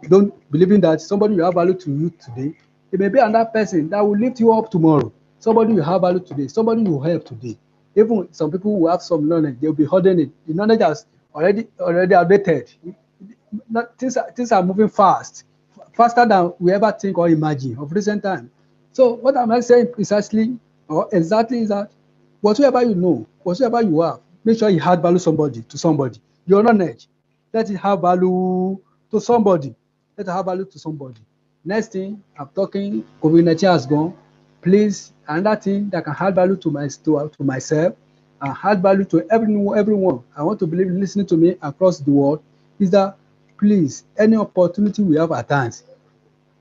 Don't believe in that somebody will have value to you today. It may be another person that will lift you up tomorrow. Somebody will have value today. Somebody will help today. Even some people who have some knowledge, they'll be holding it. The knowledge has already outdated. Things are moving fast, faster than we ever think or imagine of recent time. So what am I saying precisely or exactly is that whatsoever you know, whatsoever you have, make sure you add value to somebody. Your knowledge, let it have value to somebody. Let it have value to somebody. Next thing, I'm talking, COVID-19 has gone. Please, another thing that can add value to myself and add value to everyone. I want to believe listening to me across the world is that please, any opportunity we have at times,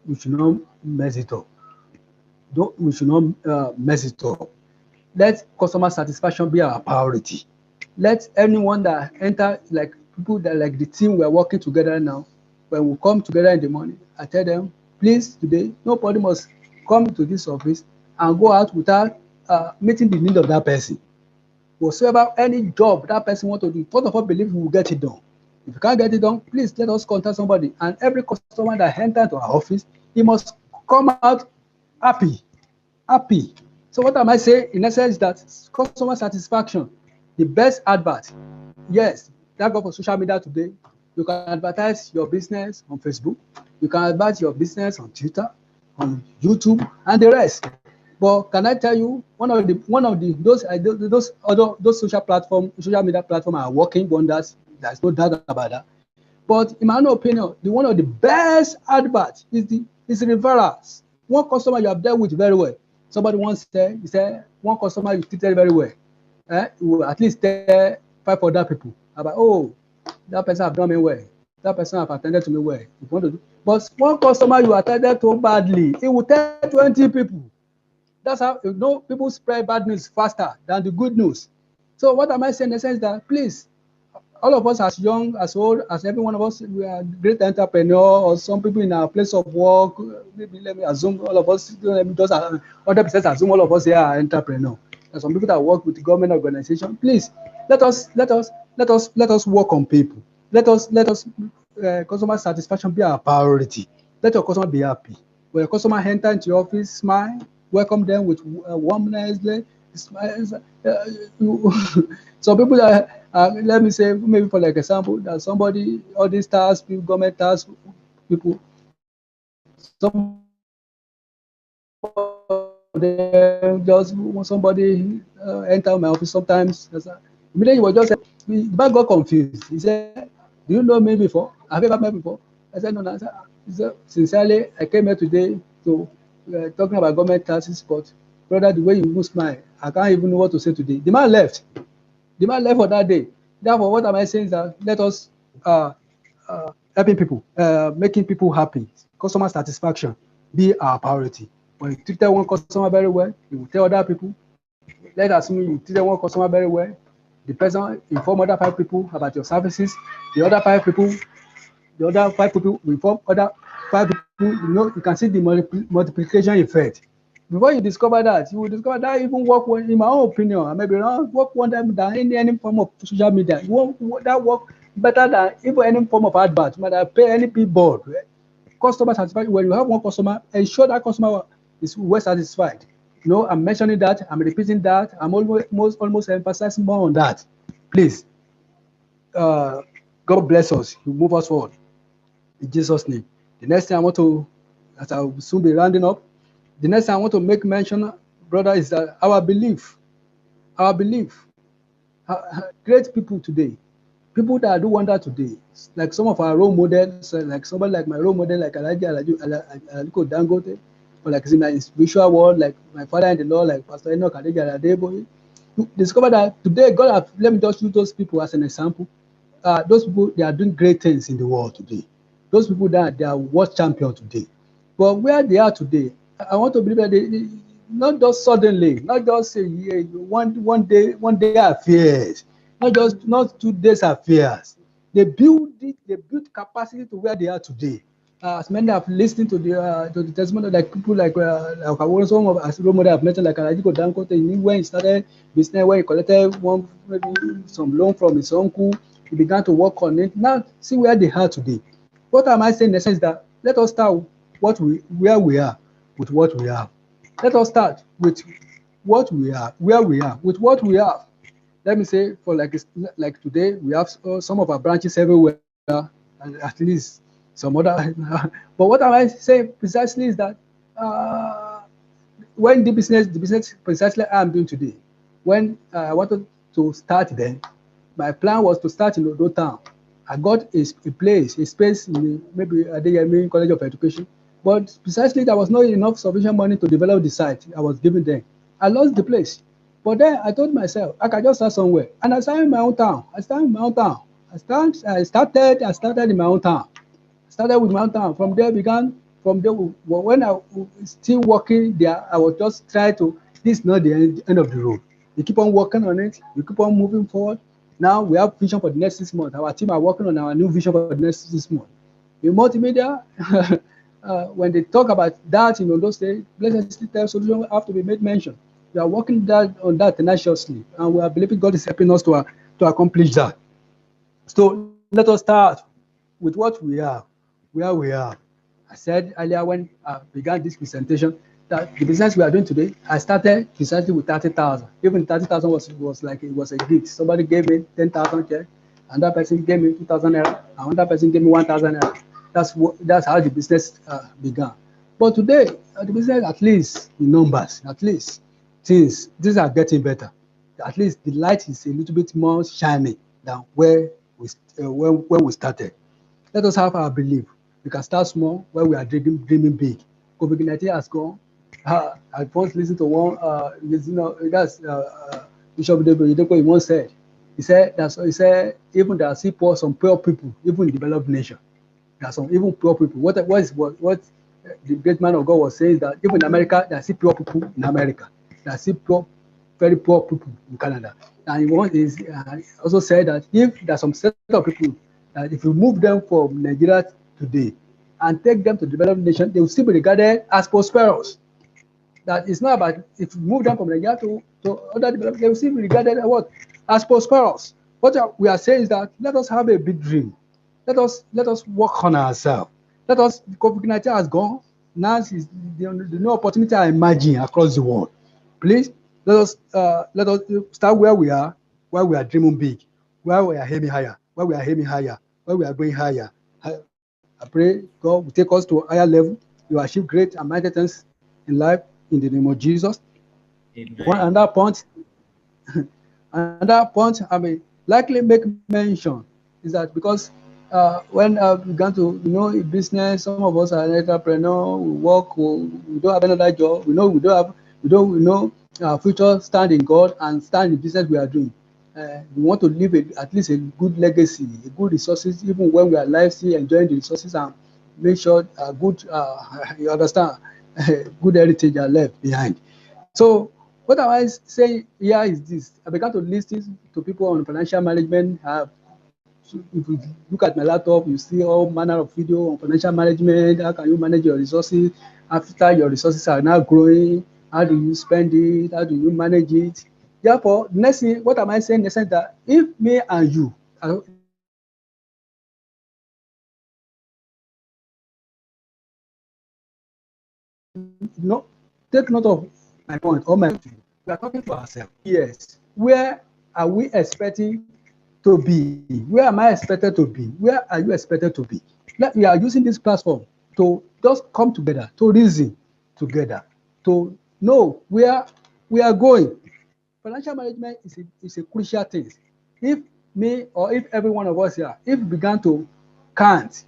we should not mess it up. We should not mess it up. Let customer satisfaction be our priority. Let anyone that enter, like people that like the team we're working together now, when we come together in the morning, I tell them, please, today, nobody must come to this office and go out without meeting the need of that person. Whatsoever, any job that person wants to do, first of all, believe we will get it done. If you can't get it done, please let us contact somebody. And every customer that enters to our office, he must come out happy. So what am I saying? In essence, that customer satisfaction, the best advert. Yes, that go for social media today. You can advertise your business on Facebook. You can advertise your business on Twitter, on YouTube, and the rest. But can I tell you, those social media platforms are working wonders. There's no doubt about that. But in my own opinion, one of the best adverts is referrals. One customer you have dealt with very well. Somebody once said, one customer you treated very well. You will at least tell 5 other people about, oh, that person have done me well. That person have attended to me well. If you want to do. But one customer you attended to badly, it will tell 20 people. That's how people spread bad news faster than the good news. So what am I saying in the sense that please, all of us as young, as old, as every one of us, we are great entrepreneur, or some people in our place of work, maybe let me assume all of us, just 100% assume all of us here are entrepreneur. There's some people that work with the government organization. Please, let us work on people. Let us customer satisfaction be our priority. Let your customer be happy. When your customer enter into your office, smile, welcome them with warmness. Some people that let me say, maybe for like example, that somebody, all these tasks, people, government tasks, people, some just somebody enter my office sometimes. Immediately he was just the man got confused. He said, "Do you know me before? Have you ever met before?" I said, "No." He said, "Sincerely, I came here today to talking about government taxes, but brother, the way you move smile, I can't even know what to say today." The man left. The man left for that day. Therefore, what am I saying is that let us helping people, making people happy, customer satisfaction be our priority. When you treat one customer very well, you will tell other people. Let us assume you treat one customer very well. The person inform other 5 people about your services. The other 5 people will inform other 5 people. You know, you can see the multiplication effect. Before you discover that, you will discover that even work well, in my own opinion, I maybe not work one time than any form of social media. That work better than even any form of advert. No matter pay any billboard. Customer satisfaction. When you have one customer, ensure that customer is well satisfied. You know, I'm mentioning that. I'm repeating that. I'm almost emphasizing more on that. Please, God bless us. You move us forward in Jesus' name. The next thing I want to, as I will soon be rounding up, the next thing I want to make mention, brother, is that our belief, great people today, people that do wonder today, like some of our role models, like somebody like my role model, like Aliko Dangote, or like in my spiritual world, like my father-in-law, like Pastor Enoch Adeboye. Discover that today, God have, let me just use those people as an example. Those people, they are doing great things in the world today. Those people that they are world champion today. But where they are today, I want to believe that they not just suddenly, not just one day affairs, not 2 days affairs. They build capacity to where they are today. As many have listened to the testimony, like people like some of as role model I've mentioned, like Aliko Dangote, when he started business, when he collected some loan from his uncle, he began to work on it. Now see where they are today. What am I saying in essence? That let us start where we are with what we have. Let us start with what we are, where we are with what we have. Let me say, for like today, we have some of our branches everywhere, and at least some other. But what am I saying precisely is that when the business precisely I'm doing today, when I wanted to start then, my plan was to start in Odo Town. I got a space in maybe Adeyemi College of Education. But precisely there was not enough sufficient money to develop the site I was given then. I lost the place. But then I told myself I can just start somewhere. And I started in my own town. I started in my own town. I started in my own town. I started with my own town. From there when I was still working there, I was just trying to, this is not the end of the road. You keep on working on it, you keep on moving forward. Now we have vision for the next 6 months. Our team are working on our new vision for the next 6 months. In multimedia, when they talk about that in those days, Blessed System Solution have to be made mention. We are working on that tenaciously, and we are believing God is helping us to accomplish that. So let us start with what we are, where we are. I said earlier when I began this presentation that the business we are doing today, I started precisely with 30,000. Even 30,000 was like it was a gift. Somebody gave me 10,000 check, another person gave me 2,000 naira, another person gave me 1,000 naira. That's how the business began. But today, the business, at least in numbers, at least things are getting better. At least the light is a little bit more shiny than when we started. Let us have our belief. We can start small where we are dreaming big. COVID-19 has gone. I first listened to one, that's Bishop Oyedepo once said. He said even there are still some poor people, even in developed nations. There are some even poor people. What the great man of God was saying is that even in America, there are still poor people in America. There are still very poor people in Canada. And he also said that if there are some set of people that if you move them from Nigeria today and take them to developed nation, they will still be regarded as prosperous. That it's not about if you move them from Nigeria to other developed, they will still be regarded as prosperous. What we are saying is that let us have a big dream. Let us work on ourselves. COVID-19 has gone. Now is the new opportunity I imagine across the world. Please let us start where we are dreaming big, where we are aiming higher, where we are going higher. I pray God will take us to a higher level. You achieve great and mighty things in life in the name of Jesus. Another point I may likely make mention is that because when I began to business, some of us are an entrepreneur, we work, we don't have another job, we know our future stand in God and stand in the business we are doing. we want to leave at least a good legacy, a good resources, even when we are alive, still enjoying the resources and make sure good, you understand, good heritage are left behind. So what am I saying here is this: I began to listen to people on financial management. So if you look at my laptop, you see all manner of video on financial management. How can you manage your resources after your resources are now growing? How do you spend it? How do you manage it? Therefore, the next thing, what am I saying? In the sense that if me and you, no, take note of my point or my point. We are talking to ourselves. Yes. Where are we expecting to be? Where am I expected to be? Where are you expected to be? We are using this platform to just come together, to reason together, to know where we are going. Financial management is a crucial thing. If me or if every one of us here, if we began to count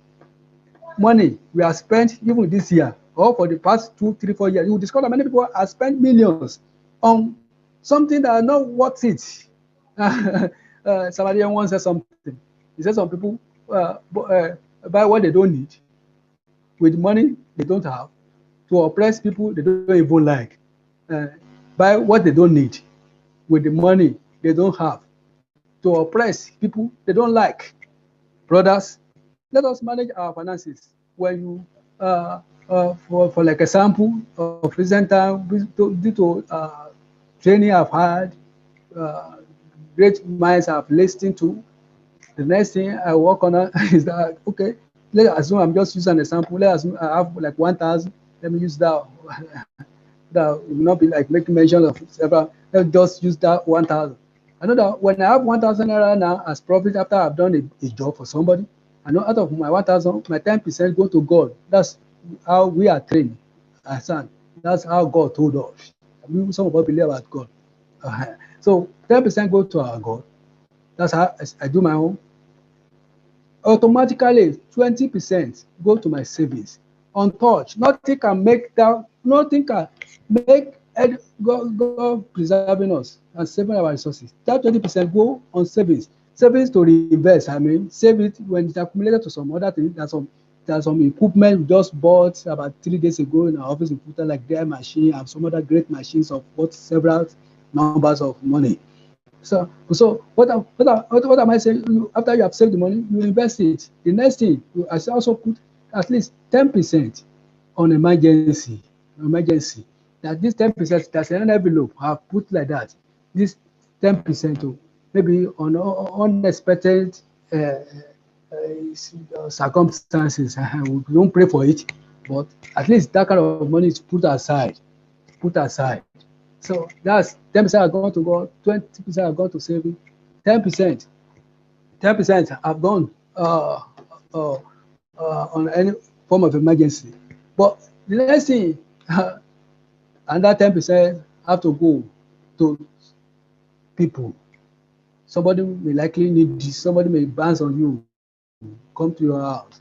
money we have spent even this year or for the past 2, 3, 4 years, you will discover many people have spent millions on something that are not worth it. Somebody once said something. He said some people buy what they don't need with money they don't have to oppress people they don't even like. Buy what they don't need with the money they don't have to oppress people they don't like. Brothers, let us manage our finances. When you, for like example, of recent time, due to training I've had, great minds I've listened to, the next thing I work on is that, okay, let's assume I'm just using an example. Let's assume I have like 1,000. Let me use that. That will not be like making mention of several. Let's just use that 1,000. I know that when I have 1,000 naira now as profit after I've done a job for somebody, I know out of my 1,000, my 10% go to God. That's how we are trained. That's how God told us. Some of us believe about God. So 10% go to our God. That's how I do my own. Automatically, 20% go to my savings. Untouched. Nothing can make that. Nothing can make God preserving us and saving our resources. That 20% go on savings. Savings to reinvest. I mean, save it when it's accumulated to some other things. There's some equipment we just bought about 3 days ago in our office. We put like their machine and some other great machines of worth several numbers of money. So what am I saying? After you have saved the money, you invest it. The next thing, I also put at least 10% on emergency. That this 10%, that's an envelope I have put like that. This 10% to maybe on unexpected circumstances. We don't pray for it, but at least that kind of money is put aside. So that's 10% are going to God, 20% are going to saving, 10% have gone on any form of emergency. But the next thing, and that 10% have to go to people. Somebody may likely need this. Somebody may bounce on you, come to your house.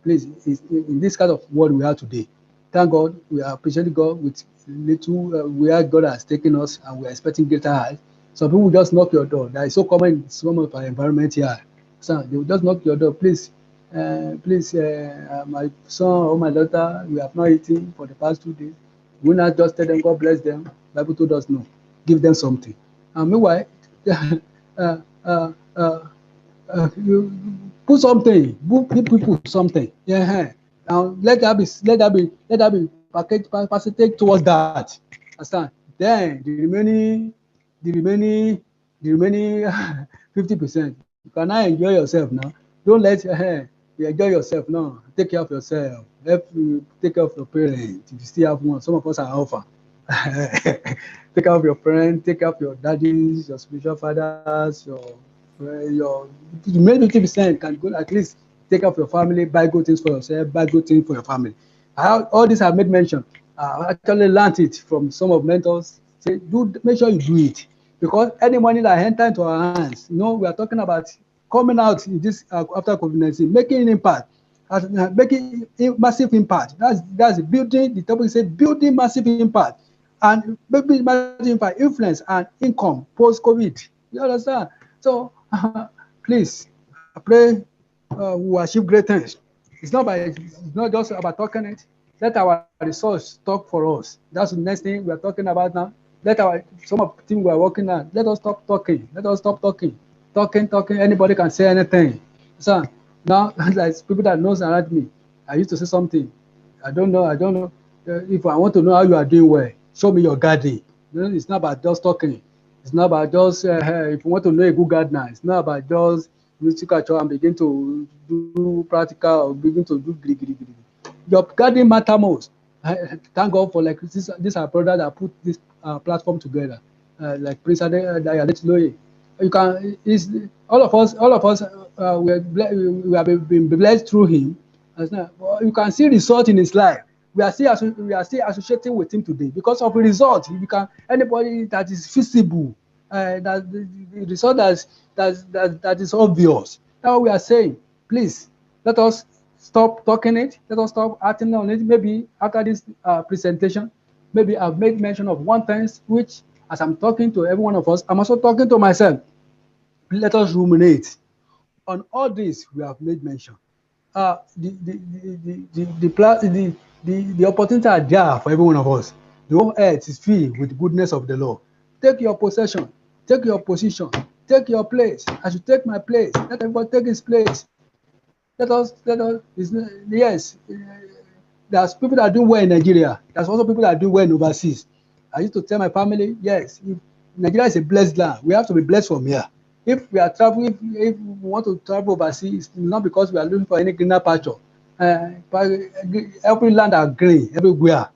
Please, in this kind of world we are today, thank God, we are appreciating God with little where God has taken us, and we are expecting greater heights. Some people just knock your door. That is so common in some of our environment here. So they will just knock your door. Please, my son or my daughter, we have not eaten for the past 2 days. We will not just tell them God bless them. The Bible told us no. Give them something. And meanwhile, you put something. Give people something. Yeah. Now let that be facilitate towards that. Understand? Then the remaining 50%. You can now enjoy yourself now. Don't let you enjoy yourself now. Take care of yourself. Help you take care of your parents. If you still have one, some of us are orphan. Take care of your parents, take care of your daddies, your spiritual fathers, your remaining 50% can go at least take care of your family, buy good things for yourself, buy good things for your family. All this I've made mention. I actually learned it from some of mentors. Say, make sure you do it, because any money that enter into our hands, we are talking about coming out in this after COVID-19, making an impact, making a massive impact. That's building. The topic says building massive impact, and building massive impact, influence and income post-COVID. You understand? So please, I pray we achieve great things. It's not just about talking it. Let our resource talk for us. That's the next thing we are talking about now. Let our some of the things we are working on. Let us stop talking. Let us stop talking. Talking. Anybody can say anything. So now, like people that knows around me, I used to say something. I don't know. If I want to know how you are doing well, show me your garden. It's not about just talking. It's not about just if you want to know a good gardener. It's not about just musical and begin to do practical or begin to do giri. Your garden matter most. Thank God for like this our brother that put this platform together, like Prince Adetiloye. You can is all of us we have been blessed through him. You can see result in his life. We are still associating with him today because of the result. You can anybody that is visible, that the result that is obvious. That's what we are saying. Please let us stop talking it. Let us stop acting on it. Maybe after this presentation, maybe I've made mention of one thing which, as I'm talking to every one of us, I'm also talking to myself. Let us ruminate on all this we have made mention. The opportunity are there for every one of us. The whole earth is filled with the goodness of the Lord. Take your possession, take your position, take your place. I should take my place. Let everybody take his place. Let us. Yes, there's people that do well in Nigeria. There's also people that do well overseas. I used to tell my family, yes, if Nigeria is a blessed land. We have to be blessed from here. If we are traveling, if we want to travel overseas, it's not because we are looking for any greener pasture. Every land are green everywhere.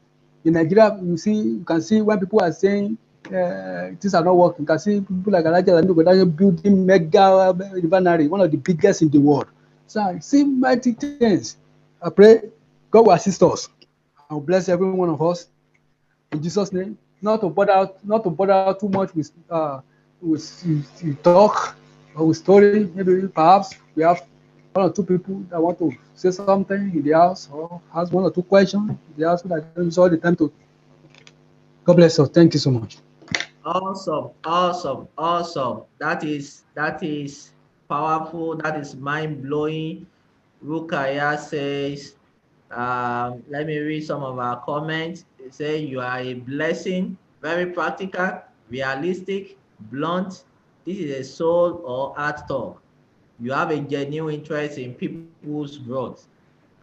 In Nigeria, you can see when people are saying things are not working. You can see people like Alaja building mega refinery, one of the biggest in the world. So see mighty things. I pray God will assist us. I will bless every one of us in Jesus' name. Not to bother too much with talk or with story. Maybe perhaps we have one or two people that want to say something in the house or ask one or two questions in the house, so that I don't use all the time to. God bless us. Thank you so much. Awesome. That is powerful. That is mind blowing. Rukaya says, let me read some of our comments. They say you are a blessing, very practical, realistic, blunt. This is a soul or art talk. You have a genuine interest in people's growth.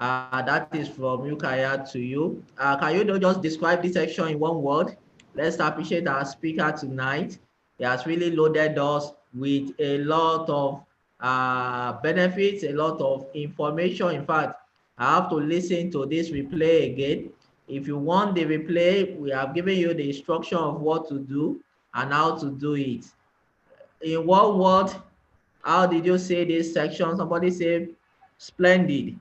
That is from Rukaya to you. Can you just describe this section in one word? Let's appreciate our speaker tonight. He has really loaded us with a lot of benefits, a lot of information. In fact, I have to listen to this replay again. If you want the replay, we have given you the instruction of what to do and how to do it. In what word, how did you say this section? Somebody say splendid.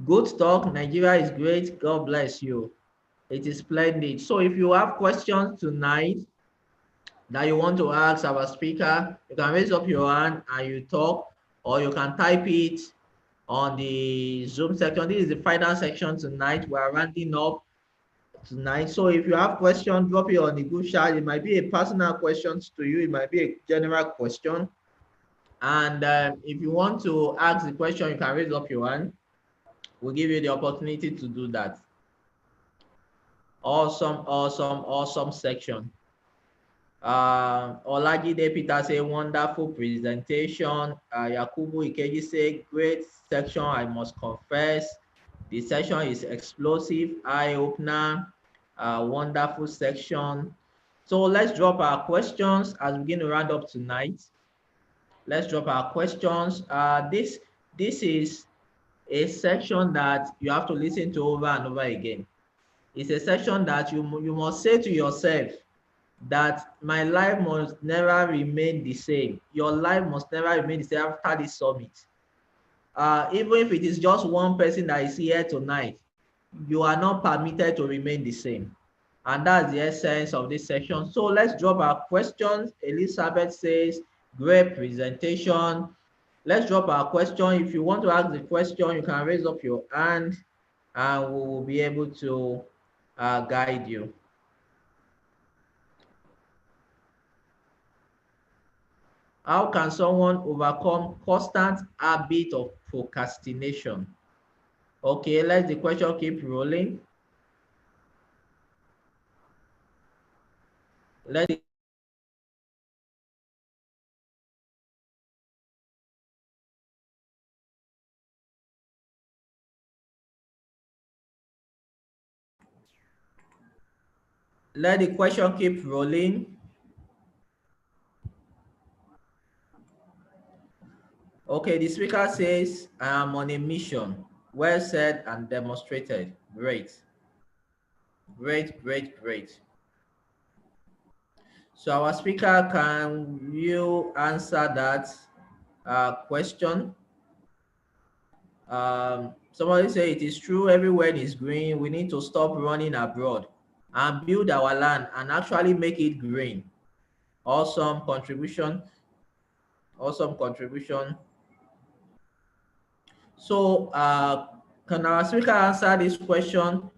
Good talk. Nigeria is great. God bless you. It is splendid. So if you have questions tonight that you want to ask our speaker, you can raise up your hand and you talk, or you can type it on the Zoom section. This is the final section tonight. We are rounding up tonight. So if you have questions, drop it on the group chat. It might be a personal question to you. It might be a general question. And if you want to ask the question, you can raise up your hand. We'll give you the opportunity to do that. Awesome section. Olajide Peter say wonderful presentation. Yakubu Ikeji say great section, I must confess. The section is explosive, eye-opener, wonderful section. So let's drop our questions as we begin to round up tonight. Let's drop our questions. This is a section that you have to listen to over and over again. It's a section that you must say to yourself that my life must never remain the same. Your life must never remain the same after this summit. Even if it is just one person that is here tonight, you are not permitted to remain the same. And that's the essence of this section. So let's drop our questions. Elizabeth says, great presentation. Let's drop our question. If you want to ask the question, you can raise up your hand and we will be able to guide you. How can someone overcome constant habit of procrastination? Okay, let the question keep rolling. Let it Let the question keep rolling. Okay, the speaker says, I am on a mission. Well said and demonstrated. Great. Great, great, great. So our speaker, can you answer that question? Somebody say it is true, everywhere is green. We need to stop running abroad and build our land and actually make it green. Awesome contribution. Awesome contribution. So can our speaker answer this question?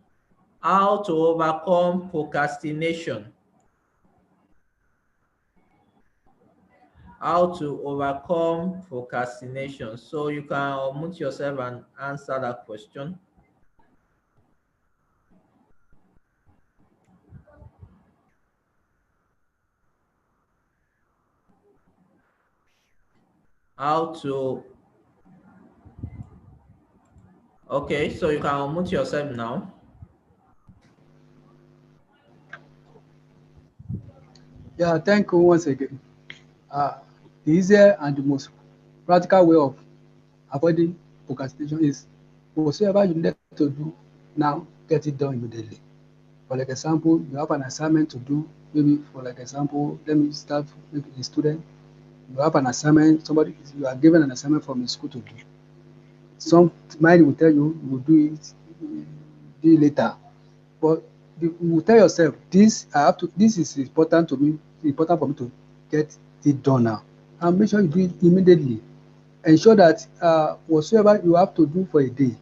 How to overcome procrastination? How to overcome procrastination? So you can unmute yourself and answer that question. How to... Okay, so you can unmute yourself now. Yeah, thank you once again. The easier and the most practical way of avoiding procrastination is whatsoever you need to do now, get it done immediately. For like example, you have an assignment to do, maybe for like example, let me start with a student. You have an assignment, you are given an assignment from a school to do. Some mind will tell you, you will do it later. But you will tell yourself, this is important to me, important for me to get it done now. And make sure you do it immediately. Ensure that whatsoever you have to do for a day,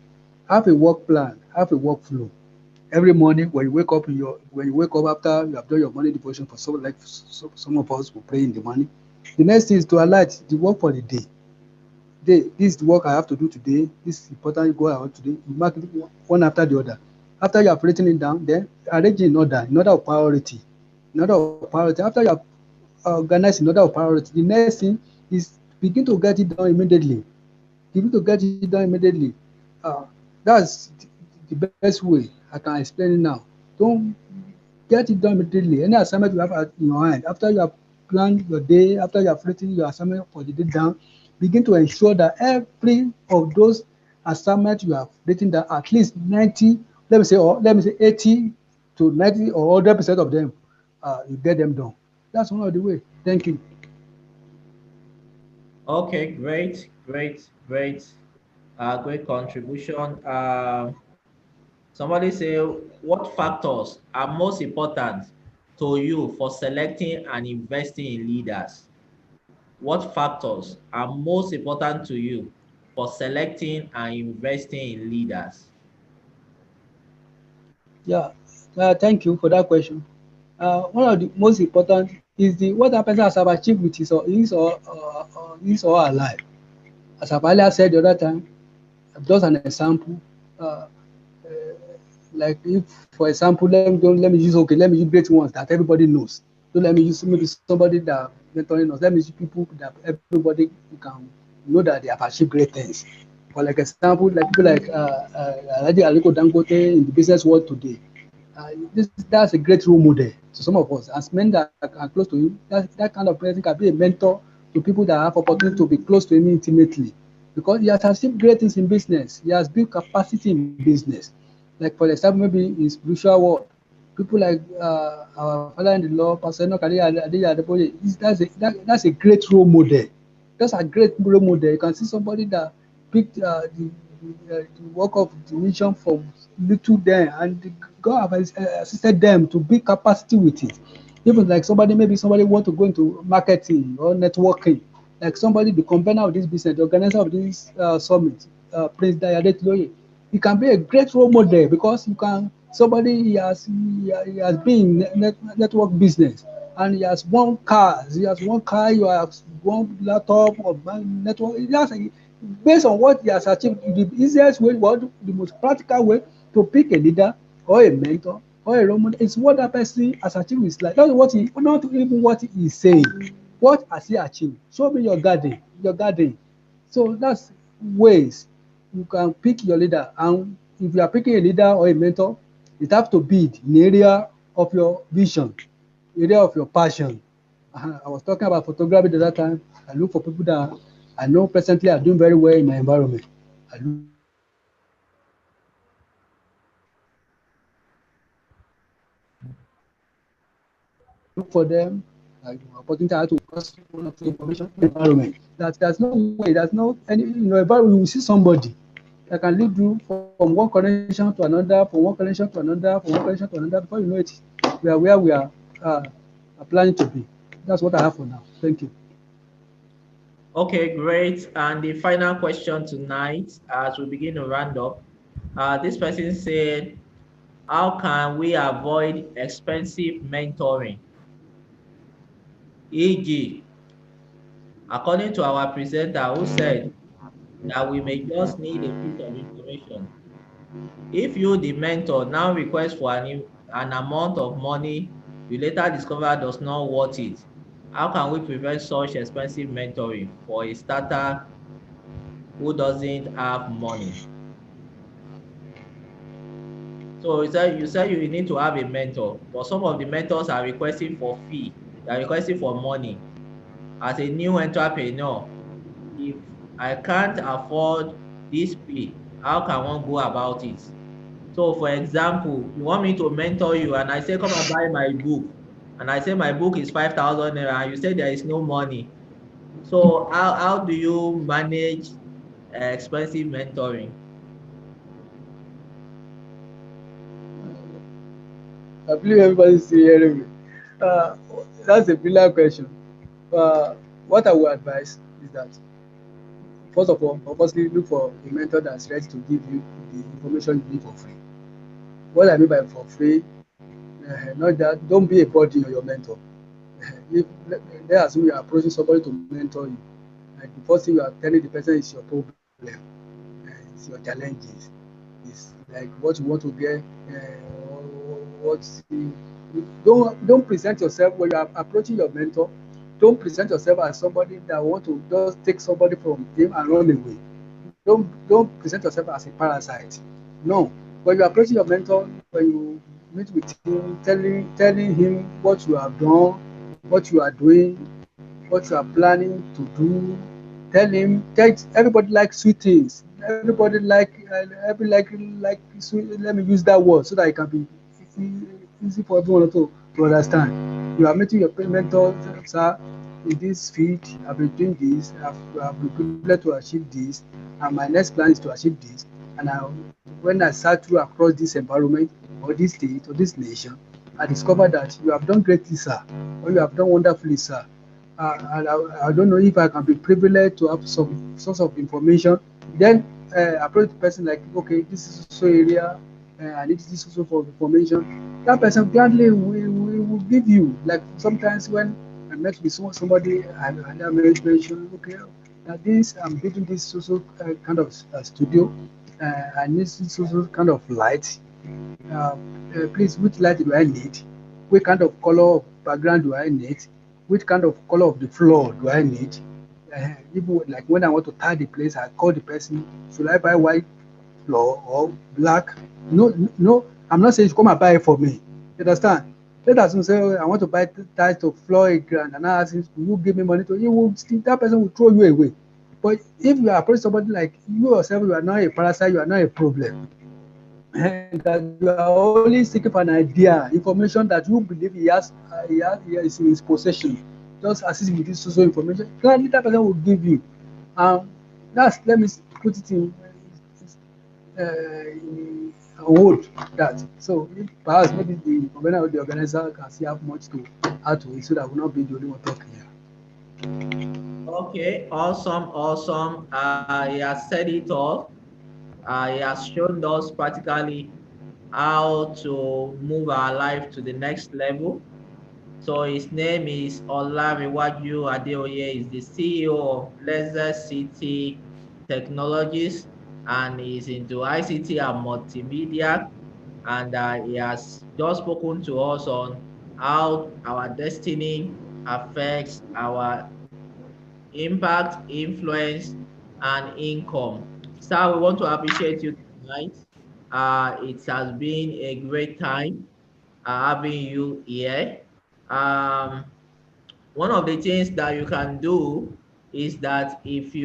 have a work plan, have a workflow. Every morning when you wake up after you have done your morning devotion, for some of us will pray in the morning. The next thing is to alert the work for the day. This is the work I have to do today. This is important go out today. You mark it one after the other. After you have written it down, then arrange in order of priority. After you have organized in order of priority, the next thing is begin to get it done immediately. That's the best way I can explain it now. Don't get it done immediately. Any assignment you have in your hand, after you have planned your day, after you have written your assignment for the day down, begin to ensure that every of those assignments you have written down, at least 90, let me say 80 to 90 or 100% of them, you get them done. That's one of the way. Thank you. Okay, great. Great contribution. Somebody say, what factors are most important to you for selecting and investing in leaders? What factors are most important to you for selecting and investing in leaders? Yeah, thank you for that question. One of the most important is what that person has achieved with his or her life. As I've earlier said the other time, just an example. Like if, for example, let me use great ones that everybody knows. Don't let me use maybe somebody that mentoring us. Let me use people that everybody can know that they have achieved great things. For like example, like people like Aliko Dangote in the business world today. That's a great role model to some of us. As men that are close to him, that kind of person can be a mentor to people that have opportunity to be close to him intimately, because he has achieved great things in business. He has built capacity in business. Like for example, maybe in spiritual world, people like our father-in-law, Pastor Enoch Adeboye, that's a great role model. That's a great role model. You can see somebody that picked the work of the mission from little there, and God has assisted them to build capacity with it. Even like somebody want to go into marketing or networking, like somebody, the convener of this business, the organizer of this summit, Prince Dayade Tloye, he can be a great role model because he has been in network business, and he has one car, you have one laptop or network. Based on what he has achieved, the easiest way, what the most practical way to pick a leader or a mentor or a role model is what that person has achieved in his life. Not what he, not even what he is saying. What has he achieved? Show me your garden. So that's ways you can pick your leader. And if you are picking a leader or a mentor, it have to be in the area of your vision, area of your passion. I was talking about photography the other time. I look for people that I know presently are doing very well in my environment. I look for them, like the opportunity I had to cross one of the information environment. That there's no way, there's no any environment you will see somebody that can lead you from one connection to another, from one connection to another, from one connection to another. Before you know it, we are where we are planning to be. That's what I have for now. Thank you. Okay, great. And the final question tonight, as we begin to round up, this person said, how can we avoid expensive mentoring? E.g., according to our presenter who said that we may just need a piece of information. If you, the mentor, now request for an amount of money you later discover does not worth it, how can we prevent such expensive mentoring for a starter who doesn't have money? So you said you need to have a mentor, but some of the mentors are requesting for fee, they are requesting for money. As a new entrepreneur, if I can't afford this fee, how can one go about it? So for example, you want me to mentor you and I say, come and buy my book. And I say my book is 5,000 naira and you say there is no money. So how do you manage expensive mentoring? I believe everybody's hearing me. Uh, that's a brilliant question. What I would advise is that, first of all, obviously look for a mentor that's ready to give you the information you need for free. What I mean by for free, not that, don't be a burden on your mentor. If let's assume you are approaching somebody to mentor you, and the first thing you are telling the person is your problem, it's your challenges, it's like what you want to get, what you don't present yourself when you are approaching your mentor. Don't present yourself as somebody that want to just take somebody from him and run away. Don't present yourself as a parasite. No, when you are approaching your mentor, when you meet with him, telling him what you have done, what you are doing, what you are planning to do. Tell everybody like sweet things. Everybody like sweet. Let me use that word so that it can be easy for everyone to understand. You are meeting your mentor, sir. In this field, I've been doing this. I've been privileged to achieve this, and my next plan is to achieve this. And when I sat through across this environment or this state or this nation, I discovered that you have done greatly, sir, or you have done wonderfully, sir. And I don't know if I can be privileged to have some source of information. Then approach the person like, okay, this is so area, I need this source of information. That person gladly will give you. Like sometimes when I met with somebody and I mentioned, okay, now this I'm building this social kind of studio. I need this social kind of light. Please, which light do I need? What kind of color of background do I need? Which kind of color of the floor do I need? Even like when I want to tie the place, I call the person, should I buy white floor or black? No, I'm not saying you come and buy it for me. You understand? Let us say, oh, I want to buy ties to floor a grand, and I ask him, will you give me money to? You will still, that person will throw you away. But if you approach somebody like you yourself, you are not a parasite, you are not a problem. And that you are only seeking for an idea, information that you believe he is in his possession. Just assist with this social information. Gladly that person will give you. That's, let me put it in hold that. So perhaps maybe the convener or the organizer can see how much to add to it so that will not be the only one talking here. Okay, awesome. He has said it all. He has shown us practically how to move our life to the next level. So his name is Olariwaju Adeoye. He's the CEO of Leisure City Technologies, and he's into ICT and multimedia. And he has just spoken to us on how our destiny affects our impact, influence, and income. Sir, we want to appreciate you tonight. It has been a great time having you here. Um, One of the things that you can do is that if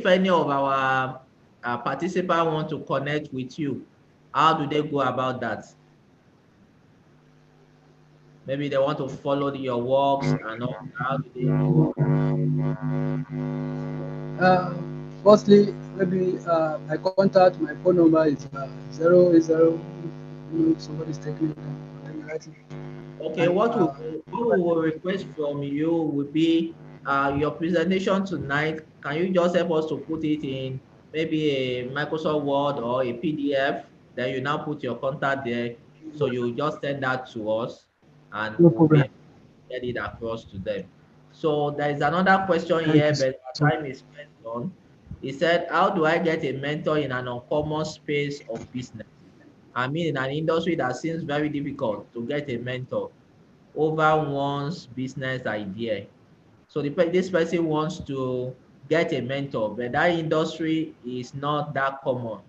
any of our participants want to connect with you, how do they go about that? Maybe they want to follow your works and all. How do they go? Uh, Firstly, maybe my contact, my phone number is 080. Somebody's taking it down. Let me write it. Okay, And what we will request from you would be your presentation tonight. Can you just help us to put it in maybe a Microsoft Word or a PDF? Then you now put your contact there. So you just send that to us and no we'll be problem. able to get it across to them. So there is another question Thank here, you but so our time is spent on. He said, how do I get a mentor in an uncommon space of business? I mean, in an industry that seems very difficult to get a mentor over one's business idea. So this person wants to get a mentor, but that industry is not that common.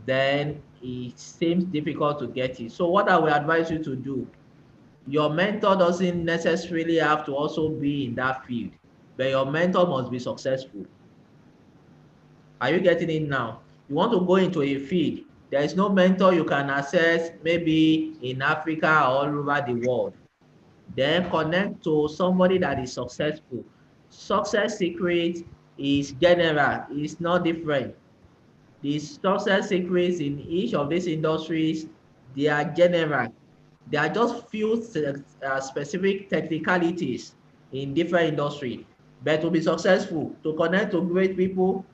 Then it seems difficult to get it. So what I will advise you to do, your mentor doesn't necessarily have to also be in that field, but your mentor must be successful. Are you getting it now? You want to go into a field, there is no mentor you can access maybe in Africa or all over the world. Then connect to somebody that is successful. Success secret is general, it's not different. The success secrets in each of these industries, they are general. There are just few specific technicalities in different industry. But to be successful, to connect to great people,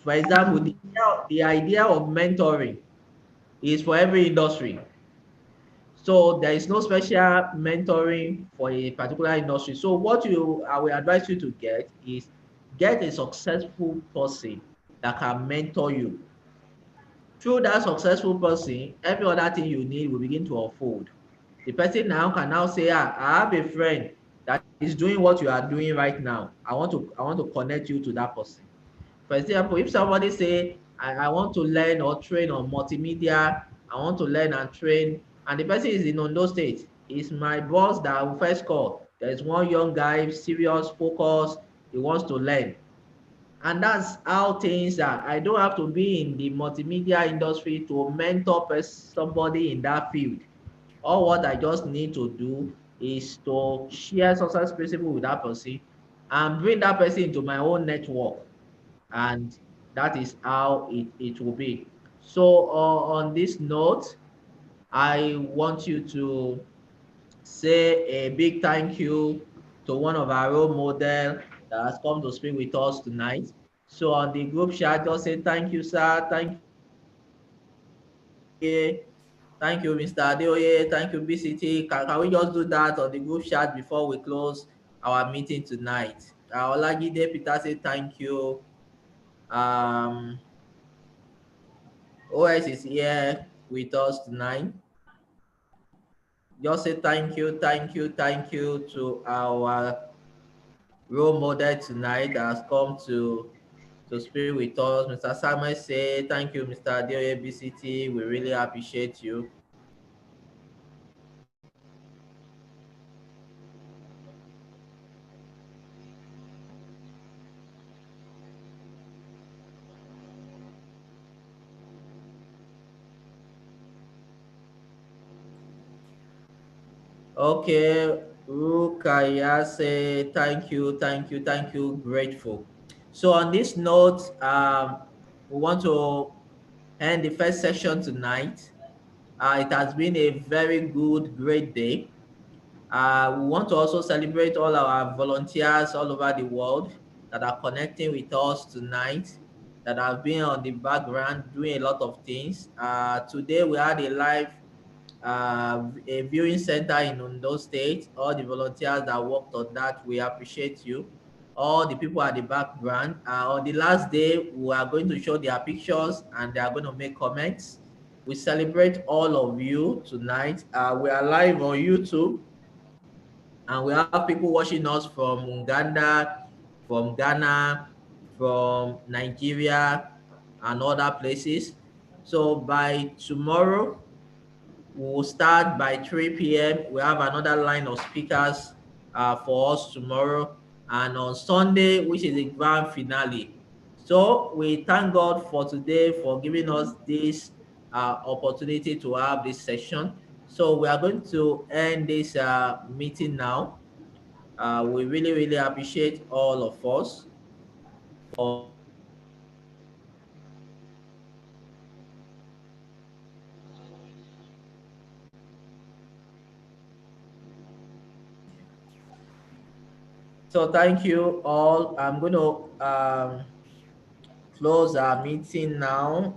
for example, the idea of mentoring is for every industry. So there is no special mentoring for a particular industry. So what I will advise you to get a successful person that can mentor you. Through that successful person, every other thing you need will begin to unfold. The person now can now say, I have a friend that is doing what you are doing right now. I want to connect you to that person. For example, if somebody say, I want to learn or train on multimedia, I want to learn and train, and the person is in Ondo State, is my boss that I will first call. There's one young guy, serious, focused, he wants to learn. And that's how things are. I don't have to be in the multimedia industry to mentor somebody in that field. All what I just need to do is to share success principle with that person and bring that person into my own network. And that is how it will be. So on this note, I want you to say a big thank you to one of our role model that has come to speak with us tonight. So on the group chat, just say thank you, sir. Thank you, Mr. Adeoye. Thank you, BCT. Can we just do that on the group chat before we close our meeting tonight? Olagide Peter say thank you. OS is here with us tonight. Just say thank you to our role model tonight that has come to speak with us. Mr. Samuel say thank you, Mr. Adeoye BCT. We really appreciate you. Okay, Rukaya say thank you, grateful. So on this note, we want to end the first session tonight. It has been a very good, great day. We want to also celebrate all our volunteers all over the world that are connecting with us tonight, that have been on the background doing a lot of things. Today we had a live a viewing center in Ondo State. All the volunteers that worked on that, we appreciate you. All the people at the background. On the last day, we are going to show their pictures and they are going to make comments. We celebrate all of you tonight. We are live on YouTube, and we have people watching us from Uganda, from Ghana, from Nigeria, and other places. So by tomorrow, we'll start by 3 p.m. We have another line of speakers for us tomorrow, and on Sunday, which is the grand finale. So we thank God for today for giving us this opportunity to have this session. So we are going to end this meeting now. We really, really appreciate all of us for so thank you all. I'm going to close our meeting now.